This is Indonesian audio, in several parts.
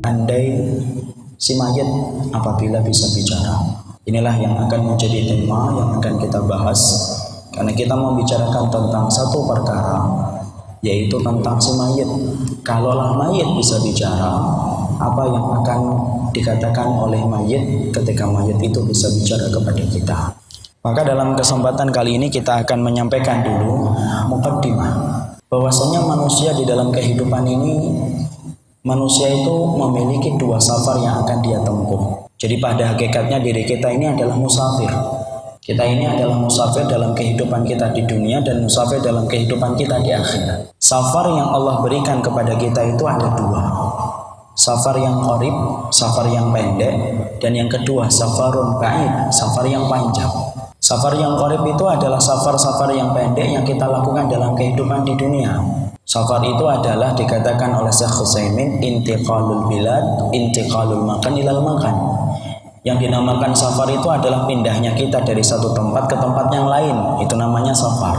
Andai si mayit apabila bisa bicara. Inilah yang akan menjadi tema yang akan kita bahas, karena kita membicarakan tentang satu perkara, yaitu tentang si mayit. Kalaulah mayit bisa bicara, apa yang akan dikatakan oleh mayit ketika mayit itu bisa bicara kepada kita? Maka dalam kesempatan kali ini kita akan menyampaikan dulu mukaddimah, bahwasanya manusia di dalam kehidupan ini, manusia itu memiliki dua safar yang akan dia tempuh. Jadi pada hakikatnya diri kita ini adalah musafir. Kita ini adalah musafir dalam kehidupan kita di dunia dan musafir dalam kehidupan kita di akhirat. Safar yang Allah berikan kepada kita itu ada dua. Safar yang qarib, safar yang pendek, dan yang kedua safarun ba'id, safar yang panjang. Safar yang qarib itu adalah safar-safar yang pendek yang kita lakukan dalam kehidupan di dunia. Safar itu adalah dikatakan oleh Syekh Utsaimin intiqalul bilad, intiqalul makan ilal makan. Yang dinamakan safar itu adalah pindahnya kita dari satu tempat ke tempat yang lain, itu namanya safar.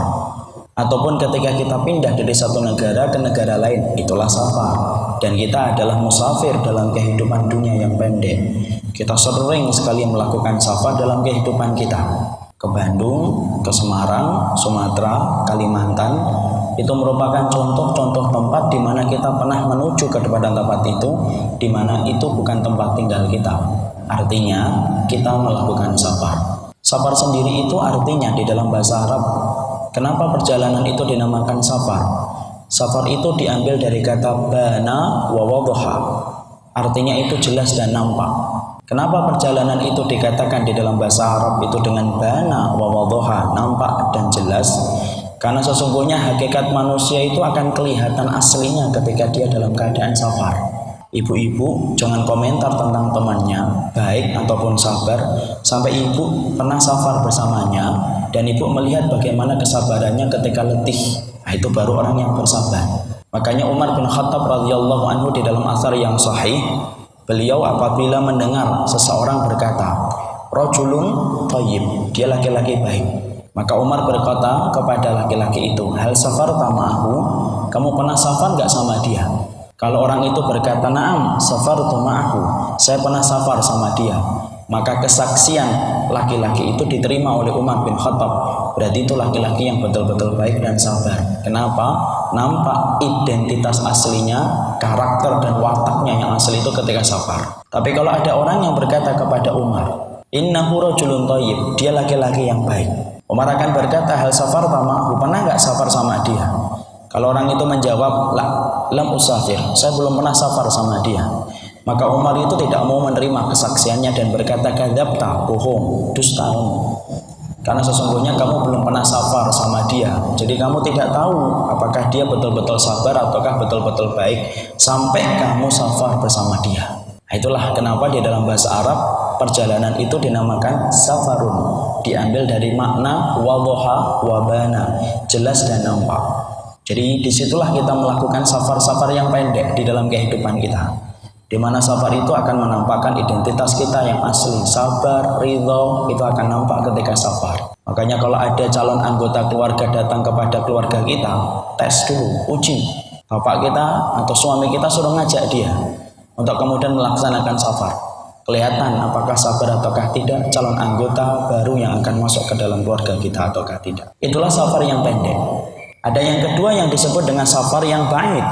Ataupun ketika kita pindah dari satu negara ke negara lain, itulah safar. Dan kita adalah musafir dalam kehidupan dunia yang pendek. Kita sering sekali melakukan safar dalam kehidupan kita. Ke Bandung, ke Semarang, Sumatera, Kalimantan, itu merupakan contoh-contoh tempat di mana kita pernah menuju ke tempat itu, di mana itu bukan tempat tinggal kita. Artinya kita melakukan safar. Safar sendiri itu artinya di dalam bahasa Arab, kenapa perjalanan itu dinamakan safar? Safar itu diambil dari kata bana wa wadhaha, artinya itu jelas dan nampak. Kenapa perjalanan itu dikatakan di dalam bahasa Arab itu dengan bana wa wadhaha, nampak dan jelas? Karena sesungguhnya hakikat manusia itu akan kelihatan aslinya ketika dia dalam keadaan safar. Ibu-ibu jangan komentar tentang temannya, baik ataupun sabar, sampai ibu pernah safar bersamanya dan ibu melihat bagaimana kesabarannya ketika letih. Nah, itu baru orang yang bersabar. Makanya Umar bin Khattab radhiyallahu anhu di dalam athar yang sahih, beliau apabila mendengar seseorang berkata, rajulun thayyib, dia laki-laki baik, maka Umar berkata kepada laki-laki itu, hal safarta ma'ahu, kamu pernah safar gak sama dia? Kalau orang itu berkata, na'am safartu ma'ahu, saya pernah safar sama dia, maka kesaksian laki-laki itu diterima oleh Umar bin Khattab. Berarti itu laki-laki yang betul-betul baik dan sabar. Kenapa? Nampak identitas aslinya, karakter dan wataknya yang asli itu ketika safar. Tapi kalau ada orang yang berkata kepada Umar, innahu rajulun thayyib, dia laki-laki yang baik, Umar akan berkata, hal safar ma'ahu, pernah gak safar sama dia? Kalau orang itu menjawab, lam usafir, saya belum pernah safar sama dia, maka Umar itu tidak mau menerima kesaksiannya dan berkata, kadzabta, bohong, dusta. Karena sesungguhnya kamu belum pernah safar sama dia, jadi kamu tidak tahu apakah dia betul-betul sabar ataukah betul-betul baik sampai kamu safar bersama dia. Nah, itulah kenapa di dalam bahasa Arab perjalanan itu dinamakan safarun, diambil dari makna wadhaha wabana, jelas dan nampak. Jadi disitulah kita melakukan safar-safar yang pendek di dalam kehidupan kita, di mana safar itu akan menampakkan identitas kita yang asli. Sabar, ridho, itu akan nampak ketika safar. Makanya kalau ada calon anggota keluarga datang kepada keluarga kita, tes dulu, uji. Bapak kita atau suami kita suruh ngajak dia untuk kemudian melaksanakan safar. Kelihatan apakah sabar ataukah tidak calon anggota baru yang akan masuk ke dalam keluarga kita ataukah tidak. Itulah safar yang pendek. Ada yang kedua yang disebut dengan safar yang ba'id.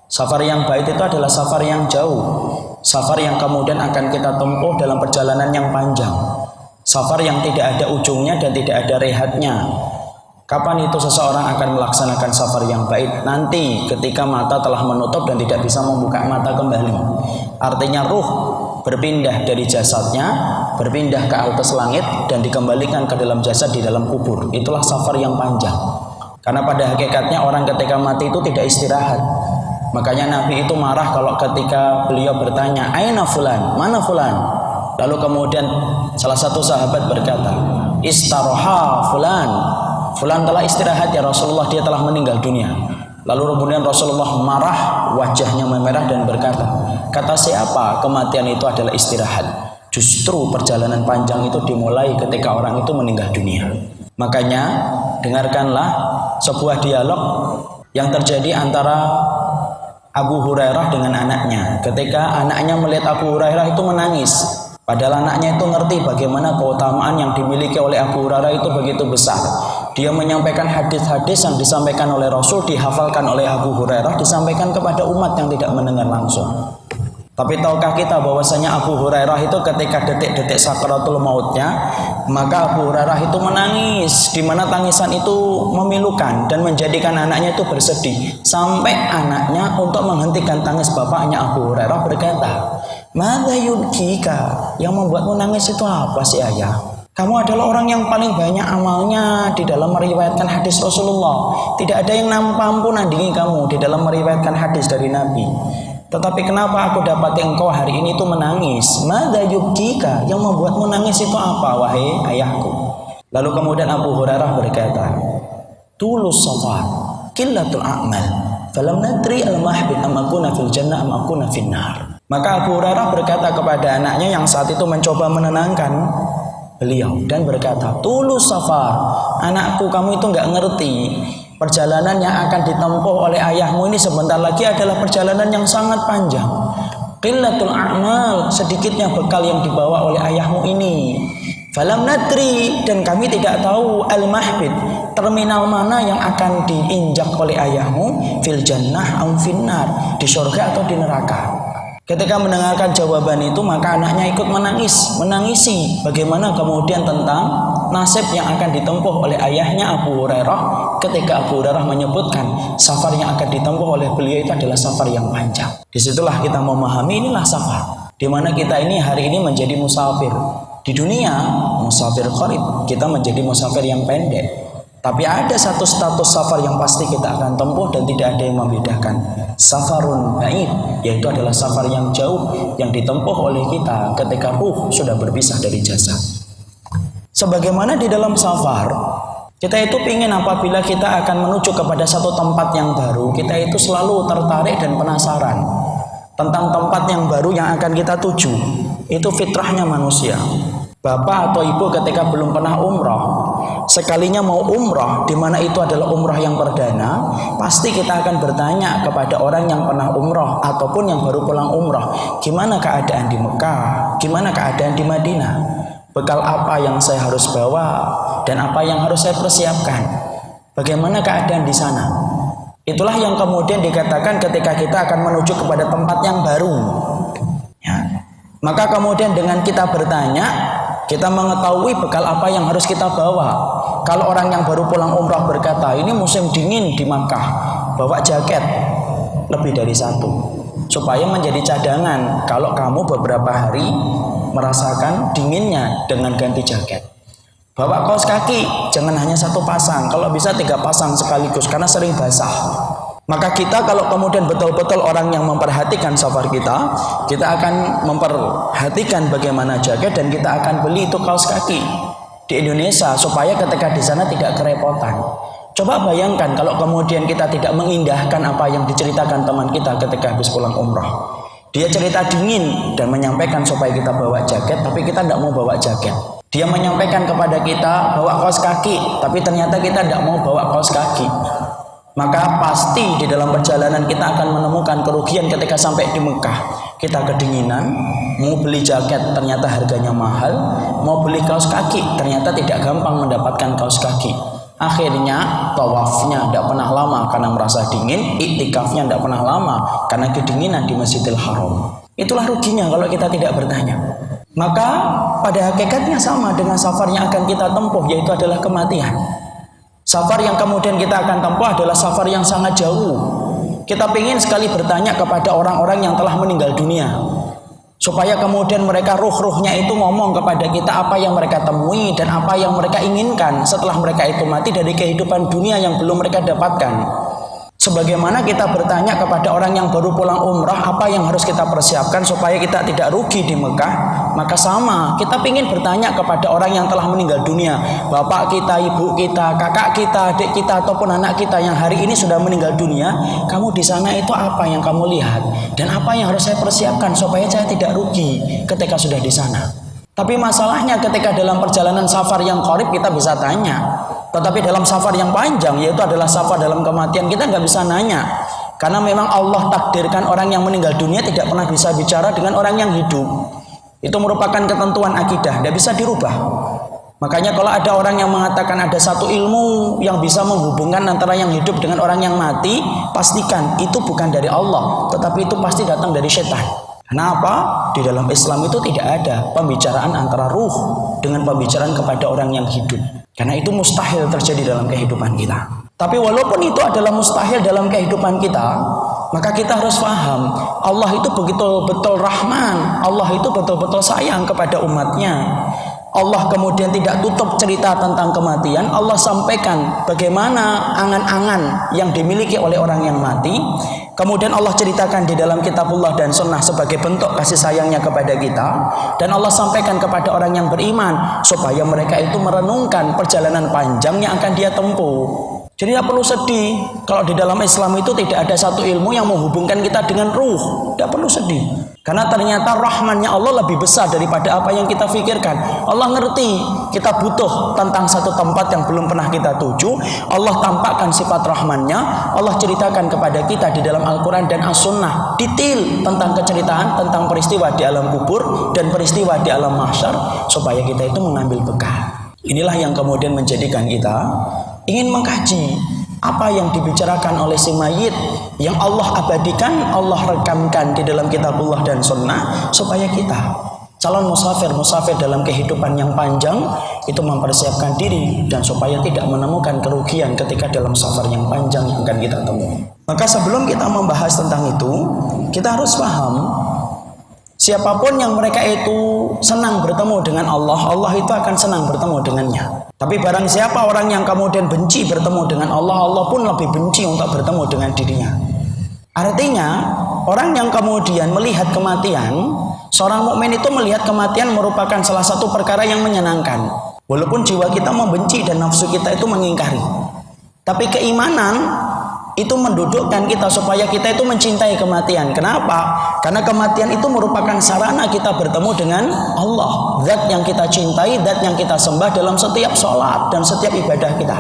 Safar yang ba'id itu adalah safar yang jauh, safar yang kemudian akan kita tempuh dalam perjalanan yang panjang, safar yang tidak ada ujungnya dan tidak ada rehatnya. Kapan itu seseorang akan melaksanakan safar yang ba'id? Nanti ketika mata telah menutup dan tidak bisa membuka mata kembali. Artinya ruh berpindah dari jasadnya, berpindah ke atas langit dan dikembalikan ke dalam jasad di dalam kubur. Itulah safar yang panjang. Karena pada hakikatnya orang ketika mati itu tidak istirahat. Makanya Nabi itu marah kalau ketika beliau bertanya, aina fulan, mana fulan? Lalu kemudian salah satu sahabat berkata, istaroha fulan, fulan telah istirahat ya Rasulullah, dia telah meninggal dunia. Lalu kemudian Rasulullah marah, wajahnya memerah dan berkata, kata siapa kematian itu adalah istirahat? Justru perjalanan panjang itu dimulai ketika orang itu meninggal dunia. Makanya dengarkanlah sebuah dialog yang terjadi antara Abu Hurairah dengan anaknya. Ketika anaknya melihat Abu Hurairah itu menangis, padahal anaknya itu ngerti bagaimana keutamaan yang dimiliki oleh Abu Hurairah itu begitu besar. Dia menyampaikan hadis-hadis yang disampaikan oleh Rasul, dihafalkan oleh Abu Hurairah, disampaikan kepada umat yang tidak mendengar langsung. Tapi tahukah kita bahwasanya Abu Hurairah itu ketika detik-detik sakaratul mautnya, maka Abu Hurairah itu menangis, di mana tangisan itu memilukan dan menjadikan anaknya itu bersedih. Sampai anaknya untuk menghentikan tangis bapaknya, Abu Hurairah berkata, "Madza yubkika? Yang membuatmu nangis itu apa sih, ayah? Kamu adalah orang yang paling banyak amalnya di dalam meriwayatkan hadis Rasulullah. Tidak ada yang mampu nandingi kamu di dalam meriwayatkan hadis dari Nabi. Tetapi kenapa aku dapati engkau hari ini itu menangis? Madza yubkika? Yang membuatmu nangis itu apa, wahai ayahku?" Lalu kemudian Abu Hurairah berkata, "Tulus safar, qillatul a'mal, falam nadri al-mahbin am akuna fil jannah am akuna fin nar." Maka Abu Hurairah berkata kepada anaknya yang saat itu mencoba menenangkan beliau dan berkata, "Tulus safar, anakku, kamu itu enggak ngerti. Perjalanan yang akan ditempuh oleh ayahmu ini sebentar lagi adalah perjalanan yang sangat panjang. Qillatul a'mal, sedikitnya bekal yang dibawa oleh ayahmu ini. Falam nadri, dan kami tidak tahu al-mahbid, terminal mana yang akan diinjak oleh ayahmu, fil jannah am finnar, di surga atau di neraka." Ketika mendengarkan jawaban itu, maka anaknya ikut menangisi bagaimana kemudian tentang nasib yang akan ditempuh oleh ayahnya Abu Hurairah ketika Abu Hurairah menyebutkan safar yang akan ditempuh oleh beliau itu adalah safar yang panjang. Disitulah kita memahami inilah safar, di mana kita ini hari ini menjadi musafir. Di dunia musafir qarib, kita menjadi musafir yang pendek. Tapi ada satu status safar yang pasti kita akan tempuh dan tidak ada yang membedakan. Safarun ba'id, yaitu adalah safar yang jauh yang ditempuh oleh kita ketika ruh sudah berpisah dari jasad. Sebagaimana di dalam safar, kita itu ingin apabila kita akan menuju kepada satu tempat yang baru, kita itu selalu tertarik dan penasaran tentang tempat yang baru yang akan kita tuju. Itu fitrahnya manusia. Bapak atau ibu ketika belum pernah umrah, sekalinya mau umrah, di mana itu adalah umrah yang perdana, pasti kita akan bertanya kepada orang yang pernah umrah ataupun yang baru pulang umrah, gimana keadaan di Mekah, gimana keadaan di Madinah, bekal apa yang saya harus bawa dan apa yang harus saya persiapkan, bagaimana keadaan di sana. Itulah yang kemudian dikatakan ketika kita akan menuju kepada tempat yang baru, ya. Maka kemudian dengan kita bertanya, kita mengetahui bekal apa yang harus kita bawa. Kalau orang yang baru pulang umrah berkata, "Ini musim dingin di Makkah, bawa jaket lebih dari satu supaya menjadi cadangan kalau kamu beberapa hari merasakan dinginnya dengan ganti jaket. Bawa kaos kaki, jangan hanya satu pasang, kalau bisa 3 pasang sekaligus karena sering basah." Maka kita kalau kemudian betul-betul orang yang memperhatikan safar kita akan memperhatikan bagaimana jaket dan kita akan beli itu kaos kaki di Indonesia supaya ketika di sana tidak kerepotan. Coba bayangkan kalau kemudian kita tidak mengindahkan apa yang diceritakan teman kita ketika habis pulang umrah. Dia cerita dingin dan menyampaikan supaya kita bawa jaket, tapi kita tidak mau bawa jaket. Dia menyampaikan kepada kita bawa kaos kaki, tapi ternyata kita tidak mau bawa kaos kaki. Maka pasti di dalam perjalanan kita akan menemukan kerugian ketika sampai di Mekah. Kita kedinginan, mau beli jaket ternyata harganya mahal, mau beli kaos kaki ternyata tidak gampang mendapatkan kaos kaki. Akhirnya tawafnya tidak pernah lama karena merasa dingin, iktikafnya tidak pernah lama karena kedinginan di Masjidil Haram. Itulah ruginya kalau kita tidak bertanya. Maka pada hakikatnya sama dengan safar yang akan kita tempuh, yaitu adalah kematian. Safar yang kemudian kita akan tempuh adalah safar yang sangat jauh. Kita ingin sekali bertanya kepada orang-orang yang telah meninggal dunia, supaya kemudian mereka ruh-ruhnya itu ngomong kepada kita apa yang mereka temui dan apa yang mereka inginkan setelah mereka itu mati dari kehidupan dunia yang belum mereka dapatkan. Sebagaimana kita bertanya kepada orang yang baru pulang umrah apa yang harus kita persiapkan supaya kita tidak rugi di Mekah, maka sama, kita ingin bertanya kepada orang yang telah meninggal dunia, bapak kita, ibu kita, kakak kita, adik kita, ataupun anak kita yang hari ini sudah meninggal dunia, kamu di sana itu apa yang kamu lihat dan apa yang harus saya persiapkan supaya saya tidak rugi ketika sudah di sana. Tapi masalahnya ketika dalam perjalanan safar yang qarib kita bisa tanya, tetapi dalam safar yang panjang, yaitu adalah safar dalam kematian, kita nggak bisa nanya. Karena memang Allah takdirkan orang yang meninggal dunia tidak pernah bisa bicara dengan orang yang hidup. Itu merupakan ketentuan akidah, tidak bisa dirubah. Makanya kalau ada orang yang mengatakan ada satu ilmu yang bisa menghubungkan antara yang hidup dengan orang yang mati, pastikan itu bukan dari Allah, tetapi itu pasti datang dari setan. Kenapa? Di dalam Islam itu tidak ada pembicaraan antara ruh dengan pembicaraan kepada orang yang hidup. Karena itu mustahil terjadi dalam kehidupan kita. Tapi walaupun itu adalah mustahil dalam kehidupan kita, maka kita harus paham Allah itu betul-betul Rahman, Allah itu betul-betul sayang kepada umatnya. Allah kemudian tidak tutup cerita tentang kematian. Allah sampaikan bagaimana angan-angan yang dimiliki oleh orang yang mati. Kemudian Allah ceritakan di dalam kitabullah dan sunnah sebagai bentuk kasih sayangnya kepada kita. Dan Allah sampaikan kepada orang yang beriman supaya mereka itu merenungkan perjalanan panjang yang akan dia tempuh. Jadi tidak perlu sedih kalau di dalam Islam itu tidak ada satu ilmu yang menghubungkan kita dengan ruh. Tidak perlu sedih. Karena ternyata rahmannya Allah lebih besar daripada apa yang kita pikirkan. Allah ngerti kita butuh tentang satu tempat yang belum pernah kita tuju. Allah tampakkan sifat rahmannya. Allah ceritakan kepada kita di dalam Al-Quran dan As-Sunnah detail tentang keceritaan, tentang peristiwa di alam kubur dan peristiwa di alam mahsyar, supaya kita itu mengambil bekal. Inilah yang kemudian menjadikan kita ingin mengkaji apa yang dibicarakan oleh si mayit yang Allah abadikan, Allah rekamkan di dalam kitabullah dan sunnah, supaya kita calon musafir dalam kehidupan yang panjang itu mempersiapkan diri dan supaya tidak menemukan kerugian ketika dalam safar yang panjang yang akan kita temui. Maka sebelum kita membahas tentang itu, kita harus paham siapapun yang mereka itu senang bertemu dengan Allah, Allah itu akan senang bertemu dengannya. Tapi barang siapa orang yang kemudian benci bertemu dengan Allah, Allah pun lebih benci untuk bertemu dengan dirinya. Artinya, orang yang kemudian melihat kematian, seorang mukmin itu melihat kematian merupakan salah satu perkara yang menyenangkan. Walaupun jiwa kita membenci dan nafsu kita itu mengingkari. Tapi keimanan itu mendudukkan kita supaya kita itu mencintai kematian. Kenapa? Karena kematian itu merupakan sarana kita bertemu dengan Allah, zat yang kita cintai, zat yang kita sembah dalam setiap sholat dan setiap ibadah kita.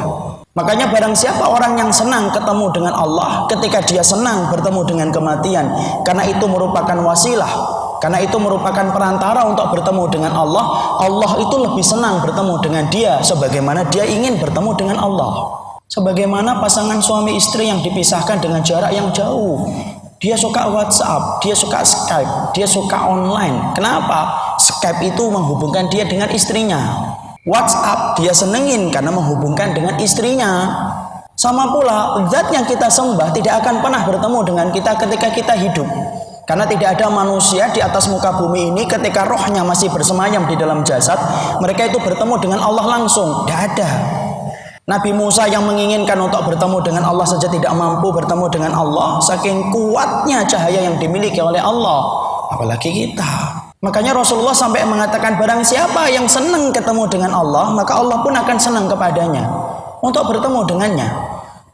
Makanya barang siapa orang yang senang ketemu dengan Allah, ketika dia senang bertemu dengan kematian, karena itu merupakan wasilah, karena itu merupakan perantara untuk bertemu dengan Allah, Allah itu lebih senang bertemu dengan dia sebagaimana dia ingin bertemu dengan Allah. Sebagaimana pasangan suami istri yang dipisahkan dengan jarak yang jauh. Dia suka WhatsApp, dia suka Skype, dia suka online. Kenapa? Skype itu menghubungkan dia dengan istrinya. WhatsApp dia senengin karena menghubungkan dengan istrinya. Sama pula, zat yang kita sembah tidak akan pernah bertemu dengan kita ketika kita hidup. Karena tidak ada manusia di atas muka bumi ini ketika rohnya masih bersemayam di dalam jasad, mereka itu bertemu dengan Allah langsung. Tidak ada. Nabi Musa yang menginginkan untuk bertemu dengan Allah saja tidak mampu bertemu dengan Allah, saking kuatnya cahaya yang dimiliki oleh Allah, apalagi kita. Makanya Rasulullah sampai mengatakan barang siapa yang senang ketemu dengan Allah, maka Allah pun akan senang kepadanya untuk bertemu dengannya.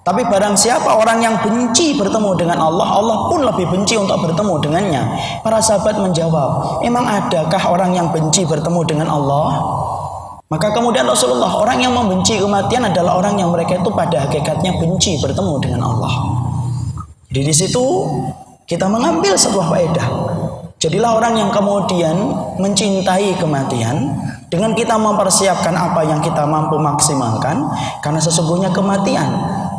Tapi barang siapa orang yang benci bertemu dengan Allah, Allah pun lebih benci untuk bertemu dengannya. Para sahabat menjawab, emang adakah orang yang benci bertemu dengan Allah? Maka kemudian Rasulullah, orang yang membenci kematian adalah orang yang mereka itu pada hakikatnya benci bertemu dengan Allah. Jadi di situ kita mengambil sebuah faedah. Jadilah orang yang kemudian mencintai kematian dengan kita mempersiapkan apa yang kita mampu maksimalkan, karena sesungguhnya kematian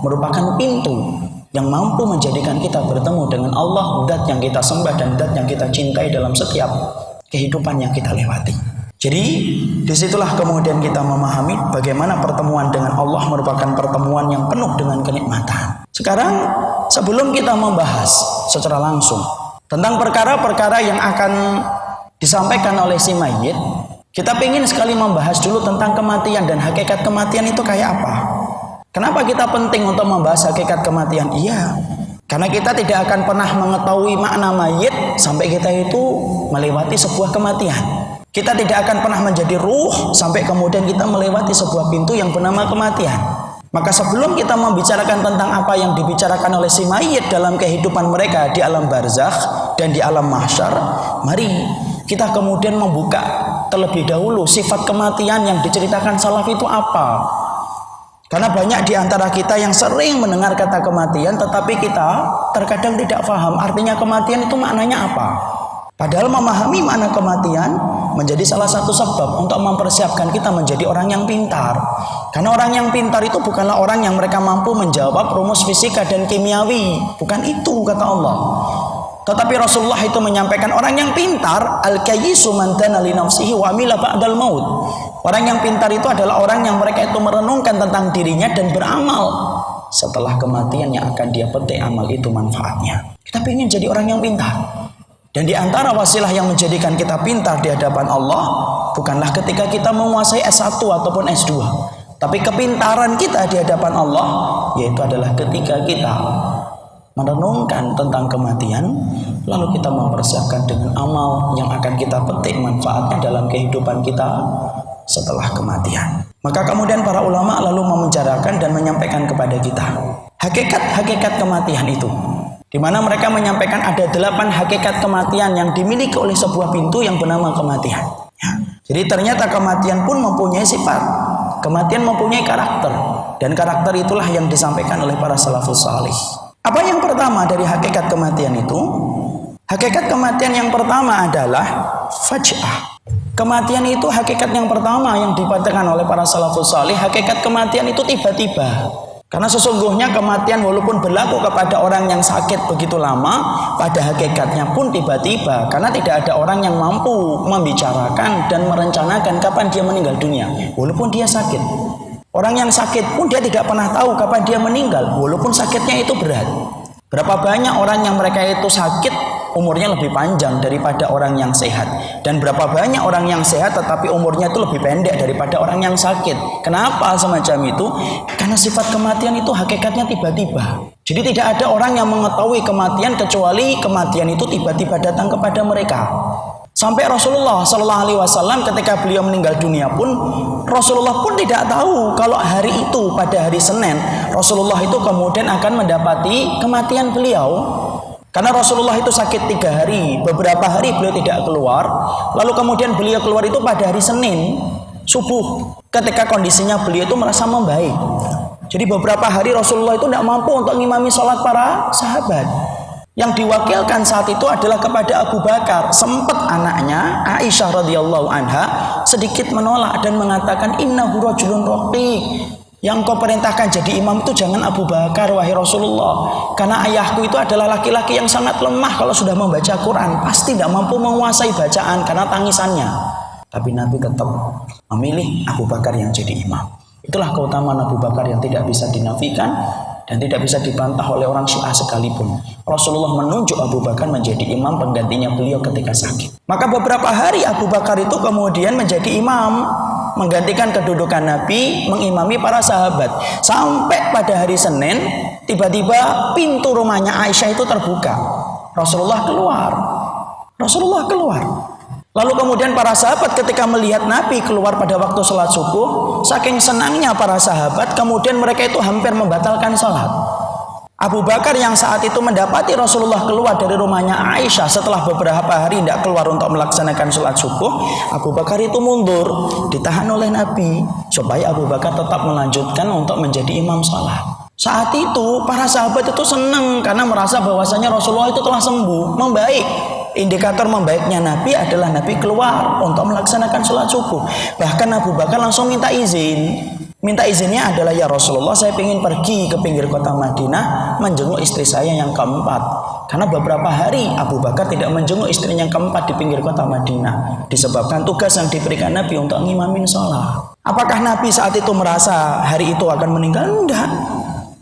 merupakan pintu yang mampu menjadikan kita bertemu dengan Allah, zat yang kita sembah dan zat yang kita cintai dalam setiap kehidupan yang kita lewati. Jadi disitulah kemudian kita memahami bagaimana pertemuan dengan Allah merupakan pertemuan yang penuh dengan kenikmatan. Sekarang sebelum kita membahas secara langsung tentang perkara-perkara yang akan disampaikan oleh si mayit, kita ingin sekali membahas dulu tentang kematian dan hakikat kematian itu kayak apa. Kenapa kita penting untuk membahas hakikat kematian? Iya, karena kita tidak akan pernah mengetahui makna mayit sampai kita itu melewati sebuah kematian. Kita tidak akan pernah menjadi ruh sampai kemudian kita melewati sebuah pintu yang bernama kematian. Maka sebelum kita membicarakan tentang apa yang dibicarakan oleh si mayit dalam kehidupan mereka di alam barzakh dan di alam mahsyar, mari kita kemudian membuka terlebih dahulu sifat kematian yang diceritakan salaf itu apa. Karena banyak di antara kita yang sering mendengar kata kematian, tetapi kita terkadang tidak paham artinya kematian itu maknanya apa. Padahal memahami makna kematian menjadi salah satu sebab untuk mempersiapkan kita menjadi orang yang pintar. Karena orang yang pintar itu bukanlah orang yang mereka mampu menjawab rumus fisika dan kimiawi. Bukan itu kata Allah. Tetapi Rasulullah itu menyampaikan orang yang pintar, al-kayyisu man dana li nafsihi wa amila ba'dal maut. Orang yang pintar itu adalah orang yang mereka itu merenungkan tentang dirinya dan beramal setelah kematian yang akan dia petik amal itu manfaatnya. Kita ingin jadi orang yang pintar. Dan di antara wasilah yang menjadikan kita pintar di hadapan Allah bukanlah ketika kita menguasai S1 ataupun S2, tapi kepintaran kita di hadapan Allah yaitu adalah ketika kita merenungkan tentang kematian, lalu kita mempersiapkan dengan amal yang akan kita petik manfaatnya dalam kehidupan kita setelah kematian. Maka kemudian para ulama lalu membicarakan dan menyampaikan kepada kita hakikat-hakikat kematian itu, di mana mereka menyampaikan ada 8 hakikat kematian yang dimiliki oleh sebuah pintu yang bernama kematian. Ya. Jadi ternyata kematian pun mempunyai sifat, kematian mempunyai karakter, dan karakter itulah yang disampaikan oleh para salafus salih. Apa yang pertama dari hakikat kematian itu? Hakikat kematian yang pertama adalah faj'ah. Kematian itu hakikat yang pertama yang dikatakan oleh para salafus salih. Hakikat kematian itu tiba-tiba. Karena sesungguhnya kematian walaupun berlaku kepada orang yang sakit begitu lama, pada hakikatnya pun tiba-tiba. Karena tidak ada orang yang mampu membicarakan dan merencanakan kapan dia meninggal dunia, walaupun dia sakit. Orang yang sakit pun dia tidak pernah tahu kapan dia meninggal, walaupun sakitnya itu berat. Berapa banyak orang yang mereka itu sakit umurnya lebih panjang daripada orang yang sehat, dan berapa banyak orang yang sehat tetapi umurnya itu lebih pendek daripada orang yang sakit. Kenapa semacam itu? Karena sifat kematian itu hakikatnya tiba-tiba. Jadi tidak ada orang yang mengetahui kematian kecuali kematian itu tiba-tiba datang kepada mereka. Sampai Rasulullah Sallallahu Alaihi Wasallam ketika beliau meninggal dunia pun, Rasulullah pun tidak tahu kalau hari itu pada hari Senin Rasulullah itu kemudian akan mendapati kematian beliau. Karena Rasulullah itu sakit 3 hari, beberapa hari beliau tidak keluar, lalu kemudian beliau keluar itu pada hari Senin subuh, ketika kondisinya beliau itu merasa membaik. Jadi beberapa hari Rasulullah itu tidak mampu untuk mengimami sholat para sahabat. Yang diwakilkan saat itu adalah kepada Abu Bakar. Sempat anaknya Aisyah radhiyallahu anha sedikit menolak dan mengatakan, innahu rajulun raqiq. Yang kau perintahkan jadi imam itu jangan Abu Bakar, wahai Rasulullah. Karena ayahku itu adalah laki-laki yang sangat lemah kalau sudah membaca Quran. Pasti tidak mampu menguasai bacaan karena tangisannya. Tapi Nabi tetap memilih Abu Bakar yang jadi imam. Itulah keutamaan Abu Bakar yang tidak bisa dinafikan dan tidak bisa dibantah oleh orang Syiah sekalipun. Rasulullah menunjuk Abu Bakar menjadi imam penggantinya beliau ketika sakit. Maka beberapa hari Abu Bakar itu kemudian menjadi imam, menggantikan kedudukan Nabi, mengimami para sahabat. Sampai pada hari Senin, tiba-tiba pintu rumahnya Aisyah itu terbuka. Rasulullah keluar. Lalu kemudian para sahabat ketika melihat Nabi keluar pada waktu sholat subuh, saking senangnya para sahabat, kemudian mereka itu hampir membatalkan sholat. Abu Bakar yang saat itu mendapati Rasulullah keluar dari rumahnya Aisyah setelah beberapa hari tidak keluar untuk melaksanakan sholat subuh, Abu Bakar itu mundur, ditahan oleh Nabi supaya Abu Bakar tetap melanjutkan untuk menjadi imam sholat. Saat itu para sahabat itu senang karena merasa bahwasanya Rasulullah itu telah sembuh, membaik. Indikator membaiknya Nabi adalah Nabi keluar untuk melaksanakan sholat subuh. Bahkan Abu Bakar langsung minta izin. Minta izinnya adalah, ya Rasulullah, saya ingin pergi ke pinggir kota Madinah menjenguk istri saya yang keempat. Karena beberapa hari Abu Bakar tidak menjenguk istrinya yang keempat di pinggir kota Madinah, disebabkan tugas yang diberikan Nabi untuk ngimamin sholat. Apakah Nabi saat itu merasa hari itu akan meninggal? Enggak.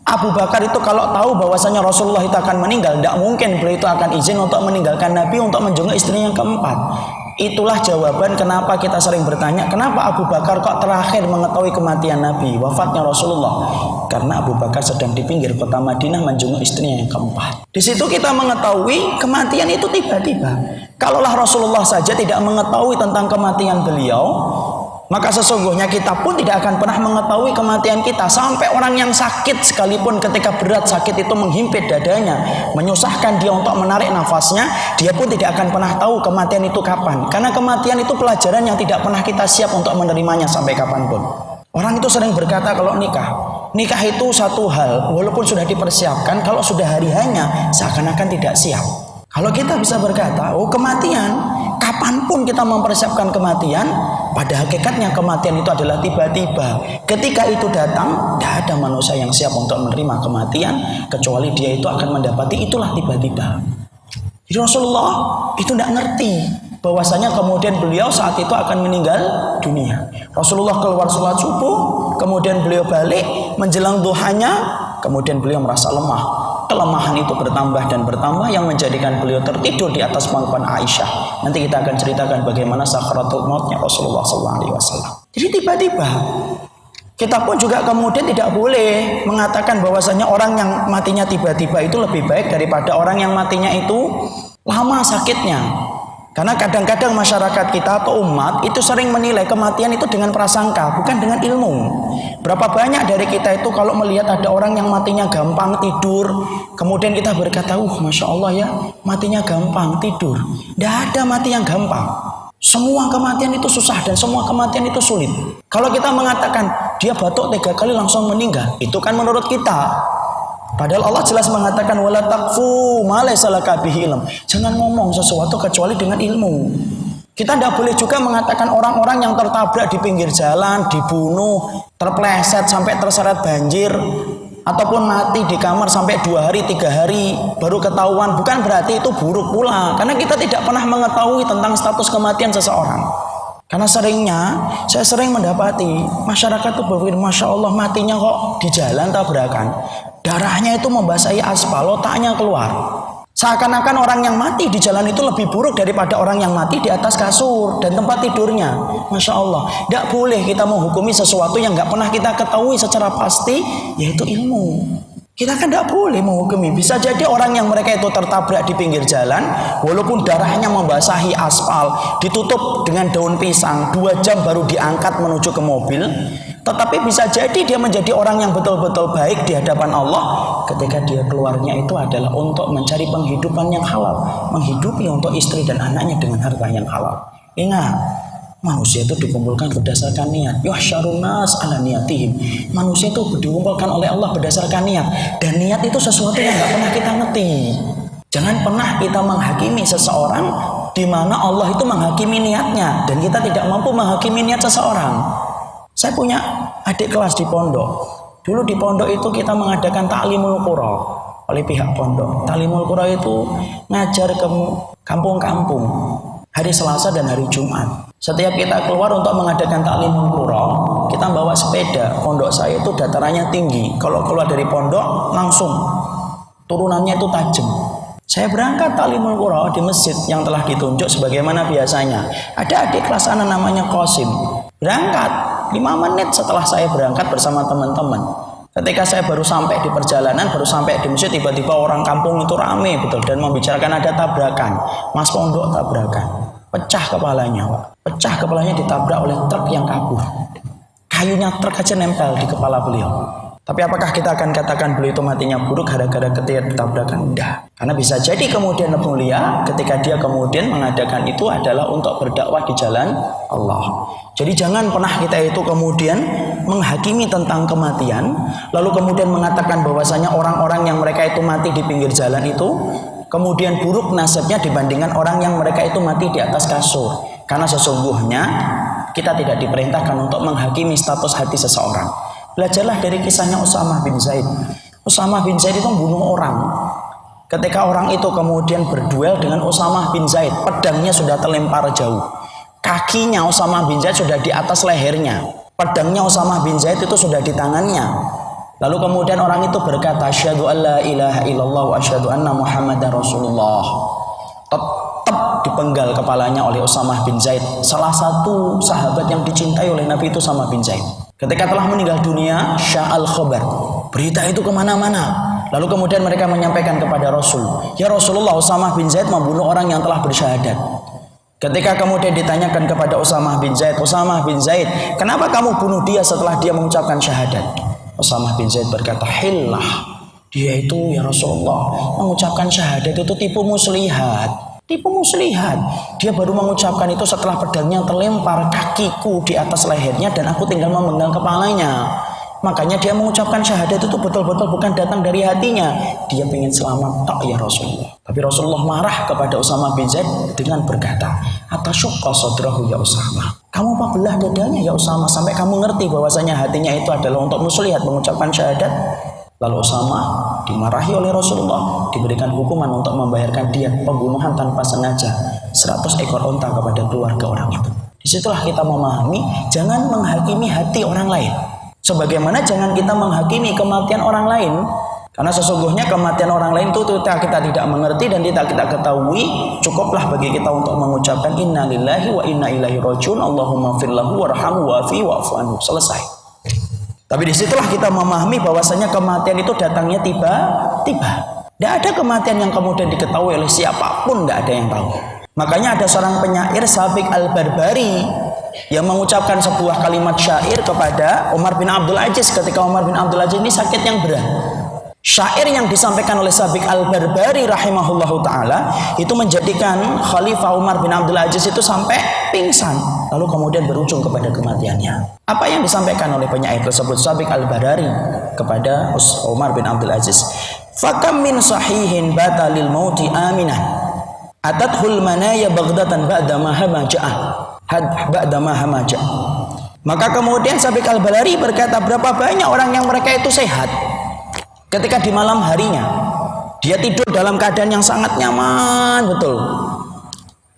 Abu Bakar itu kalau tahu bahwasanya Rasulullah itu akan meninggal, tidak mungkin beliau itu akan izin untuk meninggalkan Nabi untuk menjenguk istrinya yang keempat. Itulah jawaban kenapa kita sering bertanya, kenapa Abu Bakar kok terakhir mengetahui kematian Nabi, wafatnya Rasulullah? Karena Abu Bakar sedang di pinggir kota Madinah menjenguk istrinya yang keempat. Di situ kita mengetahui kematian itu tiba-tiba. Kalaulah Rasulullah saja tidak mengetahui tentang kematian beliau, maka sesungguhnya kita pun tidak akan pernah mengetahui kematian kita. Sampai orang yang sakit sekalipun ketika berat sakit itu menghimpit dadanya, menyusahkan dia untuk menarik nafasnya, dia pun tidak akan pernah tahu kematian itu kapan. Karena kematian itu pelajaran yang tidak pernah kita siap untuk menerimanya sampai kapanpun. Orang itu sering berkata kalau nikah, Nikah itu satu hal, walaupun sudah dipersiapkan, kalau sudah hari hanya seakan-akan tidak siap. Kalau kita bisa berkata, oh kematian, kapanpun kita mempersiapkan kematian, pada hakikatnya kematian itu adalah tiba-tiba. Ketika itu datang, tidak ada manusia yang siap untuk menerima kematian, kecuali dia itu akan mendapati itulah tiba-tiba. Jadi Rasulullah itu tidak ngerti bahwasanya kemudian beliau saat itu akan meninggal dunia. Rasulullah keluar sholat subuh, kemudian beliau balik menjelang duhanya, kemudian beliau merasa lemah. Kelemahan itu bertambah dan bertambah yang menjadikan beliau tertidur di atas pangkuan Aisyah. Nanti kita akan ceritakan bagaimana sakaratul mautnya Rasulullah SAW. Jadi tiba-tiba kita pun juga kemudian tidak boleh mengatakan bahwasanya orang yang matinya tiba-tiba itu lebih baik daripada orang yang matinya itu lama sakitnya. Karena kadang-kadang masyarakat kita atau umat itu sering menilai kematian itu dengan prasangka, bukan dengan ilmu. Berapa banyak dari kita itu kalau melihat ada orang yang matinya gampang tidur, kemudian kita berkata, Masya Allah ya, matinya gampang tidur. Tidak ada mati yang gampang. Semua kematian itu susah dan semua kematian itu sulit. Kalau kita mengatakan dia batuk 3 kali langsung meninggal, itu kan menurut kita. Padahal Allah jelas mengatakan wala taqfu ma laysa laka bihi ilm. Jangan ngomong sesuatu kecuali dengan ilmu. Kita tidak boleh juga mengatakan orang-orang yang tertabrak di pinggir jalan, dibunuh, terpleset sampai terseret banjir, ataupun mati di kamar sampai 2 hari, 3 hari baru ketahuan. Bukan berarti itu buruk pula, karena kita tidak pernah mengetahui tentang status kematian seseorang. Karena seringnya saya sering mendapati masyarakat itu berpikir, Masya Allah matinya kok di jalan tabrakan, darahnya itu membasahi aspal, otaknya keluar. Seakan-akan orang yang mati di jalan itu lebih buruk daripada orang yang mati di atas kasur dan tempat tidurnya. Masya Allah, tidak boleh kita menghukumi sesuatu yang tidak pernah kita ketahui secara pasti, yaitu ilmu. Kita kan tidak boleh menghukumi. Bisa jadi orang yang mereka itu tertabrak di pinggir jalan, walaupun darahnya membasahi aspal, ditutup dengan daun pisang, 2 jam baru diangkat menuju ke mobil, tetapi bisa jadi dia menjadi orang yang betul-betul baik di hadapan Allah ketika dia keluarnya itu adalah untuk mencari penghidupan yang halal, menghidupi untuk istri dan anaknya dengan harta yang halal. Ingat, manusia itu dikumpulkan berdasarkan niat. Yuhsyarun nas ala niyatihim. Manusia itu dikumpulkan oleh Allah berdasarkan niat. Dan niat itu sesuatu yang tidak pernah kita ngerti. Jangan pernah kita menghakimi seseorang di mana Allah itu menghakimi niatnya dan kita tidak mampu menghakimi niat seseorang. Saya punya adik kelas di pondok. Dulu di pondok itu kita mengadakan ta'limul qura oleh pihak pondok. Ta'limul qura itu ngajar ke kampung-kampung hari Selasa dan hari Jumat. Setiap kita keluar untuk mengadakan ta'limul qura, kita bawa sepeda. Pondok saya itu datarannya tinggi. Kalau keluar dari pondok langsung turunannya itu tajam. Saya berangkat ta'limul qura di masjid yang telah ditunjuk sebagaimana biasanya. Ada adik kelas anak namanya Qasim. Berangkat 5 menit setelah saya berangkat bersama teman-teman. Ketika saya baru sampai di perjalanan, baru sampai di masjid, tiba-tiba orang kampung itu rame betul dan membicarakan ada tabrakan. Mas pondok tabrakan. Pecah kepalanya, Pak. Pecah kepalanya ditabrak oleh truk yang kabur. Kayunya truk aja nempel di kepala beliau. Tapi apakah kita akan katakan beliau itu matinya buruk gara-gara ketika ditabrakan? Tidak. Karena bisa jadi kemudian mulia ketika dia kemudian mengadakan itu adalah untuk berdakwah di jalan Allah. Jadi jangan pernah kita itu kemudian menghakimi tentang kematian, lalu kemudian mengatakan bahwasanya orang-orang yang mereka itu mati di pinggir jalan itu kemudian buruk nasibnya dibandingkan orang yang mereka itu mati di atas kasur. Karena sesungguhnya kita tidak diperintahkan untuk menghakimi status hati seseorang. Belajarlah dari kisahnya Usamah bin Zaid. Usamah bin Zaid itu membunuh orang. Ketika orang itu kemudian berduel dengan Usamah bin Zaid, pedangnya sudah terlempar jauh. Kakinya Usamah bin Zaid sudah di atas lehernya. Pedangnya Usamah bin Zaid itu sudah di tangannya. Lalu kemudian orang itu berkata, asyhadu an la ilaha illallah wa asyhadu anna Muhammadar Rasulullah. Tetap dipenggal kepalanya oleh Usamah bin Zaid, salah satu sahabat yang dicintai oleh Nabi itu Usamah bin Zaid. Ketika telah meninggal dunia, sya'al khabar, berita itu kemana-mana. Lalu kemudian mereka menyampaikan kepada Rasul, ya Rasulullah, Usamah bin Zaid membunuh orang yang telah bersyahadat. Ketika kemudian ditanyakan kepada Usamah bin Zaid, Usamah bin Zaid, kenapa kamu bunuh dia setelah dia mengucapkan syahadat? Usamah bin Zaid berkata, hillah, dia itu ya Rasulullah mengucapkan syahadat itu tipu muslihat. Tipu muslihat. Dia baru mengucapkan itu setelah pedangnya terlempar kakiku di atas lehernya dan aku tinggal memegang kepalanya. Makanya dia mengucapkan syahadat itu betul-betul bukan datang dari hatinya. Dia ingin selamat tak ya Rasulullah. Tapi Rasulullah marah kepada Usamah bin Zaid dengan berkata, "Atasyaqqa sadrahu ya Usamah." Kamu apa belah dadanya ya Usamah sampai kamu ngerti bahwasanya hatinya itu adalah untuk muslihat mengucapkan syahadat? Lalu Usamah dimarahi oleh Rasulullah, diberikan hukuman untuk membayarkan dia pembunuhan tanpa sengaja 100 ekor unta kepada keluarga orang itu. Disitulah kita memahami, jangan menghakimi hati orang lain. Sebagaimana jangan kita menghakimi kematian orang lain. Karena sesungguhnya kematian orang lain itu kita tidak mengerti dan tidak kita ketahui. Cukuplah bagi kita untuk mengucapkan inna lillahi wa inna ilaihi rajiun. Allahumma firlahu warhamhu wa'afi wa'fu anhu. Selesai. Tapi disitulah kita memahami bahwasanya kematian itu datangnya tiba-tiba. Tidak ada kematian yang kemudian diketahui oleh siapapun, tidak ada yang tahu. Makanya ada seorang penyair Sabiq Al-Barbari yang mengucapkan sebuah kalimat syair kepada Umar bin Abdul Aziz ketika Umar bin Abdul Aziz ini sakit yang berat. Syair yang disampaikan oleh Sabiq Al-Barbari rahimahullahu ta'ala itu menjadikan Khalifah Umar bin Abdul Aziz itu sampai pingsan, lalu kemudian berujung kepada kematiannya. Apa yang disampaikan oleh penyair tersebut Sabiq Al-Barbari kepada Umar bin Abdul Aziz? Fakam min sahihin batalil mauti aminah atathul manaya baghdatan ba'da ma hamaja. Maka kemudian Sabiq Al-Barbari berkata, berapa banyak orang yang mereka itu sehat ketika di malam harinya dia tidur dalam keadaan yang sangat nyaman, betul.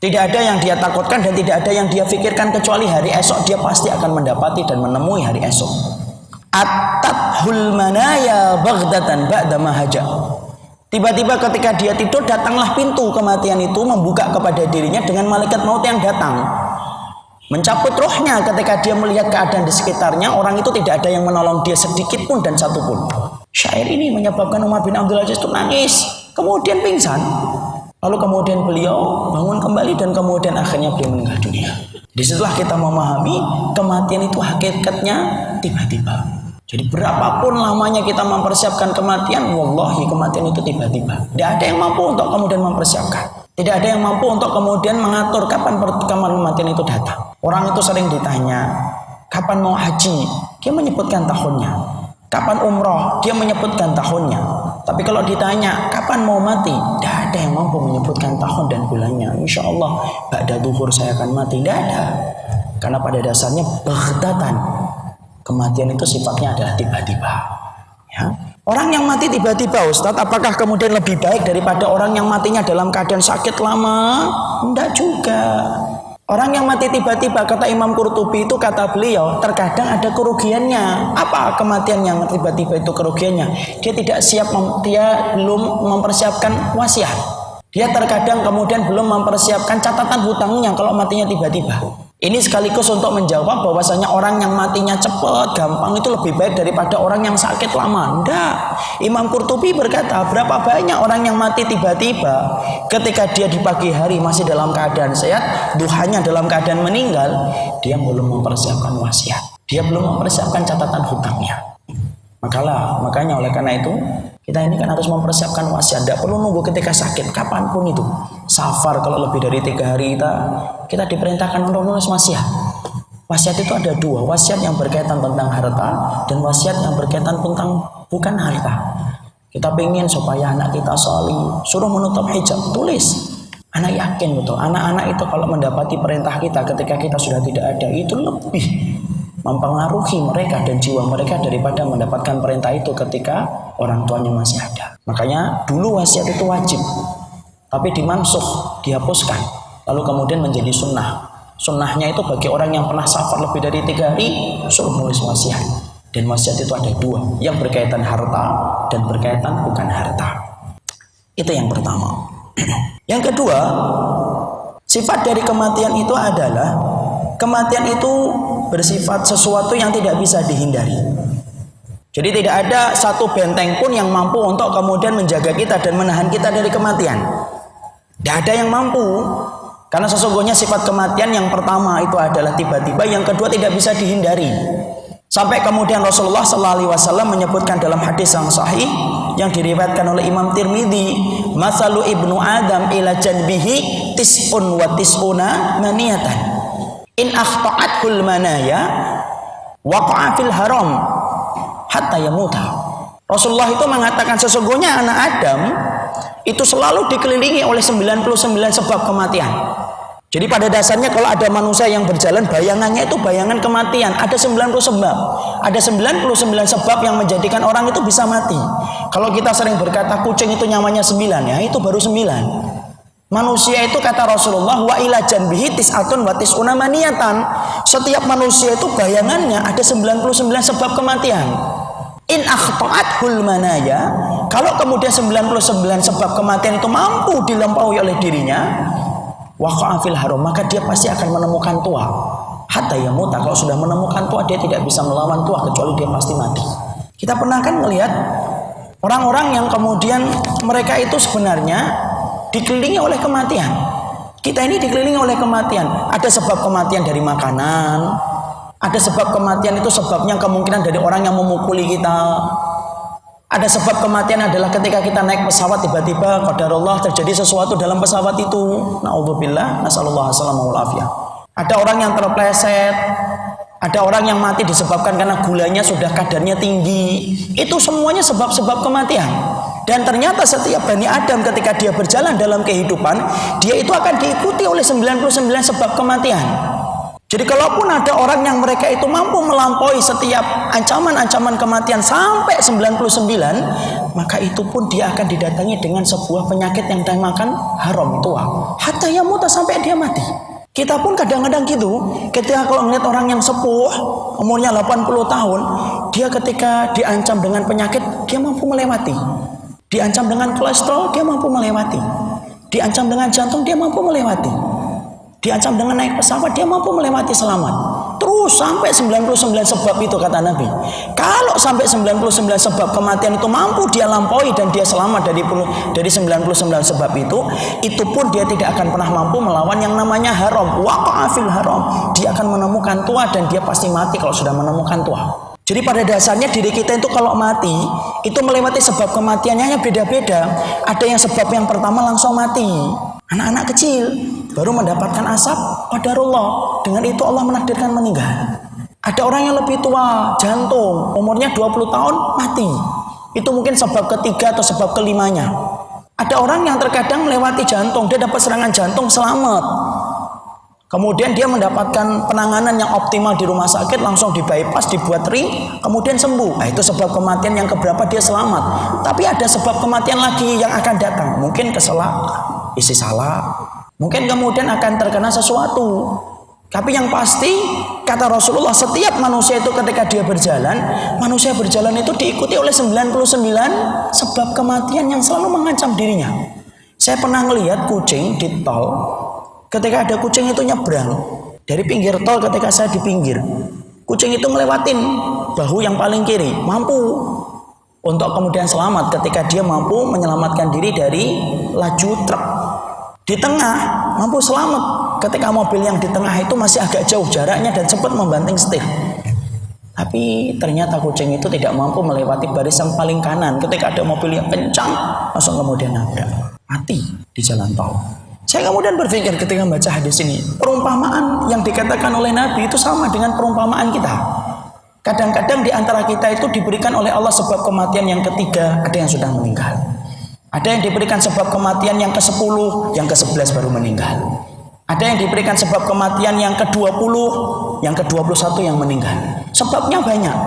Tidak ada yang dia takutkan dan tidak ada yang dia pikirkan kecuali hari esok dia pasti akan mendapati dan menemui hari esok. Atathul manaya baghdatan ba'da ma haja. Tiba-tiba ketika dia tidur datanglah pintu kematian itu membuka kepada dirinya dengan malaikat maut yang datang mencabut rohnya. Ketika dia melihat keadaan di sekitarnya, orang itu tidak ada yang menolong dia sedikit pun dan satu pun. Syair ini menyebabkan Umar bin Abdul Aziz itu nangis, kemudian pingsan. Lalu kemudian beliau bangun kembali dan kemudian akhirnya beliau meninggal dunia. Disitulah kita memahami kematian itu hakikatnya tiba-tiba. Jadi berapapun lamanya kita mempersiapkan kematian, wallahi kematian itu tiba-tiba. Tidak ada yang mampu untuk kemudian mempersiapkan. Tidak ada yang mampu untuk kemudian mengatur kapan kematian itu datang. Orang itu sering ditanya, kapan mau haji? Dia menyebutkan tahunnya. Kapan umroh? Dia menyebutkan tahunnya. Tapi kalau ditanya, kapan mau mati? Tidak ada yang mampu menyebutkan tahun dan bulannya. Insya Allah, ba'da zuhur saya akan mati. Tidak ada. Karena pada dasarnya baghtatan. Kematian itu sifatnya adalah tiba-tiba. Ya. Orang yang mati tiba-tiba, Ustadz, apakah kemudian lebih baik daripada orang yang matinya dalam keadaan sakit lama? Tidak juga. Orang yang mati tiba-tiba, kata Imam Qurtubi itu, kata beliau, terkadang ada kerugiannya. Apa kematian yang tiba-tiba itu kerugiannya? Dia tidak siap, dia belum mempersiapkan wasiat. Dia terkadang kemudian belum mempersiapkan catatan hutangnya kalau matinya tiba-tiba. Ini sekaligus untuk menjawab bahwasanya orang yang matinya cepat, gampang itu lebih baik daripada orang yang sakit lama. Tidak. Imam Qurtubi berkata, berapa banyak orang yang mati tiba-tiba ketika dia di pagi hari masih dalam keadaan sehat, duhanya dalam keadaan meninggal, dia belum mempersiapkan wasiat. Dia belum mempersiapkan catatan hutangnya. Makanya oleh karena itu kita ini kan harus mempersiapkan wasiat. Tidak perlu nunggu ketika sakit, kapanpun itu. Safar kalau lebih dari 3 hari kita diperintahkan untuk menulis wasiat. Wasiat itu ada 2, wasiat yang berkaitan tentang harta dan wasiat yang berkaitan tentang bukan harta. Kita ingin supaya anak kita salih, suruh menutup hijab, tulis. Anak yakin betul, anak-anak itu kalau mendapati perintah kita ketika kita sudah tidak ada, itu lebih mempengaruhi mereka dan jiwa mereka daripada mendapatkan perintah itu ketika orang tuanya masih ada. Makanya dulu wasiat itu wajib, tapi dimansuh, dihapuskan, lalu kemudian menjadi sunnah. Sunnahnya itu bagi orang yang pernah safar lebih dari 3 hari, suruh menulis wasiat. Dan wasiat itu ada 2, yang berkaitan harta dan berkaitan bukan harta. Itu yang pertama. Yang kedua, sifat dari kematian itu adalah kematian itu bersifat sesuatu yang tidak bisa dihindari. Jadi tidak ada satu benteng pun yang mampu untuk kemudian menjaga kita dan menahan kita dari kematian. Tidak ada yang mampu. Karena sesungguhnya sifat kematian yang pertama itu adalah tiba-tiba, yang kedua tidak bisa dihindari. Sampai kemudian Rasulullah SAW menyebutkan dalam hadis yang sahih yang diriwayatkan oleh Imam Tirmidzi, "Masalu ibnu Adam ila janbihi tis'un wa tis'una maniyatan. In akhta'athul manaya waqa'a fil haram hatta yamuta. Rasulullah itu mengatakan sesungguhnya anak Adam itu selalu dikelilingi oleh 99 sebab kematian. Jadi pada dasarnya kalau ada manusia yang berjalan, bayangannya itu bayangan kematian. Ada 90 sebab. Ada 99 sebab yang menjadikan orang itu bisa mati. Kalau kita sering berkata kucing itu nyawanya 9, ya itu baru 9. Manusia itu kata Rasulullah wa ila janbihi tis'atun wa tis'una maniyatan. Setiap manusia itu bayangannya ada 99 sebab kematian. In akhta'athul manaya, kalau kemudian 99 sebab kematian itu mampu dilampaui oleh dirinya, waqa'a fil haram, maka dia pasti akan menemukan tua. Hatta yamuta, kalau sudah menemukan tua dia tidak bisa melawan tua kecuali dia pasti mati. Kita pernah kan melihat orang-orang yang kemudian mereka itu sebenarnya dikelilingi oleh kematian. Kita ini dikelilingi oleh kematian. Ada sebab kematian dari makanan, ada sebab kematian itu sebabnya kemungkinan dari orang yang memukuli kita. Ada sebab kematian adalah ketika kita naik pesawat tiba-tiba qadarullah terjadi sesuatu dalam pesawat itu. Na'udzubillah, nasallallahu alaihi wasallam. Ada orang yang terpleset, ada orang yang mati disebabkan karena gulanya sudah kadarnya tinggi. Itu semuanya sebab-sebab kematian. Dan ternyata setiap Bani Adam ketika dia berjalan dalam kehidupan, dia itu akan diikuti oleh 99 sebab kematian. Jadi kalaupun ada orang yang mereka itu mampu melampaui setiap ancaman-ancaman kematian sampai 99, maka itu pun dia akan didatangi dengan sebuah penyakit yang dinamakan haram tua. Hatta yamuta, sampai dia mati. Kita pun kadang-kadang gitu, ketika kalau melihat orang yang sepuh, umurnya 80 tahun, dia ketika diancam dengan penyakit, dia mampu melewati. Diancam dengan kolesterol, dia mampu melewati. Diancam dengan jantung, dia mampu melewati. Diancam dengan naik pesawat, dia mampu melewati selamat. Terus sampai 99 sebab itu kata Nabi. Kalau sampai 99 sebab kematian itu mampu dia lampaui dan dia selamat dari 99 sebab itu pun dia tidak akan pernah mampu melawan yang namanya haram. Waqa'a fil haram. Dia akan menemukan tua dan dia pasti mati kalau sudah menemukan tua. Jadi pada dasarnya diri kita itu kalau mati itu melewati sebab kematiannya beda-beda. Ada yang sebab yang pertama langsung mati. Anak-anak kecil baru mendapatkan asap qadarullah, dengan itu Allah menakdirkan meninggal. Ada orang yang lebih tua, jantung, umurnya 20 tahun mati. Itu mungkin sebab ketiga atau sebab kelimanya. Ada orang yang terkadang melewati jantung, dia dapat serangan jantung selamat. Kemudian dia mendapatkan penanganan yang optimal di rumah sakit, langsung di bypass, dibuat ring, kemudian sembuh. Nah, itu sebab kematian yang keberapa dia selamat. Tapi ada sebab kematian lagi yang akan datang. Mungkin kecelakaan, isi salah, mungkin kemudian akan terkena sesuatu. Tapi yang pasti kata Rasulullah, setiap manusia itu ketika dia berjalan, manusia berjalan itu diikuti oleh 99 sebab kematian yang selalu mengancam dirinya. Saya pernah melihat kucing di tol. Ketika ada kucing itu nyebrang dari pinggir tol, ketika saya di pinggir, kucing itu ngelewatin bahu yang paling kiri, mampu untuk kemudian selamat ketika dia mampu menyelamatkan diri dari laju truk. Di tengah mampu selamat ketika mobil yang di tengah itu masih agak jauh jaraknya dan sempat membanting setir. Tapi ternyata kucing itu tidak mampu melewati barisan paling kanan. Ketika ada mobil yang kencang, langsung kemudian nabrak, mati di jalan tol. Saya kemudian berpikir ketika membaca hadis ini, perumpamaan yang dikatakan oleh Nabi itu sama dengan perumpamaan kita. Kadang-kadang di antara kita itu diberikan oleh Allah sebab kematian yang ketiga, ada yang sudah meninggal. Ada yang diberikan sebab kematian yang ke-10, yang ke-11 baru meninggal. Ada yang diberikan sebab kematian yang ke-20, yang ke-21 yang meninggal. Sebabnya banyak.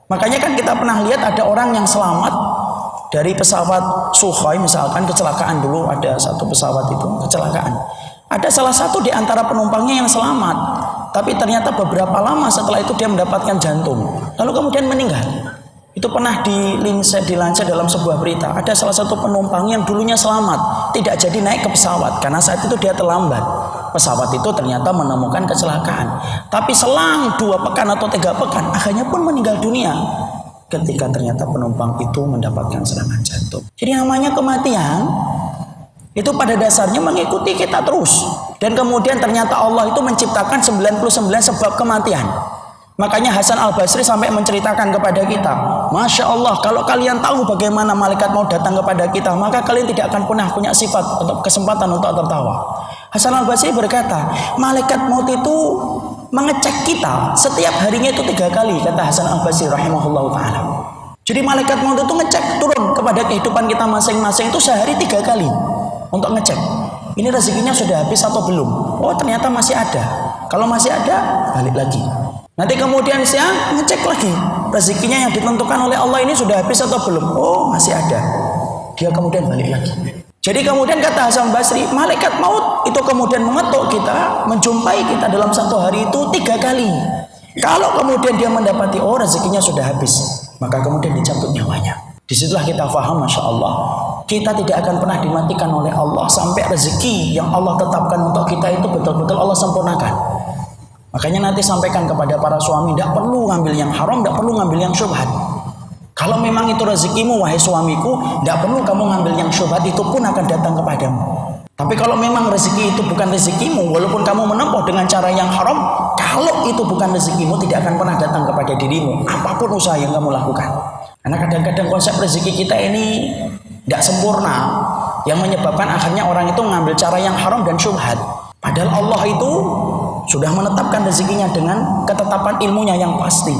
Makanya kan kita pernah lihat ada orang yang selamat dari pesawat Sukhoi, misalkan kecelakaan dulu, ada satu pesawat itu kecelakaan. Ada salah satu di antara penumpangnya yang selamat, tapi ternyata beberapa lama setelah itu dia mendapatkan jantung, lalu kemudian meninggal. Itu pernah dilansir dalam sebuah berita. Ada salah satu penumpang yang dulunya selamat, tidak jadi naik ke pesawat karena saat itu dia terlambat. Pesawat itu ternyata menemukan kecelakaan. Tapi selang 2 pekan atau 3 pekan, akhirnya pun meninggal dunia ketika ternyata penumpang itu mendapatkan serangan jantung. Jadi namanya kematian itu pada dasarnya mengikuti kita terus. Dan kemudian ternyata Allah itu menciptakan 99 sebab kematian. Makanya Hasan Al-Basri sampai menceritakan kepada kita, Masya Allah, kalau kalian tahu bagaimana malaikat mau datang kepada kita, maka kalian tidak akan pernah punya sifat atau kesempatan untuk tertawa. Hasan Al-Basri berkata, malaikat maut itu mengecek kita setiap harinya itu 3 kali, kata Hasan Al-Basri rahimahullah ta'ala. Jadi malaikat maut itu ngecek turun kepada kehidupan kita masing-masing itu sehari 3 kali untuk ngecek ini rezekinya sudah habis atau belum. Oh ternyata masih ada. Kalau masih ada, balik lagi. Nanti kemudian siang ngecek lagi rezekinya yang ditentukan oleh Allah ini sudah habis atau belum. Oh masih ada. Dia kemudian balik lagi. Jadi kemudian kata Hasan Basri, malaikat maut itu kemudian mengetuk kita, menjumpai kita dalam satu hari itu 3 kali. Kalau kemudian dia mendapati oh rezekinya sudah habis, maka kemudian dicabut nyawanya. Disitulah kita faham, Masya Allah, kita tidak akan pernah dimatikan oleh Allah sampai rezeki yang Allah tetapkan untuk kita itu betul-betul Allah sempurnakan. Makanya nanti sampaikan kepada para suami, tidak perlu ngambil yang haram, tidak perlu ngambil yang syubhat. Kalau memang itu rezekimu, wahai suamiku, tidak perlu kamu ngambil yang syubhat, itu pun akan datang kepadamu. Tapi kalau memang rezeki itu bukan rezekimu, walaupun kamu menempuh dengan cara yang haram, kalau itu bukan rezekimu, tidak akan pernah datang kepada dirimu, apapun usaha yang kamu lakukan. Karena kadang-kadang konsep rezeki kita ini tidak sempurna, yang menyebabkan akhirnya orang itu mengambil cara yang haram dan syubhat. Padahal Allah itu sudah menetapkan rezekinya dengan ketetapan ilmunya yang pasti.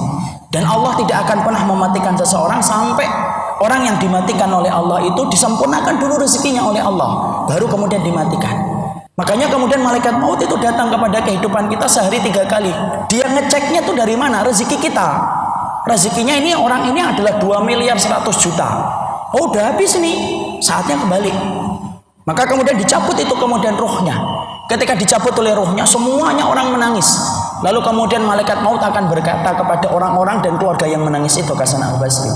Dan Allah tidak akan pernah mematikan seseorang sampai orang yang dimatikan oleh Allah itu disempurnakan dulu rezekinya oleh Allah, baru kemudian dimatikan. Makanya kemudian malaikat maut itu datang kepada kehidupan kita sehari 3 kali. Dia ngeceknya tuh dari mana? Rezeki kita. Rezekinya ini orang ini adalah 2.100.000.000. Oh udah habis nih, saatnya kembali. Maka kemudian dicabut itu kemudian rohnya. Ketika dicabut oleh rohnya, semuanya orang menangis. Lalu kemudian malaikat maut akan berkata kepada orang-orang dan keluarga yang menangis itu, Hasan Al-Basri,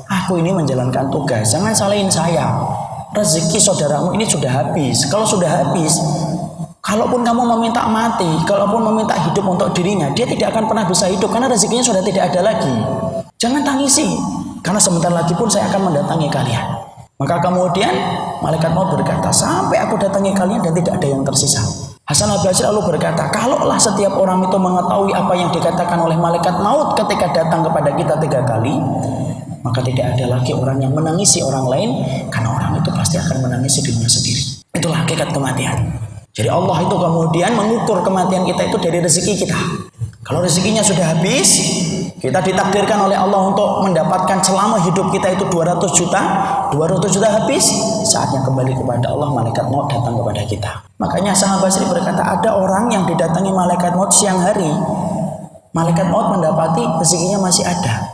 aku ini menjalankan tugas, jangan salahin saya. Rezeki saudaramu ini sudah habis. Kalau sudah habis, kalaupun kamu meminta mati, kalaupun meminta hidup untuk dirinya, dia tidak akan pernah bisa hidup karena rezekinya sudah tidak ada lagi. Jangan tangisi, karena sebentar lagi pun saya akan mendatangi kalian. Maka kemudian malaikat maut berkata, sampai aku datangi kalian dan tidak ada yang tersisa. Hasan Al-Basri lalu berkata, kalaulah setiap orang itu mengetahui apa yang dikatakan oleh malaikat maut ketika datang kepada kita 3 kali, maka tidak ada lagi orang yang menangisi orang lain, karena orang itu pasti akan menangisi dirinya sendiri. Itulah hakikat kematian. Jadi Allah itu kemudian mengukur kematian kita itu dari rezeki kita. Kalau rezekinya sudah habis, kita ditakdirkan oleh Allah untuk mendapatkan selama hidup kita itu 200 juta. 200 juta habis, saatnya kembali kepada Allah, malaikat maut datang kepada kita. Makanya Hasan Al-Basri berkata, ada orang yang didatangi malaikat maut siang hari. Malaikat maut mendapati rezekinya masih ada.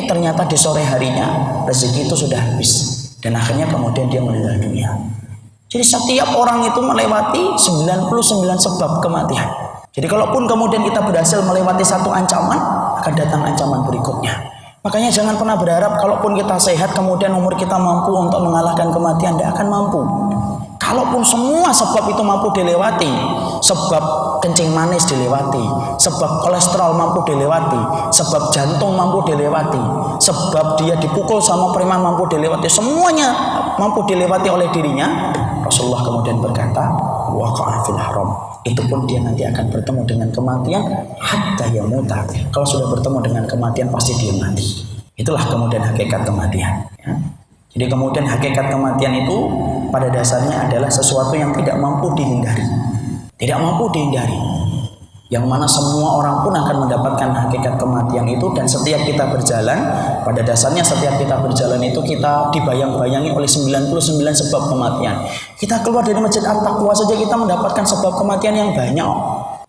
Ternyata di sore harinya rezeki itu sudah habis. Dan akhirnya kemudian dia meninggal dunia. Jadi setiap orang itu melewati 99 sebab kematian. Jadi kalaupun kemudian kita berhasil melewati satu ancaman, akan datang ancaman berikutnya. Makanya jangan pernah berharap kalaupun kita sehat kemudian umur kita mampu untuk mengalahkan kematian, tidak akan mampu. Kalaupun semua sebab itu mampu dilewati, sebab kencing manis dilewati, sebab kolesterol mampu dilewati, sebab jantung mampu dilewati, sebab dia dipukul sama preman mampu dilewati, semuanya mampu dilewati oleh dirinya, Rasulullah kemudian berkata, waqa'a fil haram. Itu pun dia nanti akan bertemu dengan kematian hatta yamuta. Kalau sudah bertemu dengan kematian pasti dia mati. Itulah kemudian hakikat kematian. Ya. Jadi kemudian hakikat kematian itu pada dasarnya adalah sesuatu yang tidak mampu dihindari. Tidak mampu dihindari. Yang mana semua orang pun akan mendapatkan hakikat kematian itu, dan setiap kita berjalan, pada dasarnya setiap kita berjalan itu kita dibayang-bayangi oleh 99 sebab kematian. Kita keluar dari Masjid At-Taqwa saja kita mendapatkan sebab kematian yang banyak.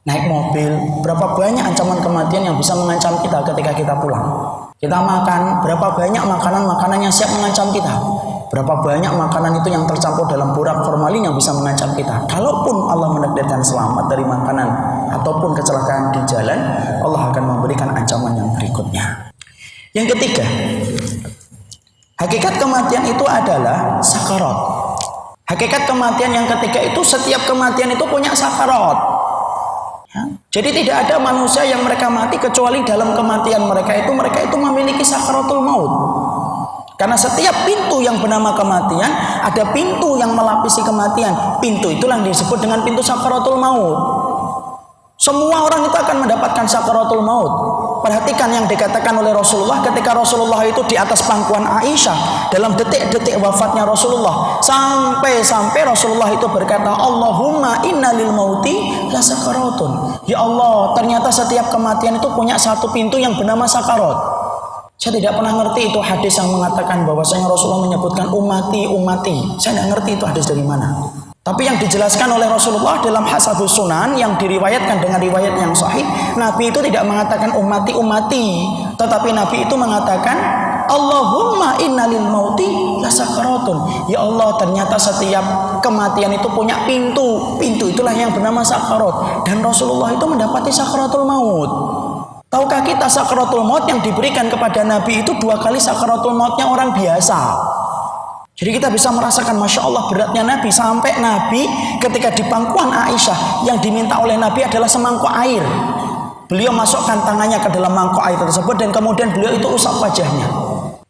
Naik mobil, berapa banyak ancaman kematian yang bisa mengancam kita ketika kita pulang. Kita makan, berapa banyak makanan-makanan yang siap mengancam kita. Berapa banyak makanan itu yang tercampur dalam borak formalin yang bisa mengancam kita. Kalaupun Allah menakdirkan selamat dari makanan ataupun kecelakaan di jalan, Allah akan memberikan ancaman yang berikutnya. Yang ketiga, hakikat kematian itu adalah sakarat. Hakikat kematian yang ketiga itu, setiap kematian itu punya sakarat. Ya. Jadi tidak ada manusia yang mereka mati kecuali dalam kematian mereka itu memiliki sakaratul maut. Karena setiap pintu yang bernama kematian, ada pintu yang melapisi kematian. Pintu itulah yang disebut dengan pintu sakaratul maut. Semua orang itu akan mendapatkan sakaratul maut. perhatikan yang dikatakan oleh Rasulullah ketika Rasulullah itu di atas pangkuan Aisyah dalam detik-detik wafatnya Rasulullah, sampai Rasulullah itu berkata, Allahumma inna lil mauti la sakaratun. Ya Allah, ternyata setiap kematian itu punya satu pintu yang bernama sakarat. Saya tidak pernah ngerti itu hadis yang mengatakan bahwasanya Rasulullah menyebutkan umati. Saya tidak ngerti itu hadis dari mana. Tapi yang dijelaskan oleh Rasulullah dalam Hasabus Sunan yang diriwayatkan dengan riwayat yang sahih, Nabi itu tidak mengatakan umati, tetapi Nabi itu mengatakan Allahumma innalil mauti lasakaratun. Ya Allah, ternyata setiap kematian itu punya pintu itulah yang bernama sakarat, dan Rasulullah itu mendapati sakaratul maut. Tahukah kita sakaratul maut yang diberikan kepada Nabi itu 2 kali sakaratul mautnya orang biasa. Jadi kita bisa merasakan Masya Allah beratnya Nabi, sampai Nabi ketika di pangkuan Aisyah yang diminta oleh Nabi adalah semangkuk air. Beliau masukkan tangannya ke dalam mangkuk air tersebut dan kemudian beliau itu usap wajahnya.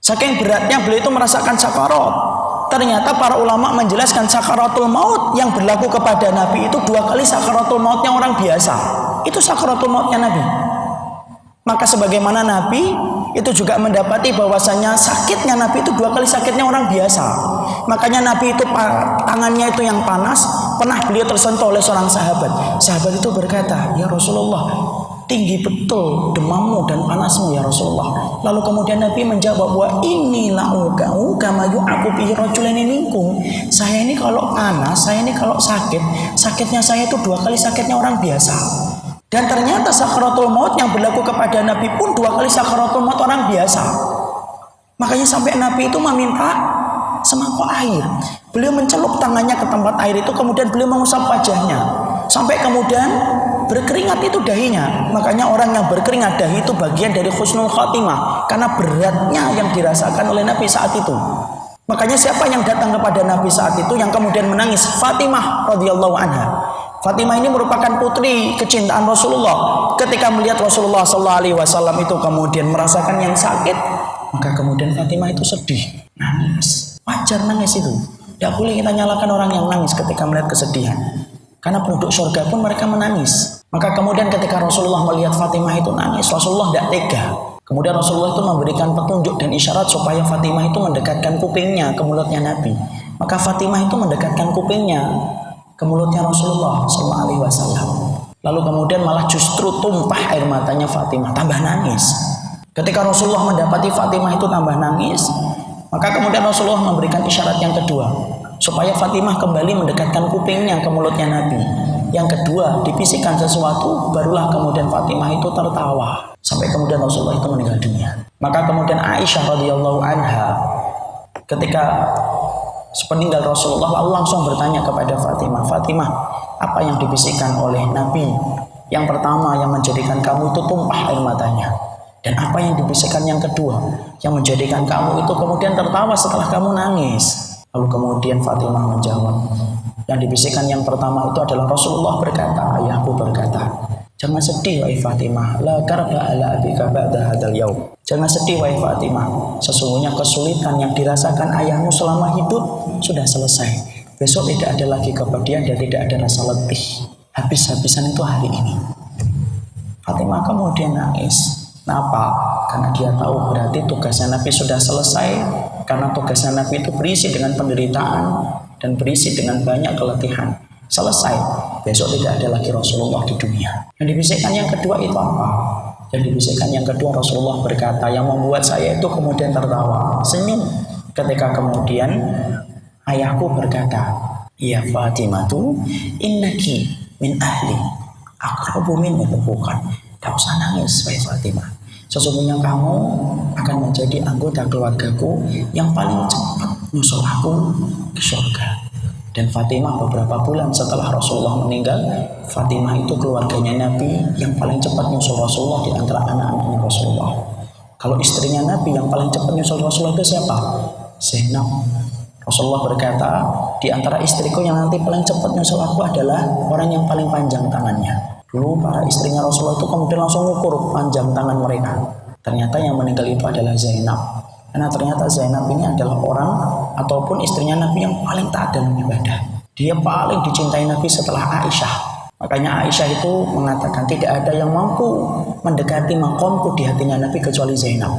Saking beratnya beliau itu merasakan sakarat. Ternyata para ulama menjelaskan sakaratul maut yang berlaku kepada Nabi itu 2 kali sakaratul mautnya orang biasa. Itu sakaratul mautnya Nabi. Maka sebagaimana Nabi itu juga mendapati bahwasanya sakitnya Nabi itu 2 kali sakitnya orang biasa. Makanya Nabi itu tangannya itu yang panas, pernah beliau tersentuh oleh seorang sahabat. Sahabat itu berkata, ya Rasulullah, tinggi betul demammu dan panasmu ya Rasulullah. Lalu kemudian Nabi menjawab, wa inni la'ukau kama yu'aku bihi rajulaini minkum. Saya ini kalau panas, saya ini kalau sakitnya saya itu 2 kali sakitnya orang biasa. Dan ternyata sakaratul maut yang berlaku kepada Nabi pun 2 kali sakaratul maut orang biasa. Makanya sampai Nabi itu meminta semangkuk air. Beliau mencelup tangannya ke tempat air itu, kemudian beliau mengusap wajahnya. Sampai kemudian berkeringat itu dahinya. Makanya orang yang berkeringat dahi itu bagian dari husnul khatimah, karena beratnya yang dirasakan oleh Nabi saat itu. Makanya siapa yang datang kepada Nabi saat itu yang kemudian menangis? Fatimah radhiyallahu anha. Fatimah ini merupakan putri kecintaan Rasulullah. Ketika melihat Rasulullah SAW itu kemudian merasakan yang sakit, maka kemudian Fatimah itu sedih, nangis. Wajar nangis itu. Tidak boleh kita nyalakan orang yang nangis ketika melihat kesedihan. Karena penduduk surga pun mereka menangis. Maka kemudian ketika Rasulullah melihat Fatimah itu nangis, Rasulullah tidak tega. Kemudian Rasulullah itu memberikan petunjuk dan isyarat supaya Fatimah itu mendekatkan kupingnya ke mulutnya Nabi. Maka Fatimah itu mendekatkan kupingnya ke mulutnya Rasulullah SAW. Lalu kemudian malah justru tumpah air matanya Fatimah, tambah nangis. Ketika Rasulullah mendapati Fatimah itu tambah nangis, maka kemudian Rasulullah memberikan isyarat yang kedua, supaya Fatimah kembali mendekatkan kupingnya ke mulutnya Nabi. Yang kedua, dibisikkan sesuatu, barulah kemudian Fatimah itu tertawa. Sampai kemudian Rasulullah itu meninggal dunia. Maka kemudian Aisyah radhiyallahu anha ketika sepeninggal Rasulullah lalu langsung bertanya kepada Fatimah, Fatimah, apa yang dibisikkan oleh Nabi yang pertama yang menjadikan kamu itu tumpah air matanya, dan apa yang dibisikkan yang kedua yang menjadikan kamu itu kemudian tertawa setelah kamu nangis? Lalu kemudian Fatimah menjawab, yang dibisikkan yang pertama itu adalah Rasulullah berkata, ayahku berkata, jangan sedih wahai Fatimah, la karba ala abika ba'da hadzal yaum. Jangan sedih wahai Fatimah, sesungguhnya kesulitan yang dirasakan ayahmu selama hidup sudah selesai. Besok tidak ada lagi kepedihan dan tidak ada rasa letih. Habis-habisan itu hari ini. Fatimah kemudian nangis. Kenapa? Karena dia tahu berarti tugasnya Nabi sudah selesai. Karena tugasnya Nabi itu berisi dengan penderitaan dan berisi dengan banyak keletihan. Selesai. Besok tidak ada lagi Rasulullah di dunia. Yang dibisikkan yang kedua itu apa? Yang dibisikkan yang kedua, Rasulullah berkata, yang membuat saya itu kemudian tertawa, senyum, ketika kemudian ayahku berkata, ya Fatimatu, innaki min ahli aqrabu minni huquqan. Tak usah nangis wahai Fatimah, sesungguhnya kamu akan menjadi anggota keluargaku yang paling cepat nyusul aku ke surga. Dan Fatimah beberapa bulan setelah Rasulullah meninggal, Fatimah itu keluarganya Nabi yang paling cepat nyusul Rasulullah di antara anak-anaknya Rasulullah. Kalau istrinya Nabi yang paling cepat nyusul Rasulullah itu siapa? Zainab. Rasulullah berkata, di antara istriku yang nanti paling cepat nyusul aku adalah orang yang paling panjang tangannya. Dulu para istrinya Rasulullah itu kemudian langsung mengukur panjang tangan mereka. Ternyata yang meninggal itu adalah Zainab. Karena ternyata Zainab ini adalah orang ataupun istrinya Nabi yang paling taat dalam ibadah. Dia paling dicintai Nabi setelah Aisyah. Makanya Aisyah itu mengatakan tidak ada yang mampu mendekati maqamku di hatinya Nabi kecuali Zainab.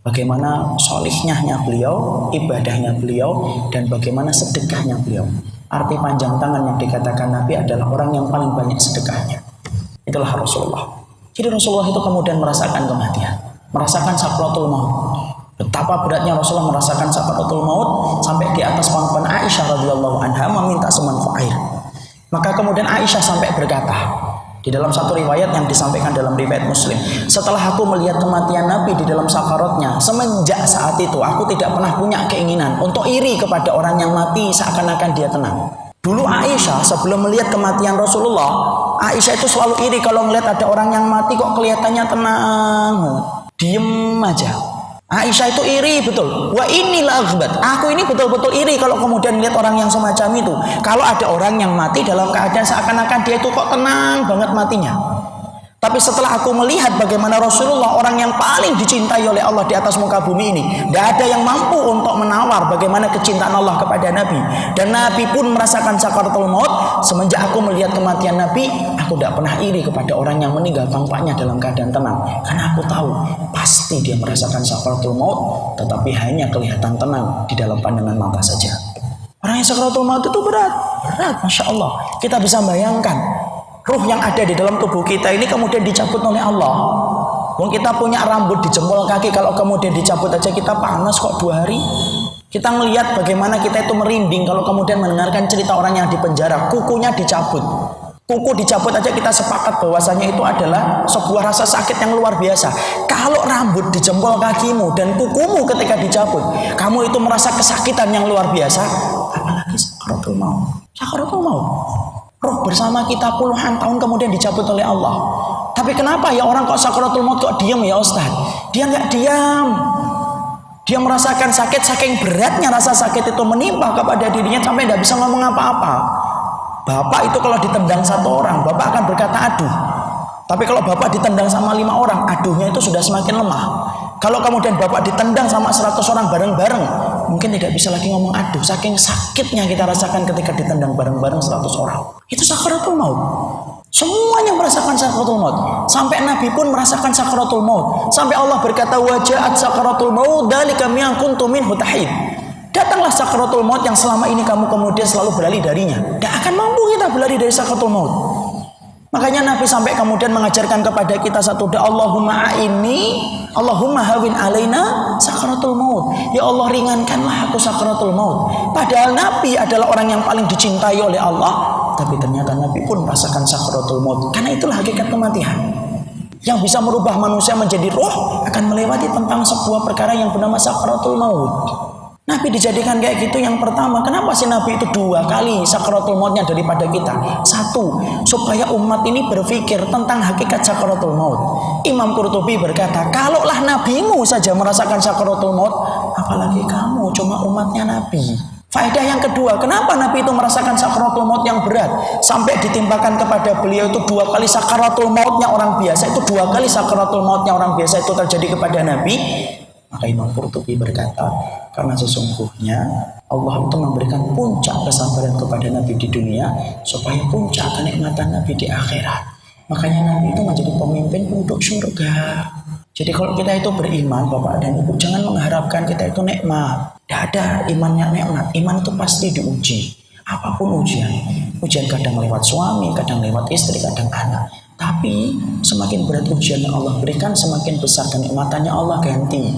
Bagaimana solihnya beliau, ibadahnya beliau, dan bagaimana sedekahnya beliau. Arti panjang tangan yang dikatakan Nabi adalah orang yang paling banyak sedekahnya. Itulah Rasulullah. Jadi Rasulullah itu kemudian merasakan kematian, merasakan sakratul maut. Betapa beratnya Rasulullah merasakan sakratul maut sampai di atas pangkuan Aisyah radhiyallahu anha meminta semangkuk air. Maka kemudian Aisyah sampai berkata di dalam satu riwayat yang disampaikan dalam riwayat Muslim, setelah aku melihat kematian Nabi di dalam sakaratnya, semenjak saat itu aku tidak pernah punya keinginan untuk iri kepada orang yang mati seakan-akan dia tenang. Dulu Aisyah sebelum melihat kematian Rasulullah, Aisyah itu selalu iri kalau melihat ada orang yang mati kok kelihatannya tenang, diem aja. Aisyah itu iri betul. Wa inilah aghbat. Aku ini betul-betul iri kalau kemudian lihat orang yang semacam itu. Kalau ada orang yang mati dalam keadaan seakan-akan dia itu kok tenang banget matinya. Tapi setelah aku melihat bagaimana Rasulullah orang yang paling dicintai oleh Allah di atas muka bumi ini, tidak ada yang mampu untuk menawar bagaimana kecintaan Allah kepada Nabi. Dan Nabi pun merasakan sakaratul maut. Semenjak aku melihat kematian Nabi, aku tidak pernah iri kepada orang yang meninggal tampaknya dalam keadaan tenang. Karena aku tahu pasti dia merasakan sakaratul maut, tetapi hanya kelihatan tenang di dalam pandangan mata saja. Orang yang sakaratul maut itu berat, Masya Allah. Kita bisa bayangkan ruh yang ada di dalam tubuh kita ini kemudian dicabut oleh Allah. Wong kita punya rambut di jempol kaki, kalau kemudian dicabut aja kita panas kok 2 hari. Kita melihat bagaimana kita itu merinding kalau kemudian mendengarkan cerita orang yang di penjara, kukunya dicabut. Kuku dicabut aja kita sepakat bahwasanya itu adalah sebuah rasa sakit yang luar biasa. Kalau rambut di jempol kakimu dan kukumu ketika dicabut, kamu itu merasa kesakitan yang luar biasa, apalagi sakaratul maut. Sakaratul maut. Roh bersama kita puluhan tahun kemudian dicabut oleh Allah. Tapi kenapa ya orang kok sakaratul maut kok diam ya Ustaz? Dia nggak diam. Dia merasakan sakit, saking beratnya rasa sakit itu menimpa kepada dirinya sampai tidak bisa ngomong apa-apa. Bapak itu kalau ditendang 1 orang, bapak akan berkata aduh. Tapi kalau bapak ditendang sama 5 orang, aduhnya itu sudah semakin lemah. Kalau kemudian bapak ditendang sama 100 orang bareng-bareng, mungkin tidak bisa lagi ngomong aduh. Saking sakitnya kita rasakan ketika ditendang bareng-bareng 100 orang. Itu sakaratul maut. Semuanya merasakan sakaratul maut. Sampai Nabi pun merasakan sakaratul maut. Sampai Allah berkata wajaat sakaratul maut dzalika ma kuntum minhu tahid. Datanglah sakaratul maut yang selama ini kamu kemudian selalu berlari darinya. Tidak akan mampu kita berlari dari sakaratul maut. Makanya Nabi sampai kemudian mengajarkan kepada kita satu doa, Allahumma a'inni, Allahumma hawin alaina sakaratul maut. Ya Allah, ringankanlah aku sakaratul maut. Padahal Nabi adalah orang yang paling dicintai oleh Allah, tapi ternyata Nabi pun merasakan sakaratul maut. Karena itulah hakikat kematian. Yang bisa merubah manusia menjadi roh akan melewati tentang sebuah perkara yang bernama sakaratul maut. Nabi dijadikan kayak gitu yang pertama. Kenapa sih Nabi itu 2 kali sakaratul mautnya daripada kita? 1, supaya umat ini berpikir tentang hakikat sakaratul maut. Imam Qurtubi berkata, kalaulah nabimu saja merasakan sakaratul maut, apalagi kamu cuma umatnya Nabi. Faedah yang kedua, kenapa Nabi itu merasakan sakaratul maut yang berat sampai ditimpakan kepada beliau itu 2 kali sakaratul mautnya orang biasa, itu 2 kali sakaratul mautnya orang biasa itu terjadi kepada Nabi? Maka Imam Qurtubi berkata, karena sesungguhnya Allah itu memberikan puncak kesabaran kepada Nabi di dunia supaya puncak kenikmatan Nabi di akhirat. Makanya Nabi itu menjadi pemimpin penduduk surga. Jadi kalau kita itu beriman, Bapak dan Ibu, jangan mengharapkan kita itu nikmat. Tidak ada imannya nikmat. Iman itu pasti diuji. Apapun ujian. Ujian kadang lewat suami, kadang lewat istri, kadang anak. Tapi semakin berat ujian yang Allah berikan, semakin besar kenikmatannya Allah ganti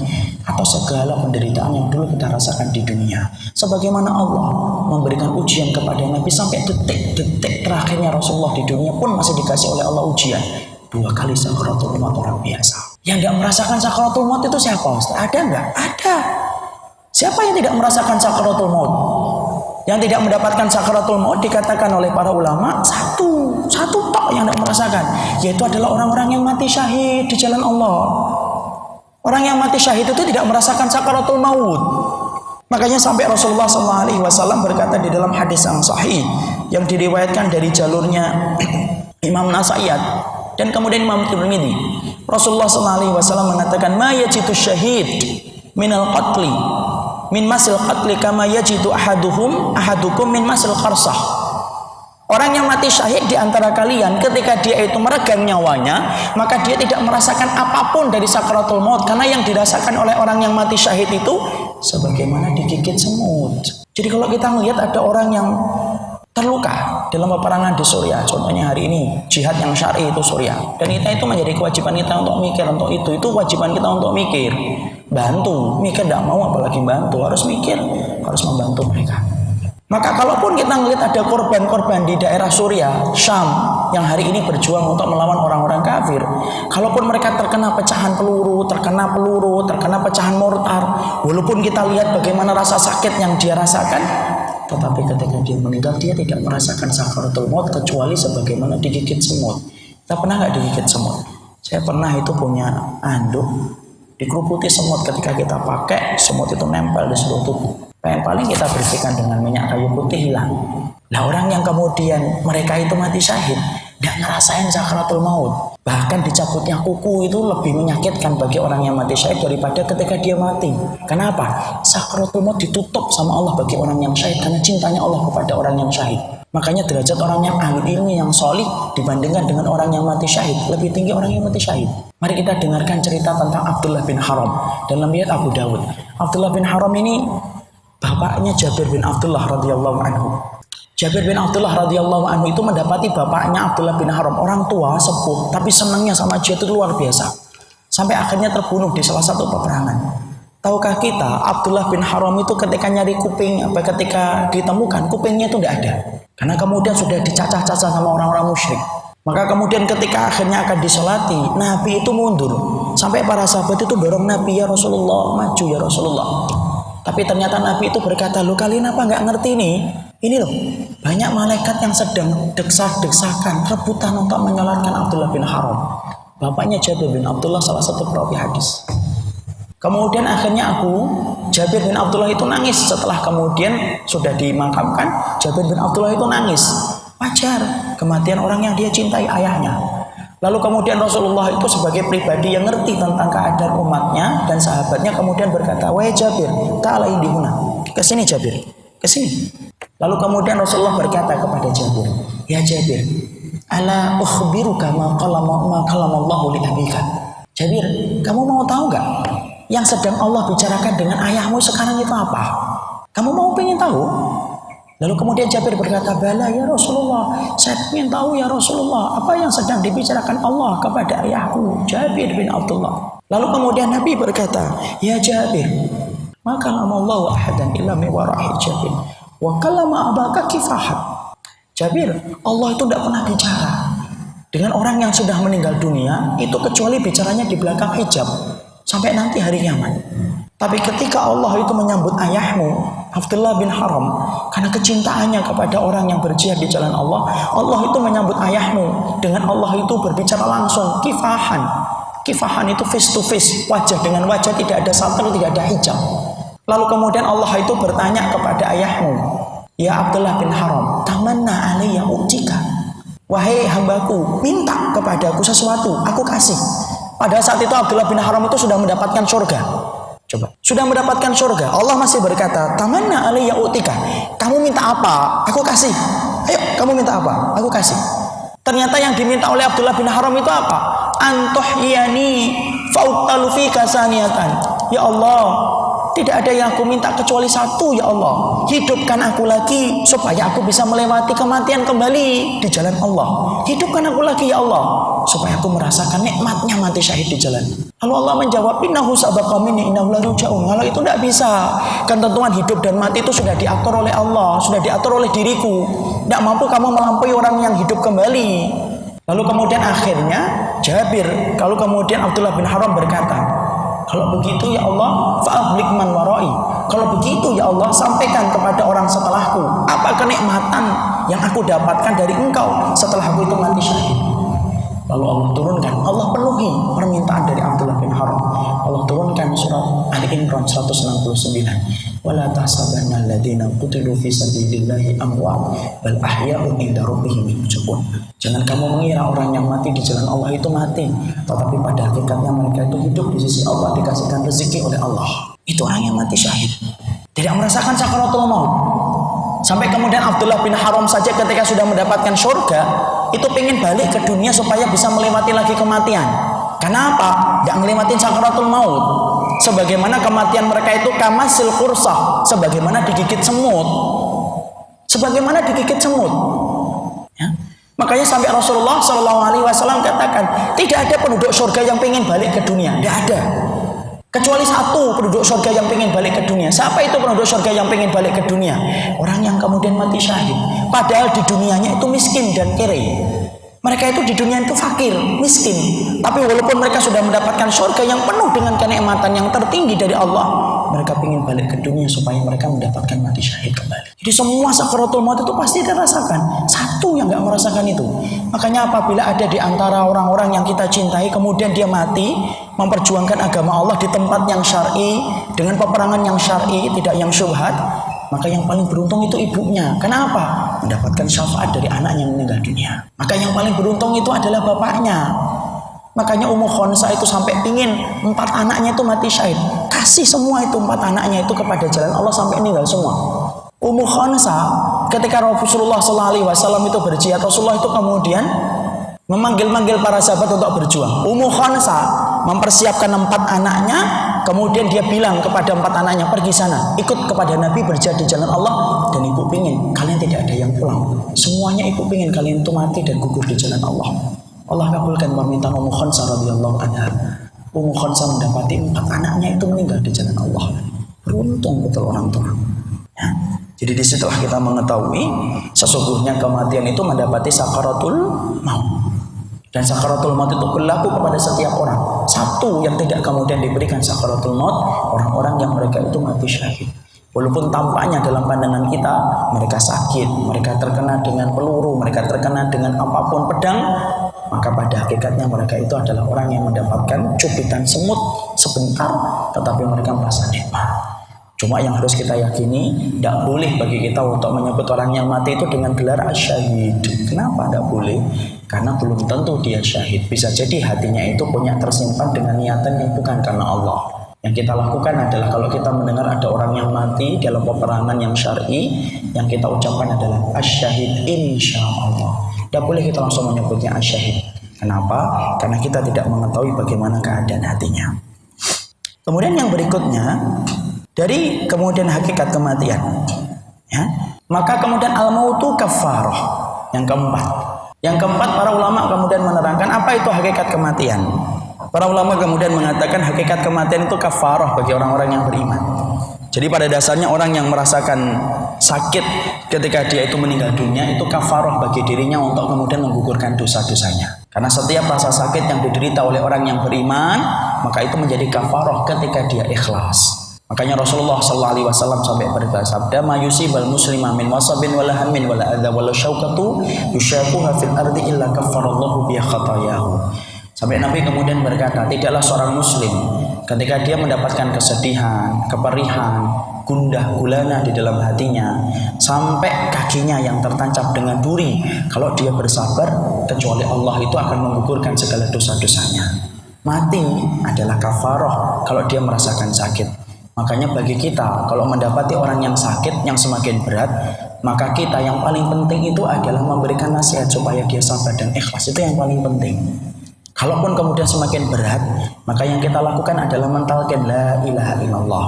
atas segala penderitaan yang dulu kita rasakan di dunia. Sebagaimana Allah memberikan ujian kepada Nabi sampai detik-detik terakhirnya Rasulullah di dunia pun masih dikasih oleh Allah ujian. 2 kali sakaratul maut orang biasa. Yang tidak merasakan sakaratul maut itu siapa, Ustaz? Ada nggak? Ada. Siapa yang tidak merasakan sakaratul maut? Yang tidak mendapatkan sakaratul maut dikatakan oleh para ulama satu tok yang tidak merasakan, yaitu adalah orang-orang yang mati syahid di jalan Allah. Orang yang mati syahid itu tidak merasakan sakaratul maut. Makanya sampai Rasulullah SAW berkata di dalam hadis yang sahih yang diriwayatkan dari jalurnya Imam Nasa'iyat dan kemudian Imam Tirmidzi, Rasulullah SAW mengatakan ma yajitu syahid minal qatli min masil qatli kama yajidu ahadukum min masil qarsah. Orang yang mati syahid di antara kalian ketika dia itu meregang nyawanya, maka dia tidak merasakan apapun dari sakaratul maut, karena yang dirasakan oleh orang yang mati syahid itu sebagaimana digigit semut. Jadi kalau kita melihat ada orang yang terluka dalam peperangan di Suriah, contohnya hari ini jihad yang syar'i itu Suriah, dan kita itu menjadi kewajiban kita untuk mikir untuk itu kewajiban kita untuk mikir, bantu, mikir tidak mau apalagi bantu, harus mikir, harus membantu mereka. Maka kalaupun kita melihat ada korban-korban di daerah Suriah, Syam yang hari ini berjuang untuk melawan orang-orang kafir, kalaupun mereka terkena pecahan peluru, terkena pecahan mortar, walaupun kita lihat bagaimana rasa sakit yang dia rasakan, tetapi ketika dia meninggal dia tidak merasakan sakaratul maut kecuali sebagaimana digigit semut. Kita pernah nggak digigit semut? Saya pernah itu punya anduk, dikeruputi semut, ketika kita pakai semut itu nempel di seluruh tubuh. Yang paling kita bersihkan dengan minyak kayu putih, hilang. Nah, orang yang kemudian mereka itu mati syahid tidak ngerasain sakaratul maut, bahkan dicabutnya kuku itu lebih menyakitkan bagi orang yang mati syahid daripada ketika dia mati. Kenapa? Sakaratul maut ditutup sama Allah bagi orang yang syahid karena cintanya Allah kepada orang yang syahid. Makanya derajat orang yang ahli ilmu yang solih dibandingkan dengan orang yang mati syahid lebih tinggi orang yang mati syahid. Mari kita dengarkan cerita tentang Abdullah bin Haram dalam riwayat Abu Dawud. Abdullah bin Haram ini bapaknya Jabir bin Abdullah radhiyallahu anhu. Jabir bin Abdullah radhiyallahu anhu itu mendapati bapaknya Abdullah bin Haram, orang tua sepuh, tapi senangnya sama dia itu luar biasa. Sampai akhirnya terbunuh di salah satu peperangan. Tahukah kita Abdullah bin Haram itu ketika nyari kuping, ketika ditemukan kupingnya itu tidak ada. Karena kemudian sudah dicacah-cacah sama orang-orang musyrik. Maka kemudian ketika akhirnya akan disolati, Nabi itu mundur. Sampai para sahabat itu dorong Nabi, ya Rasulullah, maju ya Rasulullah. Tapi ternyata Nabi itu berkata, loh kalian apa nggak ngerti nih? Ini loh, banyak malaikat yang sedang desak-desakan, rebutan untuk menyolatkan Abdullah bin Haram. Bapaknya Jabir bin Abdullah salah satu perawi hadis. Kemudian akhirnya Jabir bin Abdullah itu nangis setelah kemudian sudah dimakamkan. Jabir bin Abdullah itu nangis. Wajar, kematian orang yang dia cintai, ayahnya. Lalu kemudian Rasulullah itu sebagai pribadi yang ngerti tentang keadaan umatnya dan sahabatnya kemudian berkata, wahai Jabir, ta'ala indihuna. Kesini Jabir, kesini. Lalu kemudian Rasulullah berkata kepada Jabir, ya Jabir, ala ukhbiruka ma kalamallahu li abika. Jabir, kamu mau tahu gak yang sedang Allah bicarakan dengan ayahmu sekarang itu apa? Kamu mau pengen tahu? Lalu kemudian Jabir berkata, bala ya Rasulullah, saya ingin tahu ya Rasulullah, apa yang sedang dibicarakan Allah kepada ayahku, Jabir bin Abdullah. Lalu kemudian Nabi berkata, ya Jabir, maka namallahu ahadan illa miwarahi Jabir, wa kalama abaka kifahat. Jabir, Allah itu tidak pernah bicara dengan orang yang sudah meninggal dunia, itu kecuali bicaranya di belakang hijab, sampai nanti hari kiamat. Tapi ketika Allah itu menyambut ayahmu, Abdullah bin Haram, karena kecintaannya kepada orang yang berjihad di jalan Allah, Allah itu menyambut ayahmu dengan Allah itu berbicara langsung, kifahan. Kifahan itu face to face, wajah dengan wajah, tidak ada satar, tidak ada hijab. Lalu kemudian Allah itu bertanya kepada ayahmu, ya Abdullah bin Haram, tamanna alayya utika. Wahai hambaku, minta kepadaku sesuatu, aku kasih. Pada saat itu Abdullah bin Haram itu sudah mendapatkan surga. Coba, sudah mendapatkan surga. Allah masih berkata, tamanna alayya utika. Kamu minta apa? Aku kasih. Ayo, kamu minta apa? Aku kasih. Ternyata yang diminta oleh Abdullah bin Haram itu apa? Antuhyani fauqtalu fika saniyatan. Ya Allah, tidak ada yang aku minta kecuali satu, ya Allah. Hidupkan aku lagi supaya aku bisa melewati kematian kembali di jalan Allah. Hidupkan aku lagi, ya Allah, supaya aku merasakan nikmatnya mati syahid di jalan. Lalu Allah menjawab, innahu sabaqa minni innahu la yurja'un. Kalau itu tidak bisa, ketentuan hidup dan mati itu sudah diatur oleh Allah, sudah diatur oleh diriku. Tidak mampu kamu melampaui orang yang hidup kembali. Lalu kemudian akhirnya Jabir, kalau kemudian Abdullah bin Haram berkata, kalau begitu ya Allah, fa'ablik man warai. Kalau begitu ya Allah, sampaikan kepada orang setelahku apa kenikmatan yang aku dapatkan dari engkau setelah aku itu mati syahid. Lalu Allah turunkan, Allah penuhi permintaan dari Abdullah bin Haram. Allah turunkan surat Ali Imran 169. Wala tahsabanna alladziina qutilu fi sabilillahi amwat bal ahya'un 'inda rabbihim yurzaqun. Jangan kamu mengira orang yang mati di jalan Allah itu mati, tetapi pada hakikatnya mereka itu hidup di sisi Allah, dikasihkan rezeki oleh Allah. Itu orang yang mati syahid. Tidak merasakan sakaratul maut. Sampai kemudian Abdullah bin Haram saja ketika sudah mendapatkan surga, itu pengen balik ke dunia supaya bisa melewati lagi kematian. Kenapa? Gak ngelewatin sakaratul maut. Sebagaimana kematian mereka itu kamasil kursah, sebagaimana digigit semut. Sebagaimana digigit semut. Ya. Makanya sampai Rasulullah SAW katakan, tidak ada penduduk surga yang pengen balik ke dunia. Tidak ada. Kecuali satu penduduk surga yang pengen balik ke dunia. Siapa itu penduduk surga yang pengen balik ke dunia? Orang yang kemudian mati syahid. Padahal di dunianya itu miskin dan kere. Mereka itu di dunia itu fakir, miskin. Tapi walaupun mereka sudah mendapatkan surga yang penuh dengan kenikmatan yang tertinggi dari Allah, mereka ingin balik ke dunia supaya mereka mendapatkan mati syahid kembali. Jadi semua sakaratul maut itu pasti dirasakan. Satu yang nggak merasakan itu. Makanya apabila ada di antara orang-orang yang kita cintai kemudian dia mati memperjuangkan agama Allah di tempat yang syar'i dengan peperangan yang syar'i, tidak yang syubhat, maka yang paling beruntung itu ibunya. Kenapa? Mendapatkan syafaat dari anaknya yang meninggal dunia. Maka yang paling beruntung itu adalah bapaknya. Makanya Ummu Khonsa itu sampai pingin 4 anaknya itu mati syahid. Kasih semua itu 4 anaknya itu kepada jalan Allah sampai meninggal semua. Ummu Khonsa ketika Rasulullah SAW itu berjihad, Rasulullah itu kemudian memanggil-manggil para sahabat untuk berjuang. Ummu Khonsa mempersiapkan 4 anaknya, kemudian dia bilang kepada 4 anaknya, pergi sana, ikut kepada Nabi berjihad di jalan Allah. Dan ibu pingin kalian tidak ada yang pulang. Semuanya ibu pingin kalian itu mati dan gugur di jalan Allah. Allah kabulkan permintaan Ummu Khonsa radhiyallahu anha. Ummu Khonsa mendapati 4 anaknya itu meninggal di jalan Allah. Beruntung betul orang tua. Ya. Jadi disitulah kita mengetahui sesungguhnya kematian itu mendapati sakaratul maut. Dan sakaratul maut itu berlaku kepada setiap orang. Satu yang tidak kemudian diberikan sakaratul maut, orang-orang yang mereka itu mati syahid. Walaupun tampaknya dalam pandangan kita mereka sakit, mereka terkena dengan peluru, mereka terkena dengan apapun pedang, maka pada hakikatnya mereka itu adalah orang yang mendapatkan cubitan semut sebentar, tetapi mereka merasa nikmat. Cuma yang harus kita yakini, tidak boleh bagi kita untuk menyebut orang yang mati itu dengan gelar asyahid. Kenapa tidak boleh? Karena belum tentu dia syahid. Bisa jadi hatinya itu punya tersimpan dengan niatan yang bukan karena Allah. Yang kita lakukan adalah kalau kita mendengar ada orang yang mati dalam peperangan yang syar'i, yang kita ucapkan adalah asyahid insyaallah. Tidak boleh kita langsung menyebutnya asyahid. Kenapa? Karena kita tidak mengetahui bagaimana keadaan hatinya. Kemudian yang berikutnya, dari kemudian hakikat kematian, ya, maka kemudian al-mautu kafarah. Yang keempat, para ulama kemudian menerangkan apa itu hakikat kematian. Para ulama kemudian mengatakan hakikat kematian itu kafarah bagi orang-orang yang beriman. Jadi pada dasarnya orang yang merasakan sakit ketika dia itu meninggal dunia itu kafarah bagi dirinya untuk kemudian menggugurkan dosa-dosanya. Karena setiap rasa sakit yang diderita oleh orang yang beriman, maka itu menjadi kafarah ketika dia ikhlas. Makanya Rasulullah SAW sampai bersabda, "Ma yusibal muslima min wasabin wala hammin wala adza wala syaukatu yushaquha fil ardi illa kaffarallahu bi khatayahu." Sampai Nabi kemudian berkata, tidaklah seorang muslim ketika dia mendapatkan kesedihan, keperihan, gundah gulana di dalam hatinya, sampai kakinya yang tertancap dengan duri, kalau dia bersabar, kecuali Allah itu akan menggugurkan segala dosa-dosanya. Mati adalah kafarah kalau dia merasakan sakit. Makanya bagi kita, kalau mendapati orang yang sakit, yang semakin berat, maka kita yang paling penting itu adalah memberikan nasihat supaya dia sabar dan ikhlas. Itu yang paling penting. Kalaupun kemudian semakin berat, maka yang kita lakukan adalah mentalkin la ilaha illallah.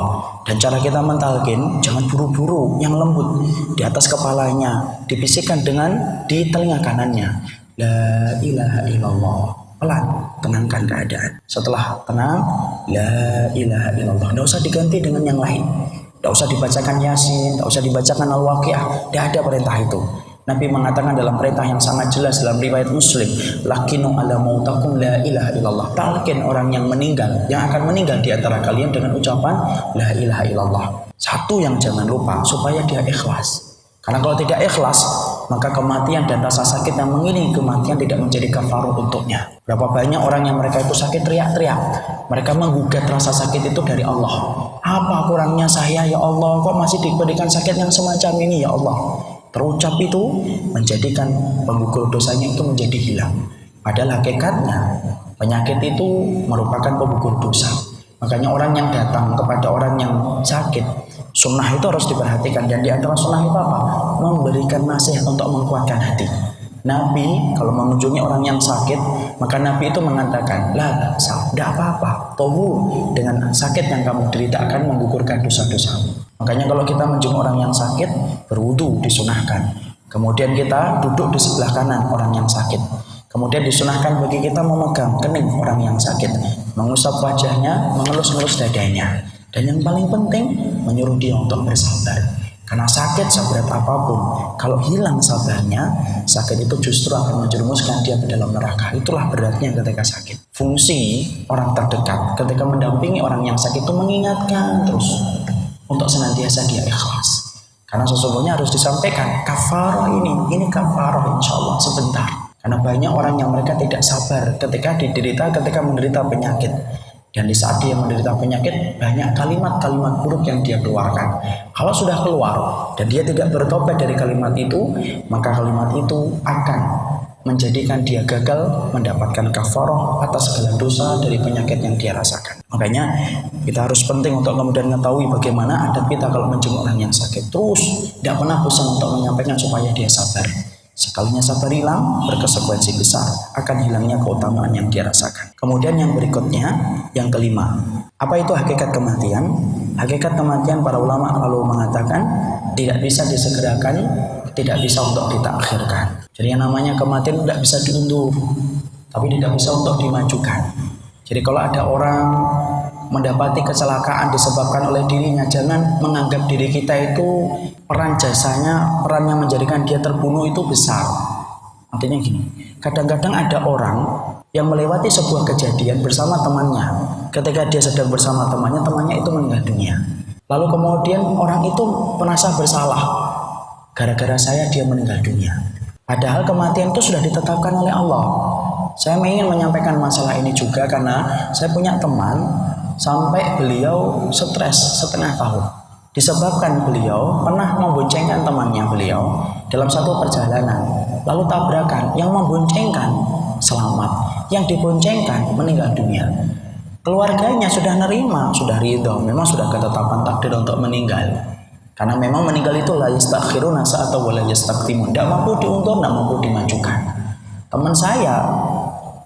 Dan cara kita mentalkin, jangan buru-buru, yang lembut. Di atas kepalanya, dibisikkan dengan di telinga kanannya. La ilaha illallah. Pelan, tenangkan keadaan. Setelah tenang, la ilaha illallah. Tidak usah diganti dengan yang lain. Tidak usah dibacakan Yasin, tidak usah dibacakan Al-Waqiah. Tidak ada perintah itu. Nabi mengatakan dalam perintah yang sangat jelas dalam riwayat Muslim, lakinu ala mautakum la ilaha illallah. Talqin orang yang meninggal, yang akan meninggal di antara kalian dengan ucapan la ilaha illallah. Satu yang jangan lupa supaya dia ikhlas. Karena kalau tidak ikhlas, maka kematian dan rasa sakit yang mengiringi kematian tidak menjadi kafarah untuknya. Berapa banyak orang yang mereka itu sakit teriak-teriak. Mereka menggugat rasa sakit itu dari Allah. Apa kurangnya saya ya Allah, kok masih diberikan sakit yang semacam ini ya Allah. Terucap itu menjadikan penggugur dosanya itu menjadi hilang. Padahal hakikatnya penyakit itu merupakan penggugur dosa. Makanya orang yang datang kepada orang yang sakit, sunnah itu harus diperhatikan. Dan di antara sunnah itu apa? Memberikan nasihat untuk menguatkan hati. Nabi kalau mengunjungi orang yang sakit, maka Nabi itu mengatakan, la, tidak apa-apa, tohu, dengan sakit yang kamu derita akan menggugurkan dosa-dosamu. Makanya kalau kita menjenguk orang yang sakit, berwudu disunahkan. Kemudian kita duduk di sebelah kanan orang yang sakit. Kemudian disunahkan bagi kita memegang kening orang yang sakit, mengusap wajahnya, mengelus-ngelus dadanya. Dan yang paling penting, menyuruh dia untuk bersabar. Karena sakit seberat apapun, kalau hilang sabarnya, sakit itu justru akan menjerumuskan dia ke dalam neraka. Itulah beratnya ketika sakit. Fungsi orang terdekat ketika mendampingi orang yang sakit itu mengingatkan terus untuk senantiasa dia ikhlas. Karena sesungguhnya harus disampaikan, kafarah ini kafarah insya Allah sebentar. Karena banyak orang yang mereka tidak sabar ketika menderita penyakit. Dan di saat dia menderita penyakit, banyak kalimat-kalimat buruk yang dia keluarkan. Kalau sudah keluar dan dia tidak bertobat dari kalimat itu, maka kalimat itu akan menjadikan dia gagal mendapatkan kafarah atas segala dosa dari penyakit yang dia rasakan. Makanya kita harus penting untuk kemudian mengetahui bagaimana adab kita kalau menjenguk orang yang sakit. Terus tidak pernah bosan untuk menyampaikan supaya dia sabar. Sekalinya sabar hilang, berkonsekuensi besar akan hilangnya keutamaan yang dia rasakan. Kemudian yang berikutnya, yang kelima, apa itu hakikat kematian? Hakikat kematian para ulama lalu mengatakan tidak bisa disegerakan, tidak bisa untuk ditakhirkan. Jadi yang namanya kematian tidak bisa diundur, tapi tidak bisa untuk dimajukan. Jadi kalau ada orang mendapati kecelakaan disebabkan oleh dirinya, jangan menganggap diri kita itu peran yang menjadikan dia terbunuh itu besar. Artinya gini, kadang-kadang ada orang yang melewati sebuah kejadian bersama temannya. Ketika dia sedang bersama temannya itu meninggal dunia. Lalu kemudian orang itu merasa bersalah, gara-gara saya dia meninggal dunia. Padahal kematian itu sudah ditetapkan oleh Allah. Saya ingin menyampaikan masalah ini juga karena saya punya teman sampai beliau stres setengah tahun. Disebabkan beliau pernah memboncengkan temannya beliau dalam satu perjalanan. Lalu tabrakan, yang memboncengkan selamat, yang diboncengkan meninggal dunia. Keluarganya sudah nerima, sudah ridho, memang sudah ketetapan takdir untuk meninggal. Karena memang meninggal itu la yastakhiruna sa'ata wa la yastaqdimun. Tidak mampu diundur, tidak mampu dimajukan. Teman saya,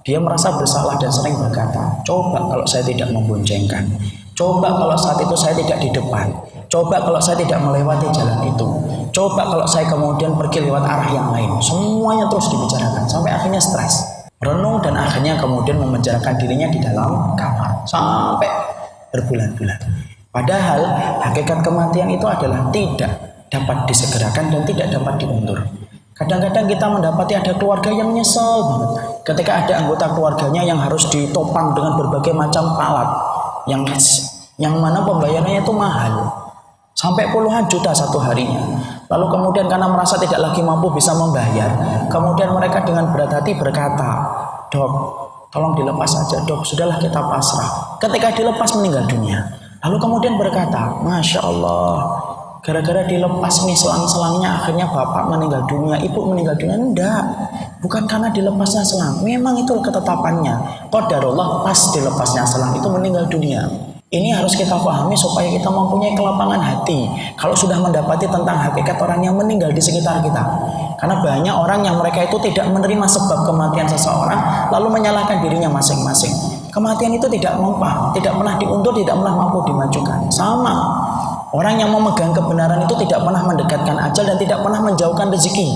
dia merasa bersalah dan sering berkata, coba kalau saya tidak memboncengkan, coba kalau saat itu saya tidak di depan, coba kalau saya tidak melewati jalan itu, coba kalau saya kemudian pergi lewat arah yang lain. Semuanya terus dibicarakan sampai akhirnya stres, renung, dan akhirnya kemudian memenjarakan dirinya di dalam kamar sampai berbulan-bulan. Padahal hakikat kematian itu adalah tidak dapat disegerakan dan tidak dapat diundur. Kadang-kadang kita mendapati ada keluarga yang nyesel banget ketika ada anggota keluarganya yang harus ditopang dengan berbagai macam alat yang mana pembayarannya itu mahal, sampai puluhan juta satu harinya. Lalu kemudian karena merasa tidak lagi mampu bisa membayar, kemudian mereka dengan berat hati berkata, dok, tolong dilepas saja dok, sudahlah kita pasrah. Ketika dilepas meninggal dunia. Lalu kemudian berkata, Masya Allah, gara-gara dilepas nih selang-selangnya akhirnya bapak meninggal dunia, ibu meninggal dunia. Enggak, bukan karena dilepasnya selang, memang itu ketetapannya. Qadarullah, pas dilepasnya selang itu meninggal dunia. Ini harus kita pahami supaya kita mempunyai kelapangan hati kalau sudah mendapati tentang hakikat orang yang meninggal di sekitar kita. Karena banyak orang yang mereka itu tidak menerima sebab kematian seseorang lalu menyalahkan dirinya masing-masing. Kematian itu tidak mempan, tidak pernah diundur, tidak pernah mampu dimajukan. Sama, orang yang memegang kebenaran itu tidak pernah mendekatkan ajal dan tidak pernah menjauhkan rezeki.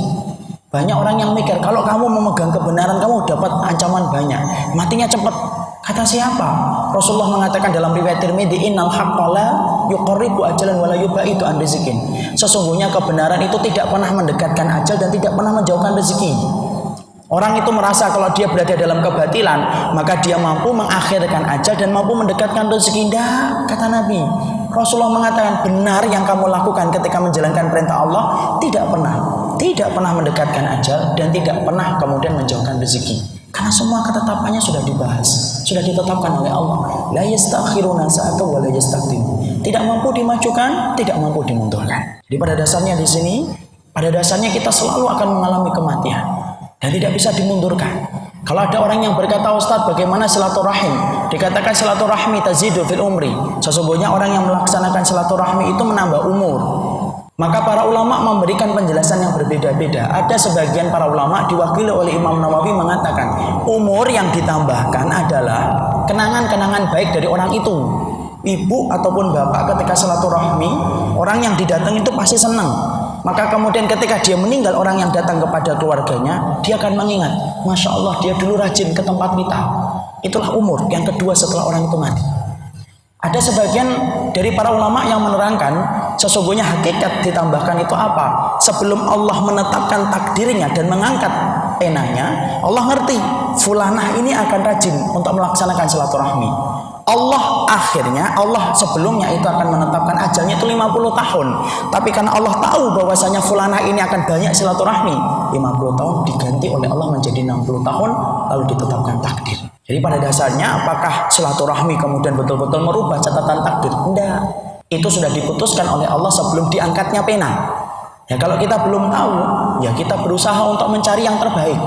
Banyak orang yang mikir kalau kamu memegang kebenaran kamu dapat ancaman banyak, matinya cepat. Kata siapa? Rasulullah mengatakan dalam riwayat Tirmidzi, innal haqqa la yuqarribu ajalan wa la yubaidu an rizqin. Sesungguhnya kebenaran itu tidak pernah mendekatkan ajal dan tidak pernah menjauhkan rezeki. Orang itu merasa kalau dia berada dalam kebatilan, maka dia mampu mengakhirkan ajal dan mampu mendekatkan rezeki. Tidak, kata Nabi. Rasulullah mengatakan benar yang kamu lakukan ketika menjalankan perintah Allah tidak pernah mendekatkan ajal dan tidak pernah kemudian menjauhkan rezeki. Karena semua ketetapannya sudah dibahas, sudah ditetapkan oleh Allah. La yastakhiruna sa'ata wa la yastaqdimun. Tidak mampu dimajukan, tidak mampu dimundurkan. Jadi pada dasarnya di sini, pada dasarnya kita selalu akan mengalami kematian dan tidak bisa dimundurkan. Kalau ada orang yang berkata, Ustaz, bagaimana silaturahim? dikatakan silaturahmi tazidu fil umri. Sesungguhnya orang yang melaksanakan silaturahmi itu menambah umur. Maka para ulama memberikan penjelasan yang berbeda-beda. Ada sebagian para ulama diwakili oleh Imam Nawawi mengatakan umur yang ditambahkan adalah kenangan-kenangan baik dari orang itu. Ibu ataupun bapak ketika silaturahmi, orang yang didatangi itu pasti senang. Maka kemudian ketika dia meninggal, orang yang datang kepada keluarganya, dia akan mengingat, Masya Allah dia dulu rajin ke tempat kita. Itulah umur yang kedua setelah orang itu mati. Ada sebagian dari para ulama yang menerangkan sesungguhnya hakikat ditambahkan itu apa? Sebelum Allah menetapkan takdirnya dan mengangkat penanya, Allah ngerti fulanah ini akan rajin untuk melaksanakan silaturahmi. Allah sebelumnya itu akan menetapkan ajalnya itu 50 tahun. Tapi karena Allah tahu bahwasanya fulanah ini akan banyak silaturahmi, 50 tahun diganti oleh Allah menjadi 60 tahun lalu ditetapkan takdir. Jadi pada dasarnya apakah silaturahmi kemudian betul-betul merubah catatan takdir? Tidak. Itu sudah diputuskan oleh Allah sebelum diangkatnya pena. Ya kalau kita belum tahu, ya kita berusaha untuk mencari yang terbaik.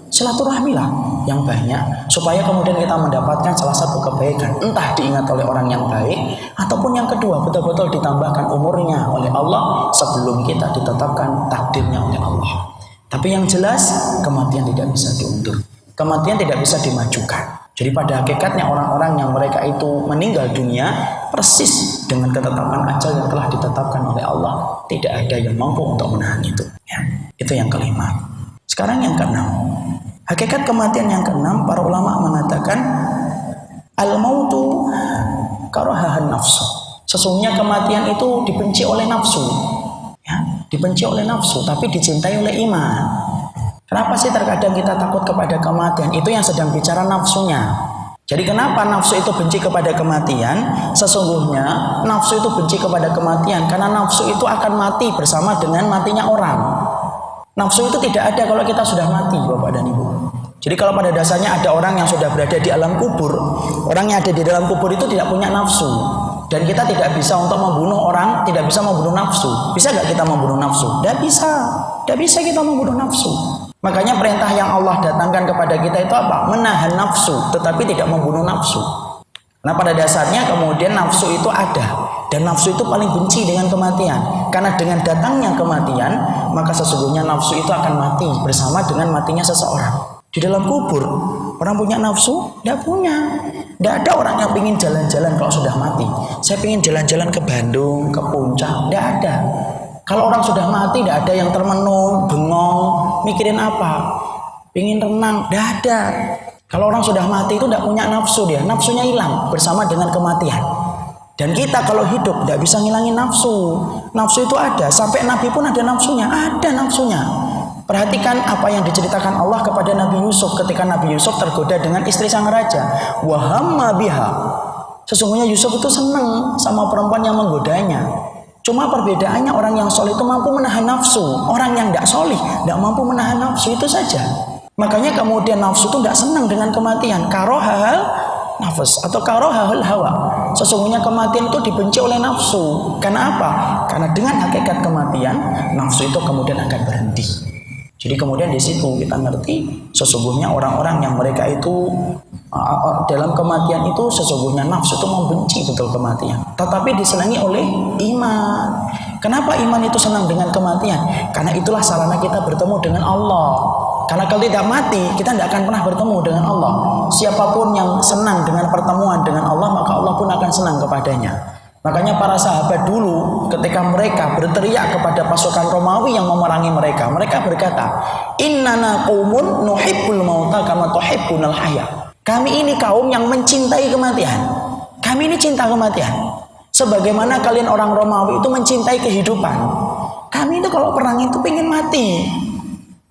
Silaturahmilah yang banyak supaya kemudian kita mendapatkan salah satu kebaikan, entah diingat oleh orang yang baik ataupun yang kedua betul-betul ditambahkan umurnya oleh Allah sebelum kita ditetapkan takdirnya oleh Allah. Tapi yang jelas kematian tidak bisa diundur, kematian tidak bisa dimajukan. Jadi pada hakikatnya orang-orang yang mereka itu meninggal dunia persis dengan ketetapan ajal yang telah ditetapkan oleh Allah, tidak ada yang mampu untuk menahan itu. Ya, itu yang kelima. Sekarang yang keenam. Hakikat kematian yang keenam, para ulama mengatakan al-mautu karahahan nafsu. Sesungguhnya kematian itu dibenci oleh nafsu. Ya, dibenci oleh nafsu tapi dicintai oleh iman. Kenapa sih terkadang kita takut kepada kematian? Itu yang sedang bicara nafsunya. Jadi kenapa nafsu itu benci kepada kematian? Sesungguhnya nafsu itu benci kepada kematian karena nafsu itu akan mati bersama dengan matinya orang. Nafsu itu tidak ada kalau kita sudah mati, Bapak dan Ibu. Jadi kalau pada dasarnya ada orang yang sudah berada di alam kubur, orang yang ada di dalam kubur itu tidak punya nafsu. Dan kita tidak bisa untuk membunuh orang, tidak bisa membunuh nafsu. Bisa nggak kita membunuh nafsu? Tidak bisa. Tidak bisa kita membunuh nafsu. Makanya perintah yang Allah datangkan kepada kita itu apa? Menahan nafsu, tetapi tidak membunuh nafsu. Nah pada dasarnya kemudian nafsu itu ada. Dan nafsu itu paling benci dengan kematian. Karena dengan datangnya kematian, maka sesungguhnya nafsu itu akan mati bersama dengan matinya seseorang. Di dalam kubur, orang punya nafsu? Tidak punya. Tidak ada orang yang ingin jalan-jalan kalau sudah mati. Saya ingin jalan-jalan ke Bandung, ke Puncak. Tidak ada. Kalau orang sudah mati, tidak ada yang termenung, bengong, mikirin apa. Ingin renang, tidak ada. Kalau orang sudah mati itu tidak punya nafsu dia. Nafsunya hilang bersama dengan kematian. Dan kita kalau hidup tidak bisa ngilangin nafsu. Nafsu itu ada. Sampai Nabi pun ada nafsunya. Ada nafsunya. Perhatikan apa yang diceritakan Allah kepada Nabi Yusuf ketika Nabi Yusuf tergoda dengan istri sang raja. Wahamma biha. Sesungguhnya Yusuf itu senang sama perempuan yang menggodanya. Cuma perbedaannya orang yang soleh itu mampu menahan nafsu. Orang yang tidak soleh tidak mampu menahan nafsu, itu saja. Makanya kemudian nafsu itu tidak senang dengan kematian. Karohal nafas atau karohal hawa. Sesungguhnya kematian itu dibenci oleh nafsu. Karena apa? Karena dengan hakikat kematian, nafsu itu kemudian akan berhenti. Jadi kemudian di situ kita ngerti sesungguhnya orang-orang yang mereka itu dalam kematian itu sesungguhnya nafsu itu membenci betul kematian. Tetapi disenangi oleh iman. Kenapa iman itu senang dengan kematian? Karena itulah sarana kita bertemu dengan Allah. Karena kalau tidak mati, kita tidak akan pernah bertemu dengan Allah. Siapapun yang senang dengan pertemuan dengan Allah, maka Allah pun akan senang kepadanya. Makanya para sahabat dulu ketika mereka berteriak kepada pasukan Romawi yang memerangi mereka, mereka berkata, "Innana qaumun nuhibbul mauta kama tuhibbunal haya." Kami ini kaum yang mencintai kematian. Kami ini cinta kematian. Sebagaimana kalian orang Romawi itu mencintai kehidupan. Kami itu kalau perang itu pengen mati.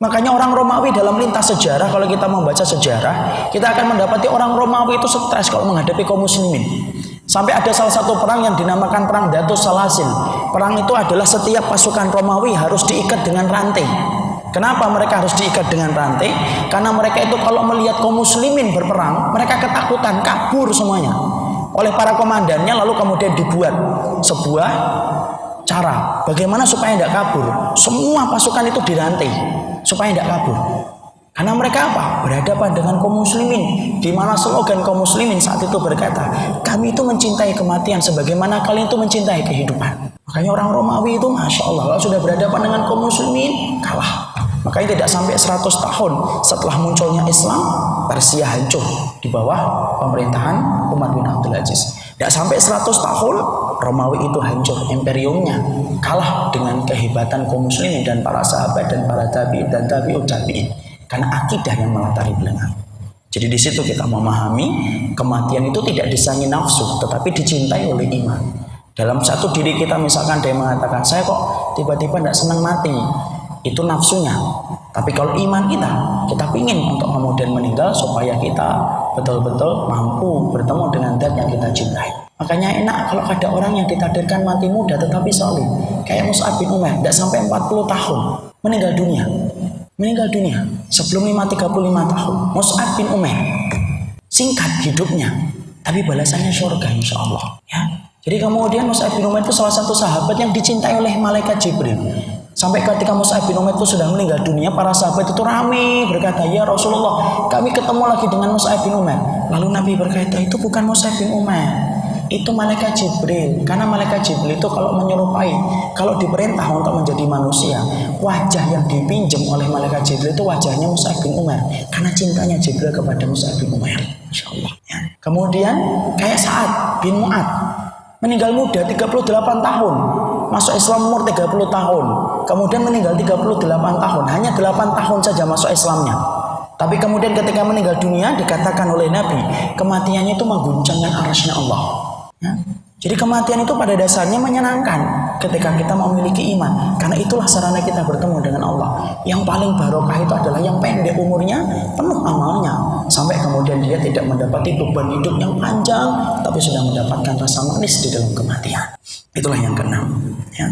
Makanya orang Romawi dalam lintas sejarah, kalau kita membaca sejarah, kita akan mendapati orang Romawi itu stres kalau menghadapi kaum muslimin. Sampai ada salah satu perang yang dinamakan perang Datus Salasil. Perang itu adalah setiap pasukan Romawi harus diikat dengan rantai. Kenapa mereka harus diikat dengan rantai? Karena mereka itu kalau melihat kaum muslimin berperang, mereka ketakutan, kabur semuanya. Oleh para komandannya lalu kemudian dibuat sebuah cara bagaimana supaya tidak kabur. Semua pasukan itu dirantai supaya tidak kabur. Karena mereka apa? Berhadapan dengan kaum muslimin, di mana slogan kaum muslimin saat itu berkata, kami itu mencintai kematian sebagaimana kalian itu mencintai kehidupan. Makanya orang Romawi itu Masya Allah, kalau sudah berhadapan dengan kaum muslimin, kalah. Makanya tidak sampai 100 tahun setelah munculnya Islam, Persia hancur di bawah pemerintahan Umar bin Abdul Aziz. Tidak sampai 100 tahun, Romawi itu hancur, imperiumnya kalah dengan kehebatan kaum muslimin dan para sahabat dan para tabi'in dan tabi'ut tabi'in. Karena akidah yang melatari belakang. Jadi di situ kita memahami kematian itu tidak disenangi nafsu, tetapi dicintai oleh iman. Dalam satu diri kita misalkan dia mengatakan, saya kok tiba-tiba tidak senang mati, itu nafsunya. Tapi kalau iman kita ingin untuk kemudian meninggal supaya kita betul-betul mampu bertemu dengan zat yang kita cintai. Makanya enak kalau ada orang yang ditakdirkan mati muda tetapi saleh, kayak Mus'ab bin Umair, tidak sampai 40 tahun meninggal dunia sebelum 35 tahun. Mus'ab bin Umair singkat hidupnya tapi balasannya surga insya Allah ya. Jadi kemudian Mus'ab bin Umair itu salah satu sahabat yang dicintai oleh malaikat Jibril. Sampai ketika Mus'ab bin Umair itu sudah meninggal dunia, para sahabat itu ramai berkata, ya Rasulullah, kami ketemu lagi dengan Mus'ab bin Umair. Lalu Nabi berkata, itu bukan Mus'ab bin Umair, itu malaikat Jibril. Karena malaikat Jibril itu kalau menyerupai, kalau diperintah untuk menjadi manusia, wajah yang dipinjam oleh malaikat Jibril itu wajahnya Mus'ab bin Umair, karena cintanya Jibril kepada Mus'ab bin Umair. Masya Allah ya. Kemudian kayak Sa'ad bin Mu'ad, meninggal muda 38 tahun, masuk Islam umur 30 tahun, kemudian meninggal 38 tahun, hanya 8 tahun saja masuk Islamnya. Tapi kemudian ketika meninggal dunia dikatakan oleh Nabi, kematiannya itu mengguncangkan arasy-Nya Allah ya. Jadi kematian itu pada dasarnya menyenangkan ketika kita memiliki iman, karena itulah sarana kita bertemu dengan Allah. Yang paling barokah itu adalah yang pendek umurnya, penuh amalnya, sampai kemudian dia tidak mendapati beban hidup yang panjang, tapi sudah mendapatkan rasa manis di dalam kematian. Itulah yang keenam ya.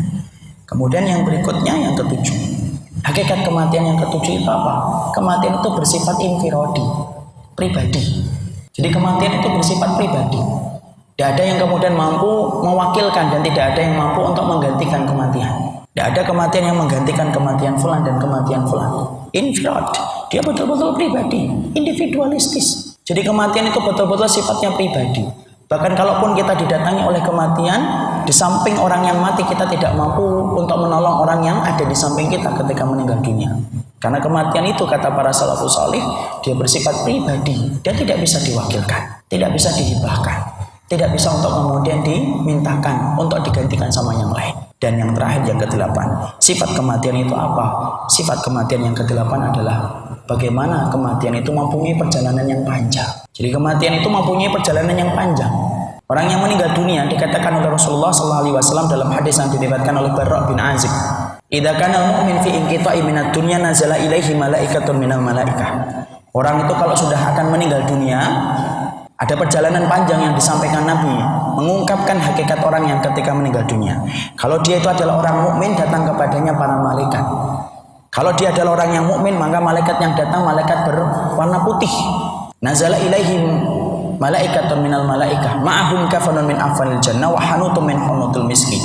Kemudian yang berikutnya yang ketujuh, hakikat kematian yang ketujuh itu apa? Kematian itu bersifat infiradi, pribadi. Jadi kematian itu bersifat pribadi. Tidak ada yang kemudian mampu mewakilkan dan tidak ada yang mampu untuk menggantikan kematian. Tidak ada kematian yang menggantikan kematian fulan dan kematian fulan. Infirad, dia betul-betul pribadi, individualistis. Jadi kematian itu betul-betul sifatnya pribadi. Bahkan kalaupun kita didatangi oleh kematian, di samping orang yang mati kita tidak mampu untuk menolong orang yang ada di samping kita ketika meninggal dunia. Karena kematian itu kata para salafus salih, dia bersifat pribadi, dia tidak bisa diwakilkan, tidak bisa dihibahkan, tidak bisa untuk kemudian dimintakan untuk digantikan sama yang lain. Dan yang terakhir yang kedelapan, sifat kematian itu apa? Sifat kematian yang kedelapan adalah bagaimana kematian itu mempunyai perjalanan yang panjang. Jadi kematian itu mempunyai perjalanan yang panjang. Orang yang meninggal dunia dikatakan oleh Rasulullah SAW dalam hadis yang diriwayatkan oleh Barra bin Azib, "Idza kana al-mu'min fi inqita'i minad dunya nazala ilaihi malaikatun minal malaikah." Orang itu kalau sudah akan meninggal dunia, ada perjalanan panjang yang disampaikan Nabi mengungkapkan hakikat orang yang ketika meninggal dunia. Kalau dia itu adalah orang mukmin, datang kepadanya para malaikat. Kalau dia adalah orang yang mukmin, maka malaikat yang datang malaikat berwarna putih. Nazala ilaihim malaikatun minal malaikah ma'ahum kafanun min afanil jannah wa hanutun min hunutul miski.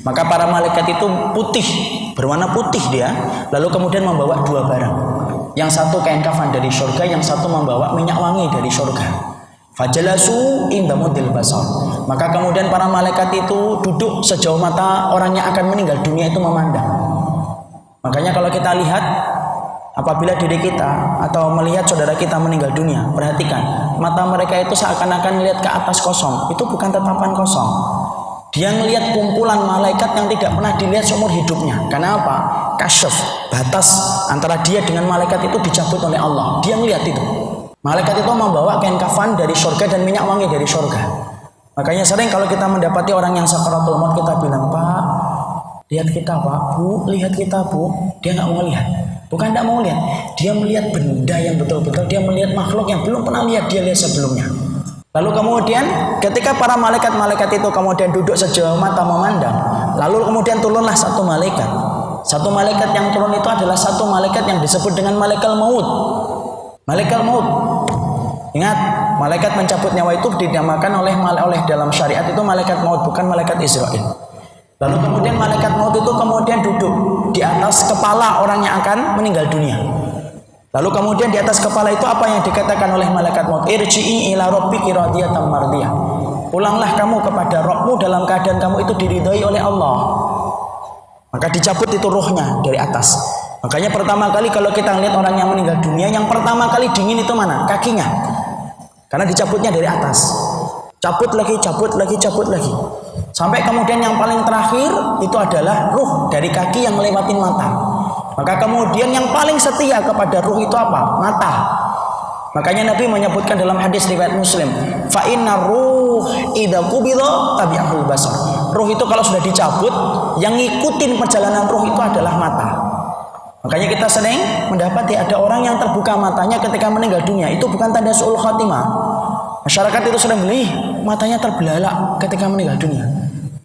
Maka para malaikat itu putih, berwarna putih dia, lalu kemudian membawa dua barang. Yang satu kain kafan dari surga, yang satu membawa minyak wangi dari surga. Fajalasu inda mudil basar. Maka kemudian para malaikat itu duduk sejauh mata orang yang akan meninggal dunia itu memandang. Makanya kalau kita lihat apabila diri kita atau melihat saudara kita meninggal dunia, perhatikan mata mereka itu seakan-akan melihat ke atas kosong. Itu bukan tatapan kosong. Dia melihat kumpulan malaikat yang tidak pernah dilihat seumur hidupnya. Karena apa? Kasyaf, batas antara dia dengan malaikat itu dicabut oleh Allah. Dia melihat itu. Malaikat itu membawa kain kafan dari surga dan minyak wangi dari surga. Makanya sering kalau kita mendapati orang yang sakaratul maut, kita bilang, "Pak, lihat kita Pak, Bu, lihat kita Bu." Dia nggak mau lihat. Bukan nggak mau lihat, dia melihat benda yang betul-betul, dia melihat makhluk yang belum pernah lihat dia lihat sebelumnya. Lalu kemudian ketika para malaikat-malaikat itu kemudian duduk sejauh mata memandang, lalu kemudian turunlah satu malaikat. Satu malaikat yang turun itu adalah satu malaikat yang disebut dengan malaikat maut. Malaikat maut. Ingat, malaikat mencabut nyawa itu dinamakan oleh dalam syariat itu malaikat maut, bukan malaikat Israel. Lalu kemudian malaikat maut itu kemudian duduk di atas kepala orang yang akan meninggal dunia. Lalu kemudian di atas kepala itu apa yang dikatakan oleh malaikat maut? Irji'i ila rabbiki radiyatan mardiyah. Pulanglah kamu kepada Rabbmu dalam keadaan kamu itu diridhoi oleh Allah. Maka dicabut itu ruhnya dari atas. Makanya pertama kali kalau kita lihat orang yang meninggal dunia, yang pertama kali dingin itu mana? Kakinya. Karena dicabutnya dari atas. Cabut lagi, cabut lagi, cabut lagi. Sampai kemudian yang paling terakhir itu adalah ruh dari kaki yang melewatin mata. Maka kemudian yang paling setia kepada ruh itu apa? Mata. Makanya Nabi menyebutkan dalam hadis riwayat Muslim, fa inna ruh idza qubida tabi'ahul basar. Ruh itu kalau sudah dicabut, yang ngikutin perjalanan ruh itu adalah mata. Makanya kita sering mendapati ada orang yang terbuka matanya ketika meninggal dunia. Itu bukan tanda su'ul khatimah. Masyarakat itu sering beli matanya terbelalak ketika meninggal dunia.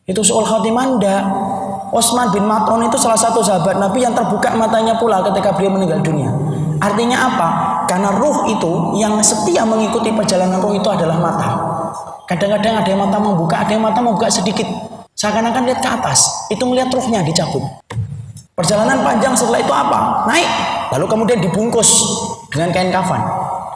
Itu su'ul khatimah enggak. Utsman bin Maz'un itu salah satu sahabat Nabi yang terbuka matanya pula ketika beliau meninggal dunia. Artinya apa? Karena ruh itu yang setia mengikuti perjalanan ruh itu adalah mata. Kadang-kadang ada yang mata membuka, ada yang mata membuka sedikit. Seakan-akan lihat ke atas, itu melihat ruhnya dicabut. Perjalanan panjang setelah itu apa? Naik, lalu kemudian dibungkus dengan kain kafan.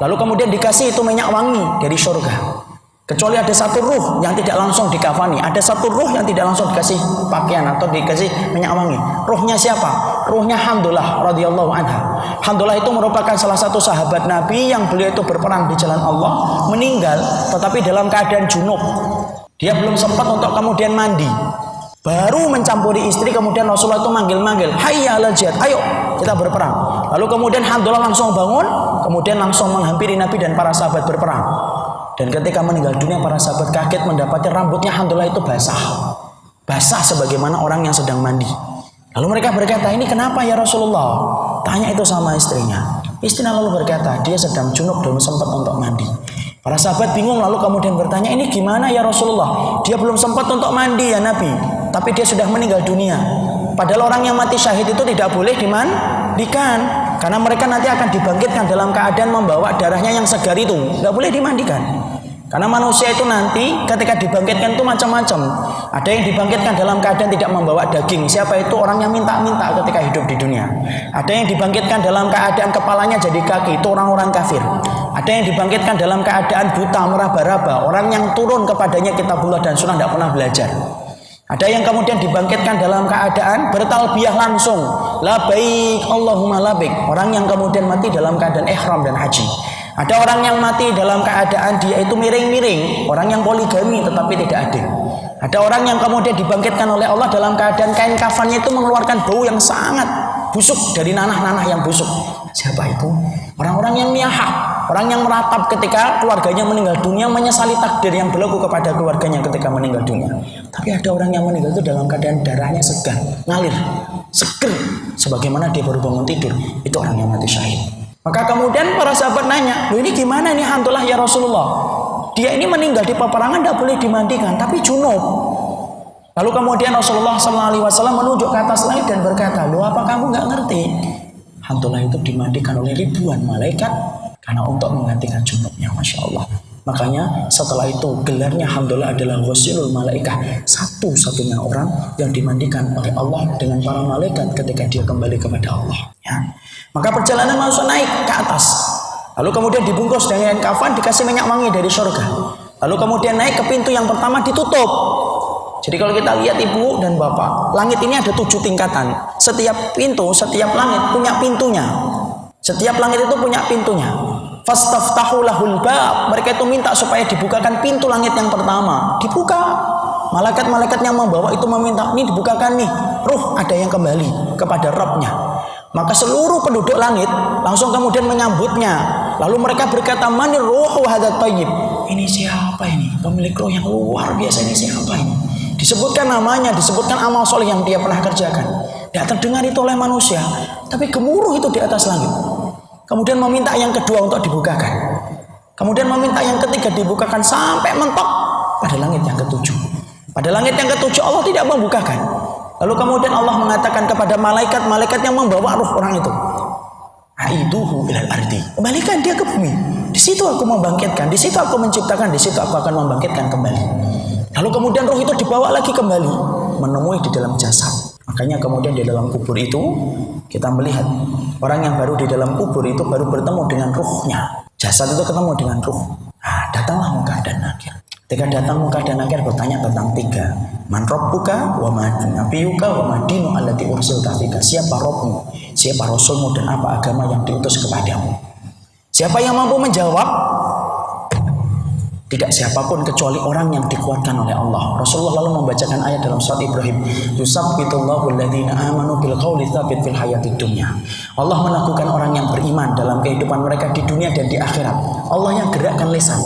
Lalu kemudian dikasih itu minyak wangi dari surga. Kecuali ada satu ruh yang tidak langsung dikafani, ada satu ruh yang tidak langsung dikasih pakaian atau dikasih minyak wangi. Ruhnya siapa? Ruhnya Hamdalah radhiyallahu anha. Hamdalah itu merupakan salah satu sahabat Nabi yang beliau itu berperang di jalan Allah, meninggal tetapi dalam keadaan junub. Dia belum sempat untuk kemudian mandi. Baru mencampuri istri, kemudian Rasulullah itu manggil-manggil, hayya 'alal jihad, ayo kita berperang. Lalu kemudian Hamdalah langsung bangun, kemudian langsung menghampiri Nabi dan para sahabat berperang. Dan ketika meninggal dunia, para sahabat kaget mendapati rambutnya Hamdalah itu basah. Basah sebagaimana orang yang sedang mandi. Lalu mereka berkata, ini kenapa ya Rasulullah? Tanya itu sama istrinya. Istrinya lalu berkata, dia sedang junub dan sempat untuk mandi. Para sahabat bingung lalu kemudian bertanya, ini gimana ya Rasulullah? Dia belum sempat untuk mandi ya Nabi, tapi dia sudah meninggal dunia. Padahal orang yang mati syahid itu tidak boleh dimandikan, karena mereka nanti akan dibangkitkan dalam keadaan membawa darahnya yang segar itu, tidak boleh dimandikan. Karena manusia itu nanti ketika dibangkitkan itu macam-macam. Ada yang dibangkitkan dalam keadaan tidak membawa daging. Siapa itu? Orang yang minta-minta ketika hidup di dunia. Ada yang dibangkitkan dalam keadaan kepalanya jadi kaki. Itu orang-orang kafir. Ada yang dibangkitkan dalam keadaan buta, meraba-raba. Orang yang turun kepadanya kitabullah dan sunnah tidak pernah belajar. Ada yang kemudian dibangkitkan dalam keadaan bertalbiyah langsung. Labaik Allahumma labaik. Orang yang kemudian mati dalam keadaan ihram dan haji. Ada orang yang mati dalam keadaan dia itu miring-miring, orang yang poligami tetapi tidak adil. Ada orang yang kemudian dibangkitkan oleh Allah dalam keadaan kain kafannya itu mengeluarkan bau yang sangat busuk dari nanah-nanah yang busuk. Siapa itu? Orang-orang yang miyahah, orang yang meratap ketika keluarganya meninggal dunia, menyesali takdir yang berlaku kepada keluarganya ketika meninggal dunia. Tapi ada orang yang meninggal itu dalam keadaan darahnya segar, ngalir, seger, sebagaimana dia baru bangun tidur. Itu orang yang mati syahid. Maka kemudian para sahabat nanya, loh ini gimana ini Hamdalah ya Rasulullah? Dia ini meninggal di peperangan tidak boleh dimandikan, tapi junub. Lalu kemudian Rasulullah SAW menunjuk ke atas langit dan berkata, loh apa kamu nggak ngerti? Hamdalah itu dimandikan oleh ribuan malaikat karena untuk menggantikan junubnya, Masya Allah. Makanya setelah itu gelarnya Hamdalah adalah ghusilul malaikah, satu-satunya orang yang dimandikan oleh Allah dengan para malaikat ketika dia kembali kepada Allah. Ya. Maka perjalanan manusia naik ke atas. Lalu kemudian dibungkus dengan kafan, dikasih minyak wangi dari surga. Lalu kemudian naik ke pintu yang pertama ditutup. Jadi kalau kita lihat ibu dan bapak, langit ini ada 7 tingkatan. Setiap pintu, setiap langit punya pintunya. Setiap langit itu punya pintunya. Fastaftahu lahul bab. Mereka itu minta supaya dibukakan pintu langit yang pertama. Dibuka. Malaikat-malaikat yang membawa itu meminta, ini dibukakan nih. Ruh ada yang kembali kepada Rabbnya. Maka seluruh penduduk langit langsung kemudian menyambutnya. Lalu mereka berkata, manir ruhu hadat tayyib. Ini siapa ini? Pemilik roh yang luar biasa ini siapa ini? Disebutkan namanya, disebutkan amal soleh yang dia pernah kerjakan. Tidak terdengar itu oleh manusia, tapi gemuruh itu di atas langit. Kemudian meminta yang kedua untuk dibukakan. Kemudian meminta yang ketiga dibukakan sampai mentok pada langit yang ketujuh. Pada langit yang ketujuh Allah tidak membukakan. Lalu kemudian Allah mengatakan kepada malaikat-malaikat yang membawa ruh orang itu, aiduhu ilal ardi. Kembalikan dia ke bumi. Di situ aku membangkitkan, di situ aku menciptakan, di situ aku akan membangkitkan kembali. Lalu kemudian ruh itu dibawa lagi kembali, menemui di dalam jasad. Makanya kemudian di dalam kubur itu kita melihat orang yang baru di dalam kubur itu baru bertemu dengan ruhnya. Jasad itu ketemu dengan ruh. Nah, datanglah Munkar dan Nakir. Ketika datang Munkar dan Nakir bertanya tentang 3. Man rabbuka wa ma nabiyuka wa ma dinu allati ursilta fika. Siapa Rabbmu? Siapa Rasulmu dan apa agama yang diutus kepadamu? Siapa yang mampu menjawab? Tidak siapapun kecuali orang yang dikuatkan oleh Allah. Rasulullah lalu membacakan ayat dalam surat Ibrahim, yusabbitullahu alladziina aamanu bil qauli tsabit fil hayatid dunya. Allah melakukan orang yang beriman dalam kehidupan mereka di dunia dan di akhirat. Allah yang gerakkan lisan.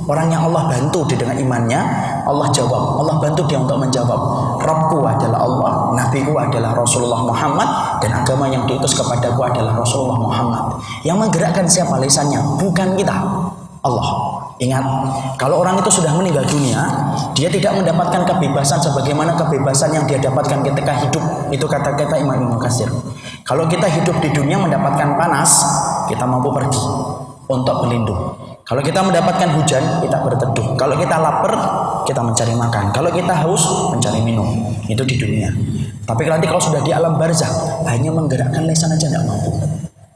Orang yang Allah bantu di dengan imannya, Allah jawab. Allah bantu dia untuk menjawab. Rabbku adalah Allah, nabiku adalah Rasulullah Muhammad, dan agama yang diutus kepadaku adalah Rasulullah Muhammad. Yang menggerakkan siapa lisannya? Bukan kita, Allah. Ingat, kalau orang itu sudah meninggal dunia, dia tidak mendapatkan kebebasan sebagaimana kebebasan yang dia dapatkan ketika hidup. Itu kata-kata Imam Ibnu Katsir. Kalau kita hidup di dunia mendapatkan panas, kita mampu pergi untuk berlindung. Kalau kita mendapatkan hujan, kita berteduh. Kalau kita lapar, kita mencari makan. Kalau kita haus, mencari minum. Itu di dunia. Tapi nanti kalau sudah di alam barzakh, hanya menggerakkan lisan aja tidak mampu.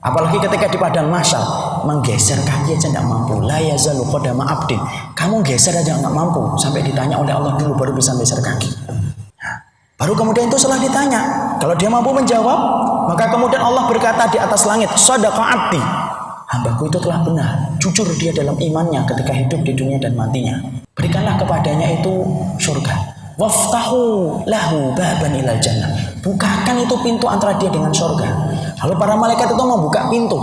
Apalagi ketika di padang mahsyar, menggeser kaki aja tidak mampu. La yazalu qadama abdin. Kamu geser aja nggak mampu. Sampai ditanya oleh Allah dulu baru bisa geser kaki. Baru kemudian itu setelah ditanya, kalau dia mampu menjawab, maka kemudian Allah berkata di atas langit, shadaqa abdi. Hambaku itu telah benar, jujur dia dalam imannya ketika hidup di dunia dan matinya. Berikanlah kepadanya itu surga. Waftahu lahu baban ilal jannah. Bukakan itu pintu antara dia dengan surga. Lalu para malaikat itu membuka pintu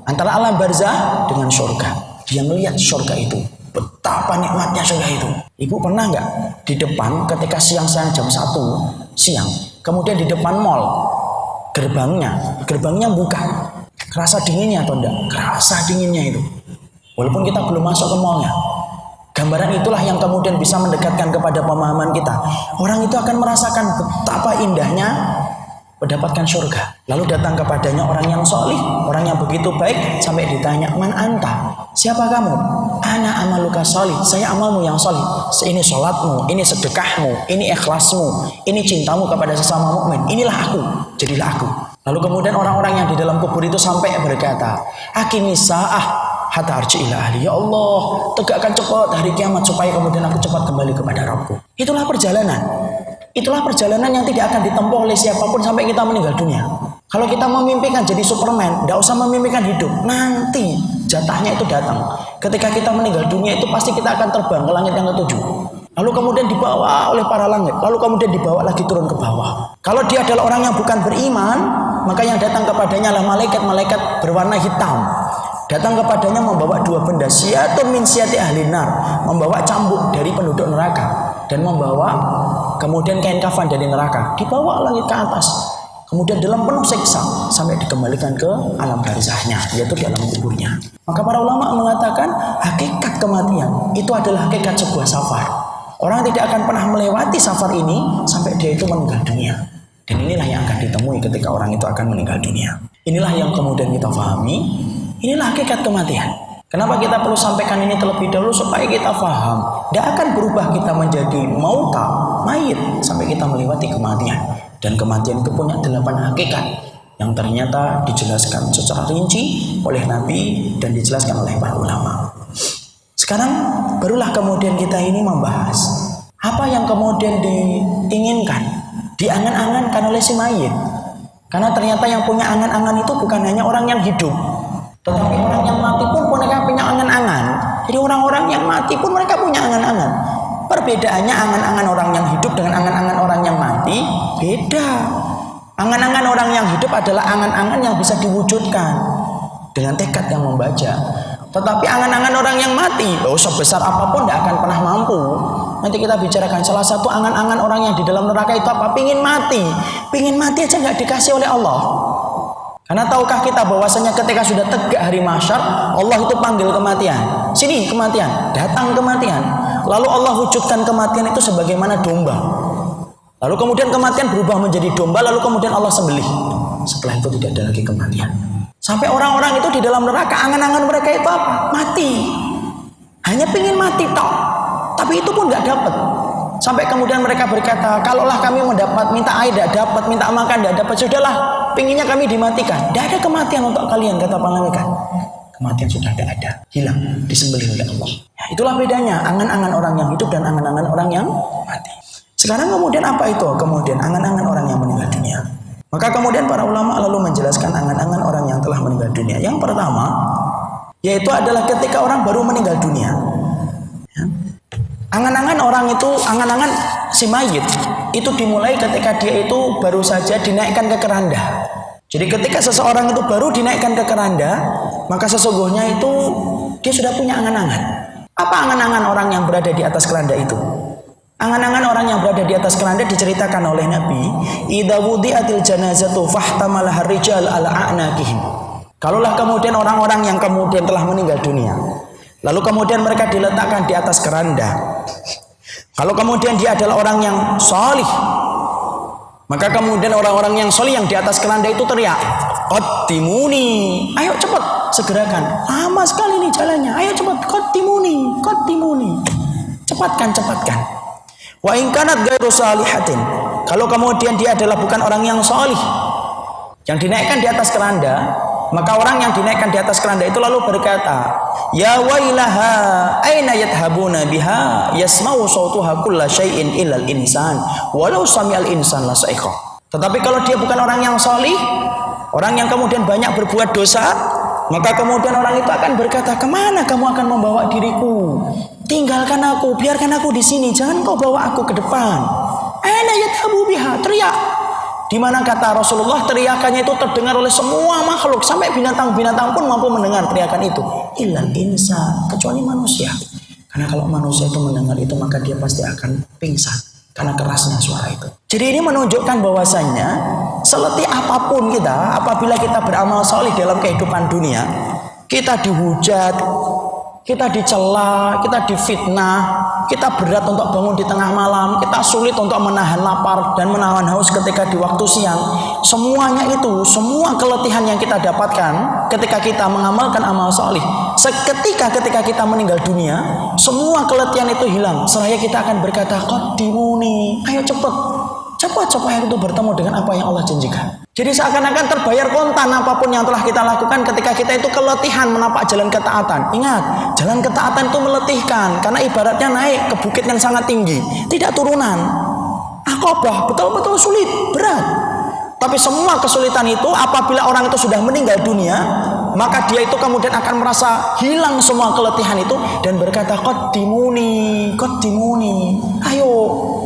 antara alam barzah dengan surga. Dia melihat surga itu. Betapa nikmatnya surga itu. Ibu pernah nggak di depan ketika siang-siang jam 1 siang, kemudian di depan mall, gerbangnya buka. Kerasa dinginnya atau enggak? Kerasa dinginnya itu. Walaupun kita belum masuk ke mallnya. Gambaran itulah yang kemudian bisa mendekatkan kepada pemahaman kita. Orang itu akan merasakan betapa indahnya mendapatkan surga. Lalu datang kepadanya orang yang solih, orang yang begitu baik, sampai ditanya, man anta? Siapa kamu? Ana amaluka solih. Saya amalmu yang solih. Ini sholatmu, ini sedekahmu, ini ikhlasmu, ini cintamu kepada sesama mukmin. Inilah aku, jadilah aku. Lalu kemudian orang-orang yang di dalam kubur itu sampai berkata, aqimis sa'ah hatta arji ila ahli. Ya Allah, tegakkan cepat hari kiamat supaya kemudian aku cepat kembali kepada Rabbku. Itulah perjalanan. Itulah perjalanan yang tidak akan ditempuh oleh siapapun sampai kita meninggal dunia. Kalau kita memimpikan jadi Superman, tidak usah memimpikan hidup. Nanti jatahnya itu datang. Ketika kita meninggal dunia itu pasti kita akan terbang ke langit yang ketujuh. Lalu kemudian dibawa oleh para langit. Lalu kemudian dibawa lagi turun ke bawah. Kalau dia adalah orang yang bukan beriman, maka yang datang kepadanya adalah malaikat-malaikat berwarna hitam. Datang kepadanya membawa 2 benda, syiatun min syiyati ahli nar, membawa cambuk dari penduduk neraka, dan membawa kemudian kain kafan dari neraka, dibawa langit ke atas, kemudian dalam penuh siksa sampai dikembalikan ke alam barzahnya, yaitu di alam kuburnya. Maka para ulama mengatakan hakikat kematian itu adalah hakikat sebuah safar. Orang tidak akan pernah melewati safar ini sampai dia itu meninggal dunia. Dan inilah yang akan ditemui ketika orang itu akan meninggal dunia. Inilah yang kemudian kita pahami. Inilah hakikat kematian. Kenapa kita perlu sampaikan ini terlebih dahulu supaya kita paham. Tidak akan berubah kita menjadi mayit sampai kita melewati kematian. Dan kematian itu punya 8 hakikat yang ternyata dijelaskan secara rinci oleh Nabi dan dijelaskan oleh para ulama. Sekarang barulah kemudian kita ini membahas apa yang kemudian diinginkan, diangan-angankan oleh si mayit. Karena ternyata yang punya angan-angan itu bukan hanya orang yang hidup, tetapi orang yang mati pun mereka punya angan-angan. Jadi orang-orang yang mati pun mereka punya angan-angan. Perbedaannya angan-angan orang yang hidup dengan angan-angan orang yang mati beda. Angan-angan orang yang hidup adalah angan-angan yang bisa diwujudkan dengan tekad yang membaca. Tetapi angan-angan orang yang mati, sebesar apapun tidak akan pernah mampu. Nanti kita bicarakan salah satu angan-angan orang yang di dalam neraka itu apa? Pingin mati aja nggak dikasih oleh Allah. Karena tahukah kita bahwasanya ketika sudah tegak hari mahsyar, Allah itu panggil kematian. Sini kematian, datang kematian. Lalu Allah wujudkan kematian itu sebagaimana domba. Lalu kemudian kematian berubah menjadi domba, lalu kemudian Allah sembelih. Setelah itu tidak ada lagi kematian. Sampai orang-orang itu di dalam neraka, angan-angan mereka itu apa? Mati. Hanya pingin mati tok. Tapi itu pun nggak dapat. Sampai kemudian mereka berkata, kalaulah kami mendapat minta air tidak dapat, minta makan tidak dapat, sudahlah, pinginnya kami dimatikan. Tidak ada kematian untuk kalian, kata para malaikat. Kematian sudah tidak ada, hilang, disembelih oleh Allah. Ya, itulah bedanya angan-angan orang yang hidup dan angan-angan orang yang mati. Sekarang kemudian apa itu? Kemudian angan-angan orang yang meninggal dunia. Maka kemudian para ulama lalu menjelaskan angan-angan orang yang telah meninggal dunia. Yang pertama, yaitu adalah ketika orang baru meninggal dunia. Ya. Angan-angan orang itu, angan-angan si mayit itu dimulai ketika dia itu baru saja dinaikkan ke keranda. Jadi ketika seseorang itu baru dinaikkan ke keranda, maka sesungguhnya itu dia sudah punya angan-angan. Apa angan-angan orang yang berada di atas keranda itu? Angan-angan orang yang berada di atas keranda diceritakan oleh Nabi, idza wudi'atil janazatu fahtamalaha rijal ala a'naqihim. Kalaulah kemudian orang-orang yang kemudian telah meninggal dunia, lalu kemudian mereka diletakkan di atas keranda. Kalau kemudian dia adalah orang yang salih, maka kemudian orang-orang yang salih yang di atas keranda itu teriak, "Qaddimuni, ayo cepat, segerakan. Lama sekali nih jalannya. Ayo cepat, qaddimuni, qaddimuni. Cepatkan." Wa in kanat ghairu salihatin. Kalau kemudian dia adalah bukan orang yang salih, yang dinaikkan di atas keranda, maka orang yang dinaikkan di atas keranda itu lalu berkata, "Ya wailaha, aina yadhhabuna biha? Yasma'u sautuha kulla syai'in illal insan, walau sami'al insan la sa'iqa." Tetapi kalau dia bukan orang yang salih, orang yang kemudian banyak berbuat dosa, maka kemudian orang itu akan berkata, "Kemana kamu akan membawa diriku? Tinggalkan aku, biarkan aku di sini, jangan kau bawa aku ke depan." Aina yadhhabu biha, teriak. Di mana kata Rasulullah teriakannya itu terdengar oleh semua makhluk, sampai binatang-binatang pun mampu mendengar teriakan itu. Illal insan, kecuali manusia. Karena kalau manusia itu mendengar itu maka dia pasti akan pingsan karena kerasnya suara itu. Jadi ini menunjukkan bahwasannya seletih apapun kita, apabila kita beramal saleh dalam kehidupan dunia, kita dihujat, kita dicela, kita difitnah, kita berat untuk bangun di tengah malam, kita sulit untuk menahan lapar dan menahan haus ketika di waktu siang. Semuanya itu, semua keletihan yang kita dapatkan ketika kita mengamalkan amal saleh, seketika ketika kita meninggal dunia, semua keletihan itu hilang. Seraya kita akan berkata, "Qaddimuni, ayo cepat supaya itu bertemu dengan apa yang Allah janjikan." Jadi seakan-akan terbayar kontan apapun yang telah kita lakukan ketika kita itu keletihan menapak jalan ketaatan. Ingat, jalan ketaatan itu meletihkan karena ibaratnya naik ke bukit yang sangat tinggi, tidak turunan. Aqabah, betul-betul sulit, berat. Tapi semua kesulitan itu apabila orang itu sudah meninggal dunia, maka dia itu kemudian akan merasa hilang semua keletihan itu dan berkata, "Qaddimuni, ayo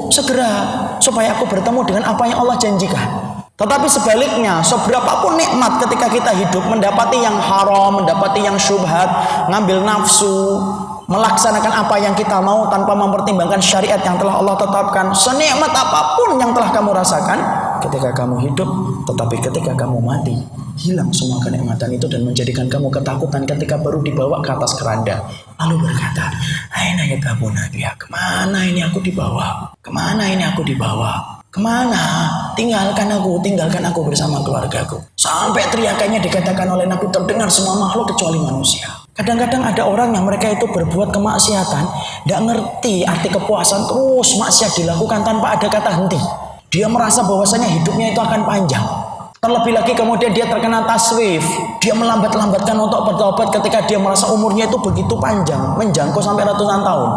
segera supaya aku bertemu dengan apa yang Allah janjikan." Tetapi sebaliknya, seberapapun nikmat ketika kita hidup, mendapati yang haram, mendapati yang syubhat, ngambil nafsu, melaksanakan apa yang kita mau tanpa mempertimbangkan syariat yang telah Allah tetapkan, senikmat apapun yang telah kamu rasakan ketika kamu hidup, tetapi ketika kamu mati, hilang semua kenikmatan itu dan menjadikan kamu ketakutan ketika baru dibawa ke atas keranda. Lalu berkata, "Aina yadhhabuna biha? Kemana ini aku dibawa? Kemana ini aku dibawa? Kemana? Tinggalkan aku bersama keluargaku." Sampai teriakannya dikatakan oleh Nabi terdengar semua makhluk kecuali manusia. Kadang-kadang ada orang yang mereka itu berbuat kemaksiatan, tidak ngerti arti kepuasan, terus maksiat dilakukan tanpa ada kata henti. Dia merasa bahwasanya hidupnya itu akan panjang. Terlebih lagi kemudian dia terkena taswif, dia melambat-lambatkan untuk bertobat ketika dia merasa umurnya itu begitu panjang, menjangkau sampai ratusan tahun.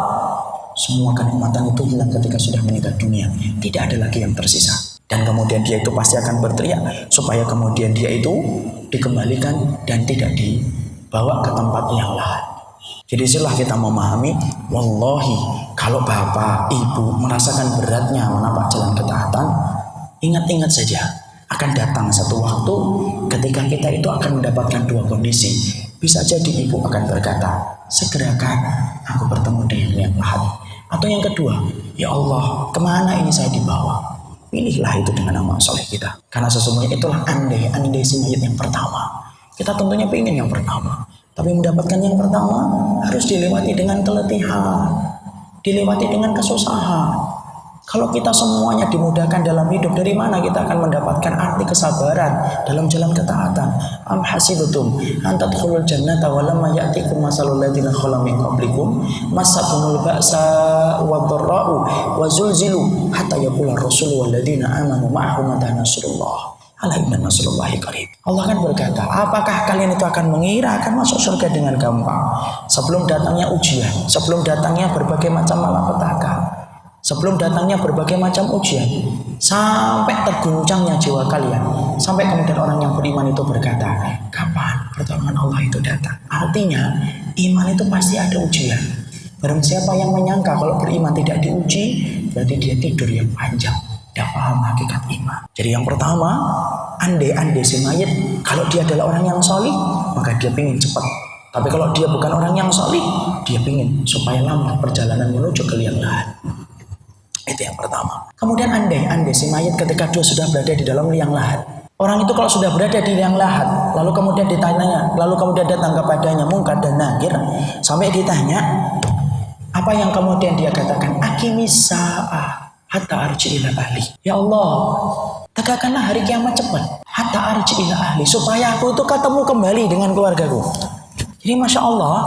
Semua kenikmatan itu hilang ketika sudah meninggal dunia. Tidak ada lagi yang tersisa. Dan kemudian dia itu pasti akan berteriak supaya kemudian dia itu dikembalikan dan tidak dibawa ke tempat yang lain. Jadi setelah kita memahami, wallahi kalau bapak, ibu merasakan beratnya menapak jalan ketaatan, ingat-ingat saja akan datang satu waktu ketika kita itu akan mendapatkan dua kondisi. Bisa jadi ibu akan berkata, "Segerakan aku bertemu dengan yang lain." Atau yang kedua, "Ya Allah, kemana ini saya dibawa?" Pilihlah itu dengan amal soleh kita. Karena sesungguhnya itulah andai si mayit yang pertama. Kita tentunya ingin yang pertama. Tapi mendapatkan yang pertama harus dilewati dengan keletihan, dilewati dengan kesusahan. Kalau kita semuanya dimudahkan dalam hidup, dari mana kita akan mendapatkan arti kesabaran dalam jalan ketaatan? Am hasibtum an tadkhulul jannata wa lamma ya'tikum masalul ladzina khalu min qablikum massatumul ba'sa wad-dharra'u wa zulzilu hatta yaqula ar-rasulu wal ladzina amanu ma'ahu mata nasrullah. Ala inna nasrullahi qarib. Allah kan berkata, apakah kalian itu akan mengira akan masuk surga dengan gampang sebelum datangnya ujian, sebelum datangnya berbagai macam malapetaka, sebelum datangnya berbagai macam ujian, sampai terguncangnya jiwa kalian, sampai kemudian orang yang beriman itu berkata, kapan pertolongan Allah itu datang? Artinya iman itu pasti ada ujian. Barang siapa yang menyangka kalau beriman tidak diuji, berarti dia tidur yang panjang, tidak paham hakikat iman. Jadi yang pertama, andai-andai si mayit kalau dia adalah orang yang solih, maka dia pingin cepat. Tapi kalau dia bukan orang yang solih, dia pingin supaya lambat perjalanan menuju ke liang lahat. Itu yang pertama. Kemudian andai-andai si mayit ketika dia sudah berada di dalam liang lahat, orang itu kalau sudah berada di liang lahat, lalu kemudian ditanya, lalu kemudian datang kepadanya Munkar dan Nakir, sampai ditanya, apa yang kemudian dia katakan? Aqimis sa'ah hatta arji ila ahli. Ya Allah, tegakkanlah hari kiamat cepat. Hatta arji ila ahli, supaya aku itu ketemu kembali dengan keluargaku. Jadi Masya Allah,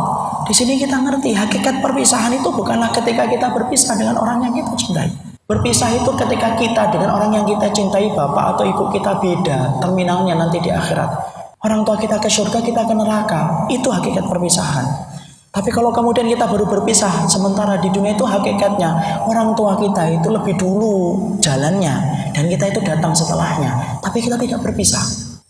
di sini kita ngerti hakikat perpisahan itu bukanlah ketika kita berpisah dengan orang yang kita cintai. Berpisah itu ketika kita dengan orang yang kita cintai, bapak atau ibu kita beda terminalnya nanti di akhirat. Orang tua kita ke surga, kita ke neraka. Itu hakikat perpisahan. Tapi kalau kemudian kita baru berpisah, sementara di dunia itu hakikatnya orang tua kita itu lebih dulu jalannya dan kita itu datang setelahnya. Tapi kita tidak berpisah.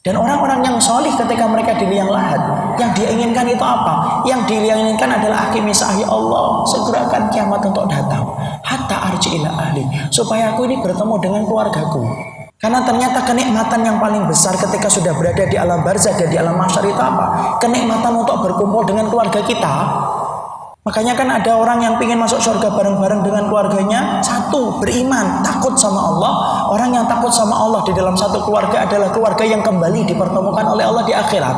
Dan orang-orang yang solih ketika mereka di liang lahat, yang dia inginkan itu apa? Yang dia inginkan adalah aqimisah, ya Allah, segerakan kiamat untuk datang. Hatta arji ila ahli, supaya aku ini bertemu dengan keluargaku. Karena ternyata kenikmatan yang paling besar ketika sudah berada di alam barzah dan di alam mahsyar itu apa? Kenikmatan untuk berkumpul dengan keluarga kita. Makanya kan ada orang yang ingin masuk surga bareng-bareng dengan keluarganya. Satu, beriman, takut sama Allah. Orang yang takut sama Allah di dalam satu keluarga adalah keluarga yang kembali dipertemukan oleh Allah di akhirat.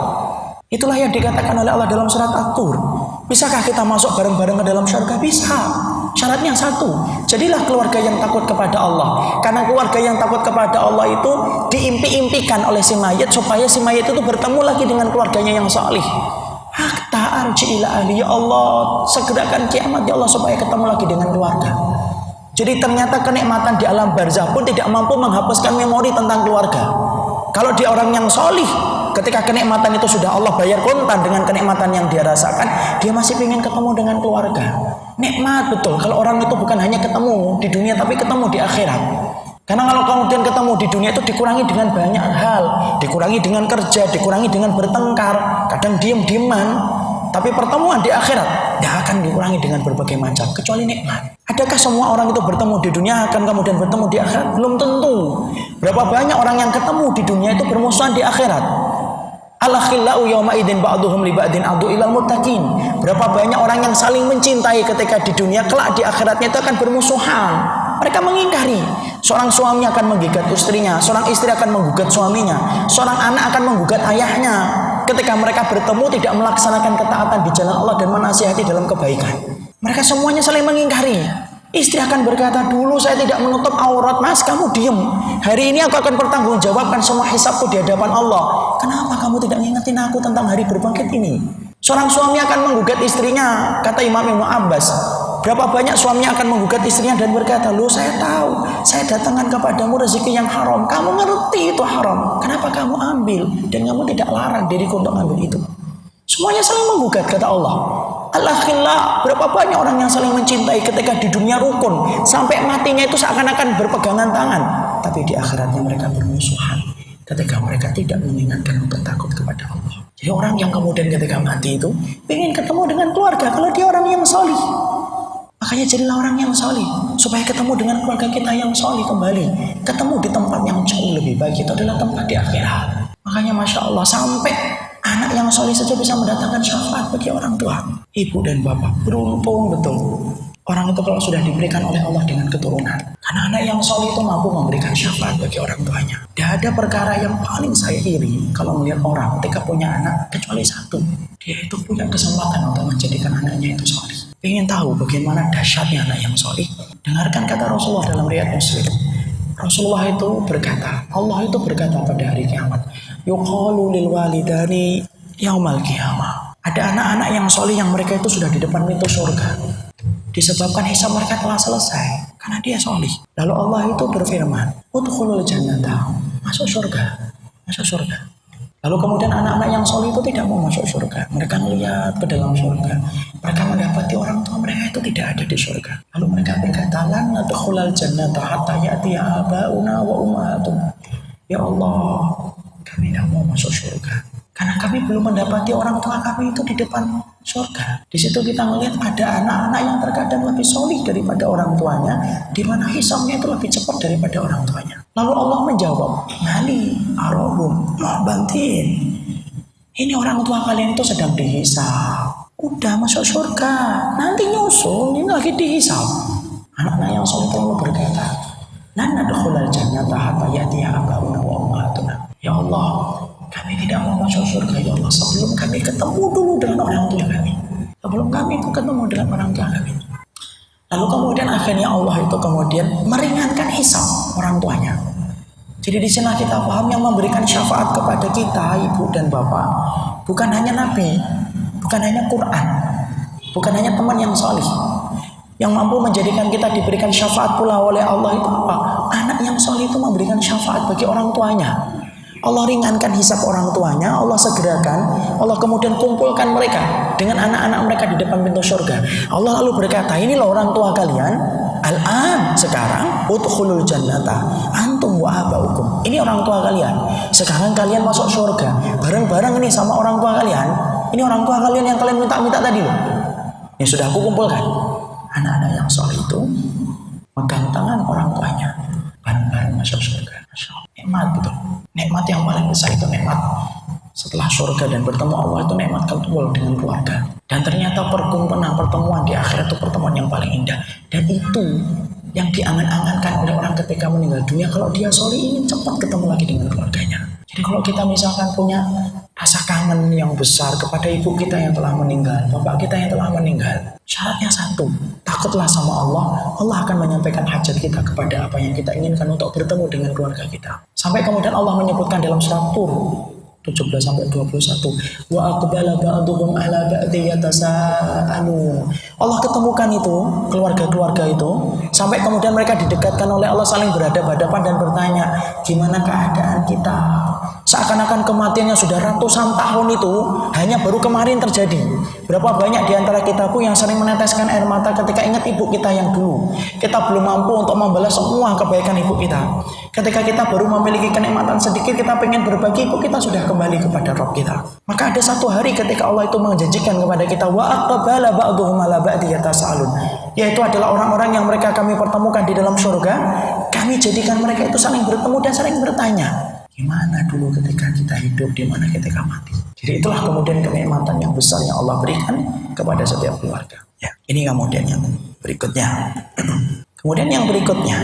Itulah yang dikatakan oleh Allah dalam surat At-Tur. Bisakah kita masuk bareng-bareng ke dalam surga? Bisa. Syaratnya satu, jadilah keluarga yang takut kepada Allah. Karena keluarga yang takut kepada Allah itu diimpi-impikan oleh si mayit supaya si mayit itu bertemu lagi dengan keluarganya yang salih. Hatta arji ila ahli, ya Allah, segerakan kiamat ya Allah supaya ketemu lagi dengan keluarga. Jadi ternyata kenikmatan di alam barzah pun tidak mampu menghapuskan memori tentang keluarga. Kalau dia orang yang solih, ketika kenikmatan itu sudah Allah bayar kontan dengan kenikmatan yang dia rasakan, dia masih ingin ketemu dengan keluarga. Nikmat betul kalau orang itu bukan hanya ketemu di dunia tapi ketemu di akhirat. Karena kalau kemudian ketemu di dunia itu dikurangi dengan banyak hal, dikurangi dengan kerja, dikurangi dengan bertengkar, kadang diem-dieman. Tapi pertemuan di akhirat tidak akan dikurangi dengan berbagai macam kecuali nikmat. Adakah semua orang itu bertemu di dunia akan kemudian bertemu di akhirat? Belum tentu. Berapa banyak orang yang ketemu di dunia itu bermusuhan di akhirat? Al-akhillau yawma idin ba'duhum li ba'din adu ilal muttaqin. Berapa banyak orang yang saling mencintai ketika di dunia, kelak di akhiratnya itu akan bermusuhan. Mereka mengingkari. Seorang suami akan menggugat istrinya, seorang istri akan menggugat suaminya, seorang anak akan menggugat ayahnya. Ketika mereka bertemu tidak melaksanakan ketaatan di jalan Allah dan menasihati dalam kebaikan. Mereka semuanya saling mengingkari. Istri akan berkata, dulu saya tidak menutup aurat, mas, kamu diem. Hari ini aku akan pertanggungjawabkan semua hisabku di hadapan Allah. Kenapa kamu tidak mengingatkan aku tentang hari berbangkit ini? Seorang suami akan menggugat istrinya, kata Imam Ibnu Abbas. Berapa banyak suaminya akan menggugat istrinya dan berkata, loh saya tahu, saya datangkan kepadamu rezeki yang haram. Kamu ngerti itu haram. Kenapa kamu ambil? Dan kamu tidak larang diriku untuk ambil itu. Semuanya saling menggugat, kata Allah. Al-akhillah, berapa banyak orang yang saling mencintai ketika di dunia rukun, sampai matinya itu seakan-akan berpegangan tangan. Tapi di akhiratnya mereka bermusuhan ketika mereka tidak mengingatkan untuk takut kepada Allah. Jadi orang yang kemudian ketika mati itu ingin ketemu dengan keluarga kalau dia orang yang solih. Makanya jadilah orang yang solih supaya ketemu dengan keluarga kita yang solih kembali. Ketemu di tempat yang jauh lebih baik, itu adalah tempat di akhirat. Makanya Masya Allah, sampai anak yang solih saja bisa mendatangkan syafaat bagi orang tua. Ibu dan bapak beruntung betul orang itu kalau sudah diberikan oleh Allah dengan keturunan. Karena anak yang solih itu mampu memberikan syafaat bagi orang tuanya. Tidak ada perkara yang paling saya iri kalau melihat orang ketika punya anak kecuali satu, dia itu punya kesempatan untuk menjadikan anaknya itu solih. Ingin tahu bagaimana dahsyatnya anak yang solih? Dengarkan kata Rasulullah dalam riwayat Muslim. Rasulullah itu berkata, Allah itu berkata pada hari kiamat, yuqalu lil walidani yaumal qiyamah. Ada anak-anak yang soleh yang mereka itu sudah di depan pintu surga. Disebabkan hisab mereka telah selesai karena dia soleh. Lalu Allah itu berfirman, udkhulul jannata, masuk surga, masuk surga. Lalu kemudian anak-anak yang soleh itu tidak mau masuk surga. Mereka melihat ke dalam surga. Mereka mendapati orang tua mereka itu tidak ada di surga. Lalu mereka berkata, lan nadkhulal jannata hatta ya'tiya abauna wa ummahatuna. Ya Allah, kami tidak mau masuk surga karena kami belum mendapati orang tua kami itu di depan surga. Di situ kita melihat ada anak-anak yang terkadang lebih solih daripada orang tuanya, di mana hisabnya itu lebih cepat daripada orang tuanya. Lalu Allah menjawab, Nali arobum bantin. Ini orang tua kalian itu sedang dihisab. Udah masuk surga, nanti nyusul, ini lagi dihisab. Anak-anak yang solih itu berkata, lan nadkhulal jannata hatta ya'tiya abauna wa ummahatuna. Ya Allah, kami tidak mau masuk surga ya Allah sebelum kami ketemu dulu dengan orang tua kami. Sebelum kami itu ketemu dengan orang tua kami. Lalu kemudian akhirnya Allah itu kemudian meringankan hisab orang tuanya. Jadi di sini kita paham yang memberikan syafaat kepada kita, ibu dan bapak, bukan hanya Nabi, bukan hanya Quran, bukan hanya teman yang salih. Yang mampu menjadikan kita diberikan syafaat pula oleh Allah itu apa? Anak yang salih itu memberikan syafaat bagi orang tuanya. Allah ringankan hisab orang tuanya, Allah segerakan, Allah kemudian kumpulkan mereka dengan anak-anak mereka di depan pintu surga. Allah lalu berkata, inilah orang tua kalian, al-an, sekarang, udkhulul jannata, antum wa abaukum. Ini orang tua kalian, sekarang kalian masuk surga, bareng-bareng ini sama orang tua kalian. Ini orang tua kalian yang kalian minta-minta tadi loh. Ini sudah aku kumpulkan. Anak-anak yang soleh itu megang tangan orang tuanya, bareng-bareng masuk surga. Masya Allah, nikmat betul. Nikmat yang paling besar itu nikmat setelah surga dan bertemu Allah itu nikmat kumpul dengan keluarga. Dan ternyata pertemuan di akhirat itu pertemuan yang paling indah. Dan itu yang diangan-angankan oleh orang ketika meninggal dunia. Kalau dia soleh ingin cepat ketemu lagi dengan keluarganya. Jadi kalau kita misalkan punya rasa kangen yang besar kepada ibu kita yang telah meninggal, bapak kita yang telah meninggal, syaratnya satu, takutlah sama Allah. Allah akan menyampaikan hajat kita kepada apa yang kita inginkan untuk bertemu dengan keluarga kita. Sampai kemudian Allah menyebutkan dalam surat Tur 17-21, wa aqbala ba'duhum ala ba'di yatasaalun. Allah ketemukan itu keluarga-keluarga itu sampai kemudian mereka didekatkan oleh Allah, saling berhadapan-hadapan dan bertanya, gimana keadaan kita? Seakan-akan kematiannya sudah ratusan tahun itu hanya baru kemarin terjadi. Berapa banyak di antara kita pun yang sering meneteskan air mata ketika ingat ibu kita yang dulu. Kita belum mampu untuk membalas semua kebaikan ibu kita. Ketika kita baru memiliki kenikmatan sedikit, kita pengen berbagi, ibu kita sudah kembali kepada Rabb kita. Maka ada satu hari ketika Allah itu menjanjikan kepada kita, wa aqbala ba'duhum ala ba'di yatasaalun, yaitu adalah orang-orang yang mereka kami pertemukan di dalam surga. Kami jadikan mereka itu saling bertemu dan saling bertanya, gimana dulu ketika kita hidup, di mana ketika mati. Jadi itulah kemudian kenikmatan yang besar yang Allah berikan kepada setiap keluarga. Ya, ini kemudian yang berikutnya. Kemudian yang berikutnya,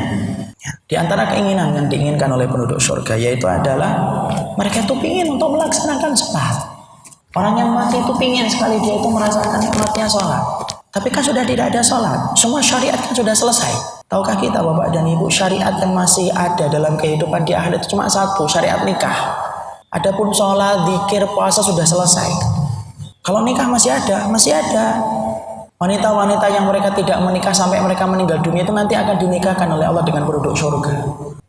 ya, di antara keinginan yang diinginkan oleh penduduk surga yaitu adalah mereka itu ingin untuk melaksanakan sholat. Orang yang mati itu ingin sekali dia itu merasakan nikmatnya sholat. Tapi kan sudah tidak ada sholat, semua syariat kan sudah selesai. Tahukah kita Bapak dan Ibu, syariat yang masih ada dalam kehidupan di akhirat itu cuma satu, syariat nikah. Adapun sholat, zikir, puasa sudah selesai. Kalau nikah masih ada, masih ada. Wanita-wanita yang mereka tidak menikah sampai mereka meninggal dunia itu nanti akan dinikahkan oleh Allah dengan penduduk surga.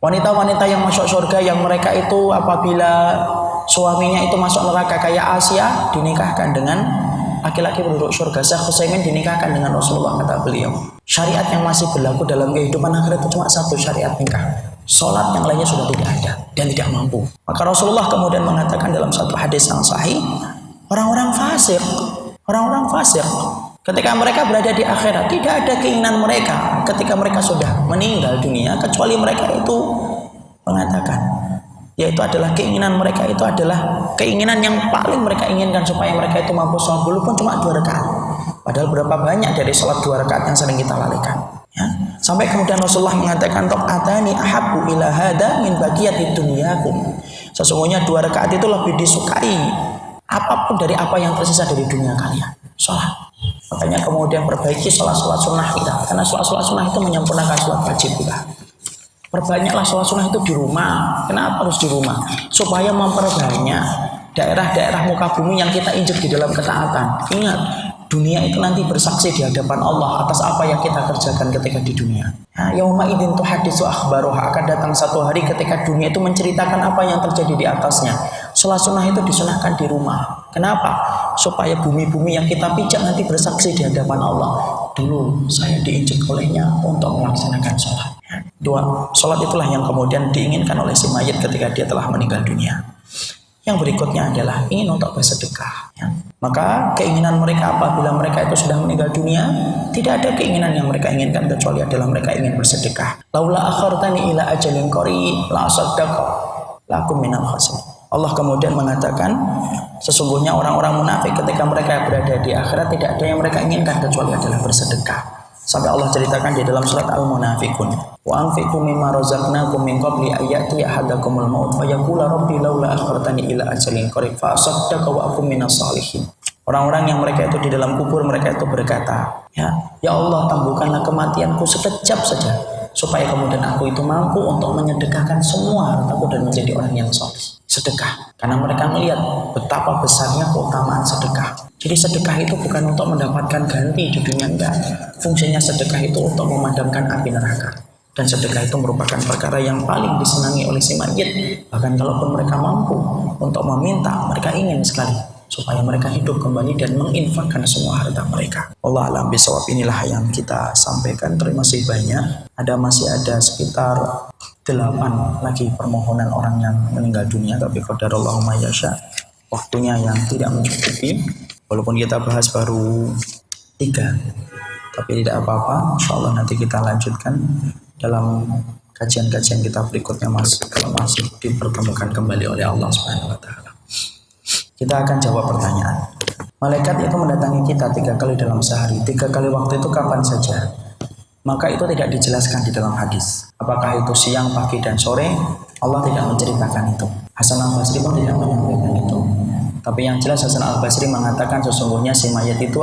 Wanita-wanita yang masuk surga yang mereka itu apabila suaminya itu masuk neraka kayak Asia, dinikahkan dengan laki-laki penduduk surga. Syekh Utsaimin dinikahkan dengan Rasulullah, kata beliau. Syariat yang masih berlaku dalam kehidupan akhirat itu cuma satu, syariat nikah. Sholat yang lainnya sudah tidak ada dan tidak mampu. Maka Rasulullah kemudian mengatakan dalam satu hadis yang sahih, orang-orang fasik ketika mereka berada di akhirat, tidak ada keinginan mereka ketika mereka sudah meninggal dunia kecuali mereka itu mengatakan, yaitu adalah keinginan mereka itu adalah keinginan yang paling mereka inginkan supaya mereka itu mampu sholat dulu pun cuma 2 rakaat. Padahal berapa banyak dari sholat 2 rakaat yang sering kita lalaikan. Ya. Sampai kemudian Rasulullah mengatakan, rakaatani ahabbu ila hada min baqiyatid dunyakum. Sesungguhnya 2 rakaat itu lebih disukai apapun dari apa yang tersisa dari dunia kalian. Sholat. Makanya kemudian perbaiki sholat-sholat sunnah kita, karena sholat-sholat sunnah itu menyempurnakan sholat wajib kita. Perbanyaklah sholat sunnah itu di rumah. Kenapa harus di rumah? Supaya memperbanyak daerah-daerah muka bumi yang kita injek di dalam ketaatan. Ingat, dunia itu nanti bersaksi di hadapan Allah atas apa yang kita kerjakan ketika di dunia. Yauma idzin tuhaddisu akhbaruha, akan datang satu hari ketika dunia itu menceritakan apa yang terjadi di atasnya. Sholat sunnah itu disunahkan di rumah. Kenapa? Supaya bumi-bumi yang kita pijak nanti bersaksi di hadapan Allah. Dulu saya diinjek olehnya untuk melaksanakan sholat. Dua, sholat itulah yang kemudian diinginkan oleh si mayit ketika dia telah meninggal dunia. Yang berikutnya adalah ingin untuk bersedekah. Maka keinginan mereka apabila mereka itu sudah meninggal dunia, tidak ada keinginan yang mereka inginkan kecuali adalah mereka ingin bersedekah. Laula akhartani ila ajalin qarib la asaddaq lakum minal khasirin. Allah kemudian mengatakan, sesungguhnya orang-orang munafik ketika mereka berada di akhirat tidak ada yang mereka inginkan kecuali adalah bersedekah. Sampai Allah ceritakan di dalam surat Al-Munafiqun, wa anfiqu mimma razaqnakum min qabli ayati ahadakumul maut fa yaqula rabbi laula akhartani ila ajalin qarib fa asaddaqa wa akum minas salihin. Orang-orang yang mereka itu di dalam kubur, mereka itu berkata, ya Allah, tambahkanlah kematianku sekejap saja supaya kemudian aku itu mampu untuk menyedekahkan semua hartaku dan menjadi orang yang saleh. Sedekah, karena mereka melihat betapa besarnya keutamaan sedekah. Jadi sedekah itu bukan untuk mendapatkan ganti di dunia, enggak. Fungsinya sedekah itu untuk memadamkan api neraka. Dan sedekah itu merupakan perkara yang paling disenangi oleh si mayit. Bahkan kalaupun mereka mampu untuk meminta, mereka ingin sekali supaya mereka hidup kembali dan menginfakkan semua harta mereka. Allah alam bisawab. Inilah yang kita sampaikan. Terima kasih banyak. Masih ada sekitar 8 lagi permohonan orang yang meninggal dunia, tapi qadarallahu ma yasha, waktunya yang tidak mencukupi. Walaupun kita bahas baru 3, tapi tidak apa-apa, insyaallah nanti kita lanjutkan dalam kajian-kajian kita berikutnya, Mas, kalau masih dipertemukan kembali oleh Allah Subhanahu wa taala. Kita akan jawab pertanyaan. Malaikat itu mendatangi kita 3 kali dalam sehari. 3 kali waktu itu kapan saja? Maka itu tidak dijelaskan di dalam hadis. Apakah itu siang, pagi, dan sore? Allah tidak menceritakan itu. Hasan al-Basri pun tidak menyampaikan itu. Tapi yang jelas Hasan al-Basri mengatakan sesungguhnya si mayat itu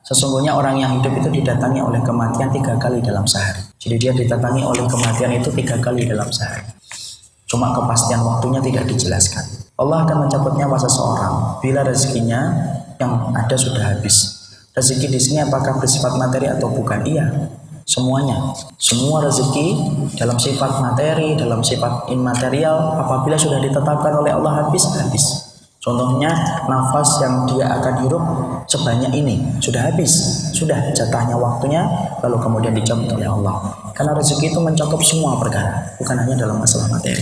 sesungguhnya orang yang hidup itu didatangi oleh kematian 3 kali dalam sehari. Jadi dia didatangi oleh kematian itu 3 kali dalam sehari. Cuma kepastian waktunya tidak dijelaskan. Allah akan mencabut nyawa seseorang bila rezekinya yang ada sudah habis. Rezeki di sini apakah bersifat materi atau bukan? Iya. Semuanya, semua rezeki dalam sifat materi, dalam sifat immaterial, apabila sudah ditetapkan oleh Allah habis. Contohnya nafas yang dia akan hirup sebanyak ini sudah habis, sudah jatahnya waktunya, lalu kemudian dicabut oleh Allah. Karena rezeki itu mencakup semua perkara, bukan hanya dalam masalah materi.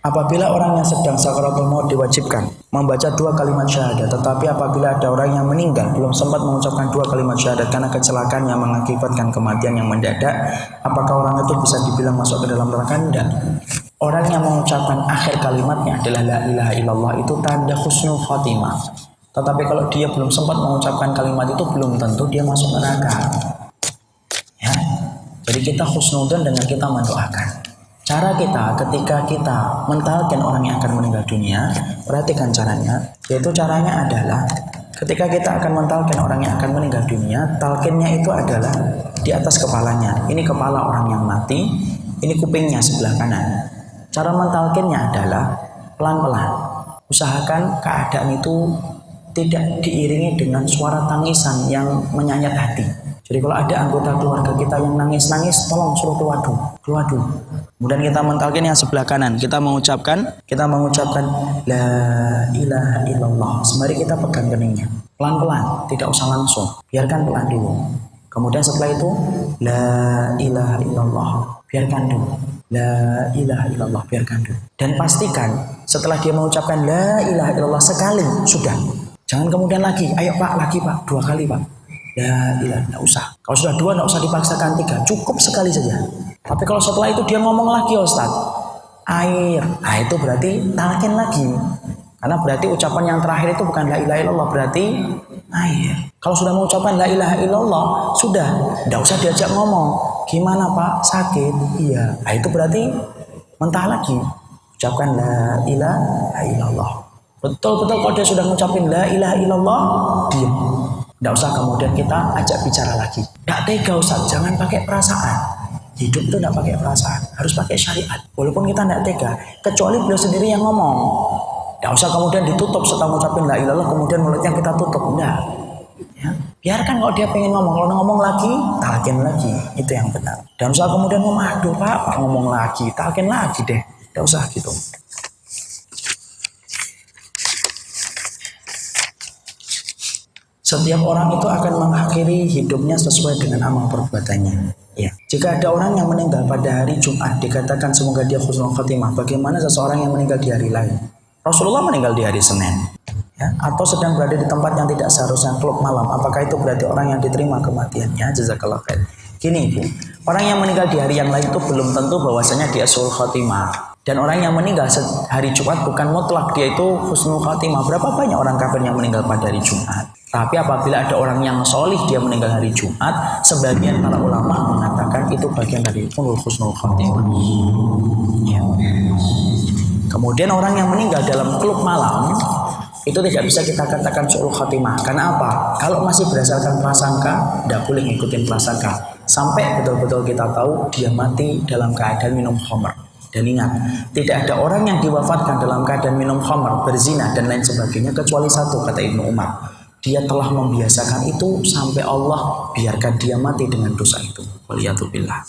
Apabila orang yang sedang sakaratul maut diwajibkan membaca 2 kalimat syahadat, tetapi apabila ada orang yang meninggal belum sempat mengucapkan 2 kalimat syahadat karena kecelakaan yang mengakibatkan kematian yang mendadak, apakah orang itu bisa dibilang masuk ke dalam neraka? Tidak. Orang yang mengucapkan akhir kalimatnya adalah la ilaha illallah itu tanda husnul khotimah. Tetapi kalau dia belum sempat mengucapkan kalimat itu, belum tentu dia masuk neraka. Ya. Jadi kita husnudzon dengan kita mendoakan. Cara kita ketika kita mentalkin orang yang akan meninggal dunia, perhatikan caranya, yaitu caranya adalah ketika kita akan mentalkin orang yang akan meninggal dunia, talkinnya itu adalah di atas kepalanya. Ini kepala orang yang mati, ini kupingnya sebelah kanan. Cara mentalkinnya adalah pelan-pelan. Usahakan keadaan itu tidak diiringi dengan suara tangisan yang menyayat hati. Jadi kalau ada anggota keluarga kita yang nangis-nangis, tolong suruh keluar dulu. Kemudian kita mentalkin yang sebelah kanan. Kita mengucapkan la ilaha illallah. Sembari kita pegang keningnya. Pelan-pelan, tidak usah langsung. Biarkan pelan dulu. Kemudian setelah itu la ilaha illallah. Biarkan dulu. La ilaha illallah, biarkan dulu. Dan pastikan setelah dia mengucapkan la ilaha illallah sekali, sudah. Jangan kemudian lagi, ayo Pak, lagi Pak, 2 kali Pak. La ilaha, tidak usah. Kalau sudah 2, tidak usah dipaksakan 3, cukup sekali saja. Tapi kalau setelah itu dia ngomong lagi, Ustaz, air, nah itu berarti talqin lagi. Karena berarti ucapan yang terakhir itu bukan la ilaha illallah, berarti air. Kalau sudah mengucapkan la ilaha illallah, sudah, tidak usah diajak ngomong. Gimana Pak, sakit? Iya. Nah itu berarti mentah lagi. Ucapkan la ilaha illallah. Betul-betul kalau dia sudah mengucapkan la ilaha illallah, diam. Tidak usah kemudian kita ajak bicara lagi. Tidak tega Ustaz, jangan pakai perasaan. Hidup itu tidak pakai perasaan, harus pakai syariat. Walaupun kita tidak tega, kecuali beliau sendiri yang ngomong. Tidak usah kemudian ditutup setelah ngucapin la ilallah kemudian mulutnya kita tutup. Enggak. Ya. Biarkan kalau dia pengen ngomong, kalau ngomong lagi, talkin lagi. Itu yang benar. Dan usah kemudian ngomong, aduh Pak ngomong lagi, talkin lagi deh. Tidak usah gitu. Setiap orang itu akan mengakhiri hidupnya sesuai dengan amal perbuatannya. Ya. Jika ada orang yang meninggal pada hari Jumat, dikatakan semoga dia husnul khotimah. Bagaimana seseorang yang meninggal di hari lain? Rasulullah meninggal di hari Senin. Ya, atau sedang berada di tempat yang tidak seharusnya klub malam, apakah itu berarti orang yang diterima kematiannya? Jazakallah khair. Gini Ibu, orang yang meninggal di hari yang lain itu belum tentu bahwasanya dia husnul khotimah. Dan orang yang meninggal hari Jumat bukan mutlak dia itu husnul khotimah. Berapa banyak orang kafir yang meninggal pada hari Jumat? Tapi apabila ada orang yang solih dia meninggal hari Jumat, sebagian para ulama mengatakan itu bagian dari husnul khotimah. Ya. Kemudian orang yang meninggal dalam klub malam itu tidak bisa kita katakan su'ul khatimah. Karena apa? Kalau masih berdasarkan prasangka, tidak boleh ngikutin prasangka. Sampai betul-betul kita tahu dia mati dalam keadaan minum khamr. Dan ingat, tidak ada orang yang diwafatkan dalam keadaan minum khamr, berzina dan lain sebagainya kecuali satu, kata Ibnu Umar. Dia telah membiasakan itu sampai Allah biarkan dia mati dengan dosa itu. Waliyatubillah.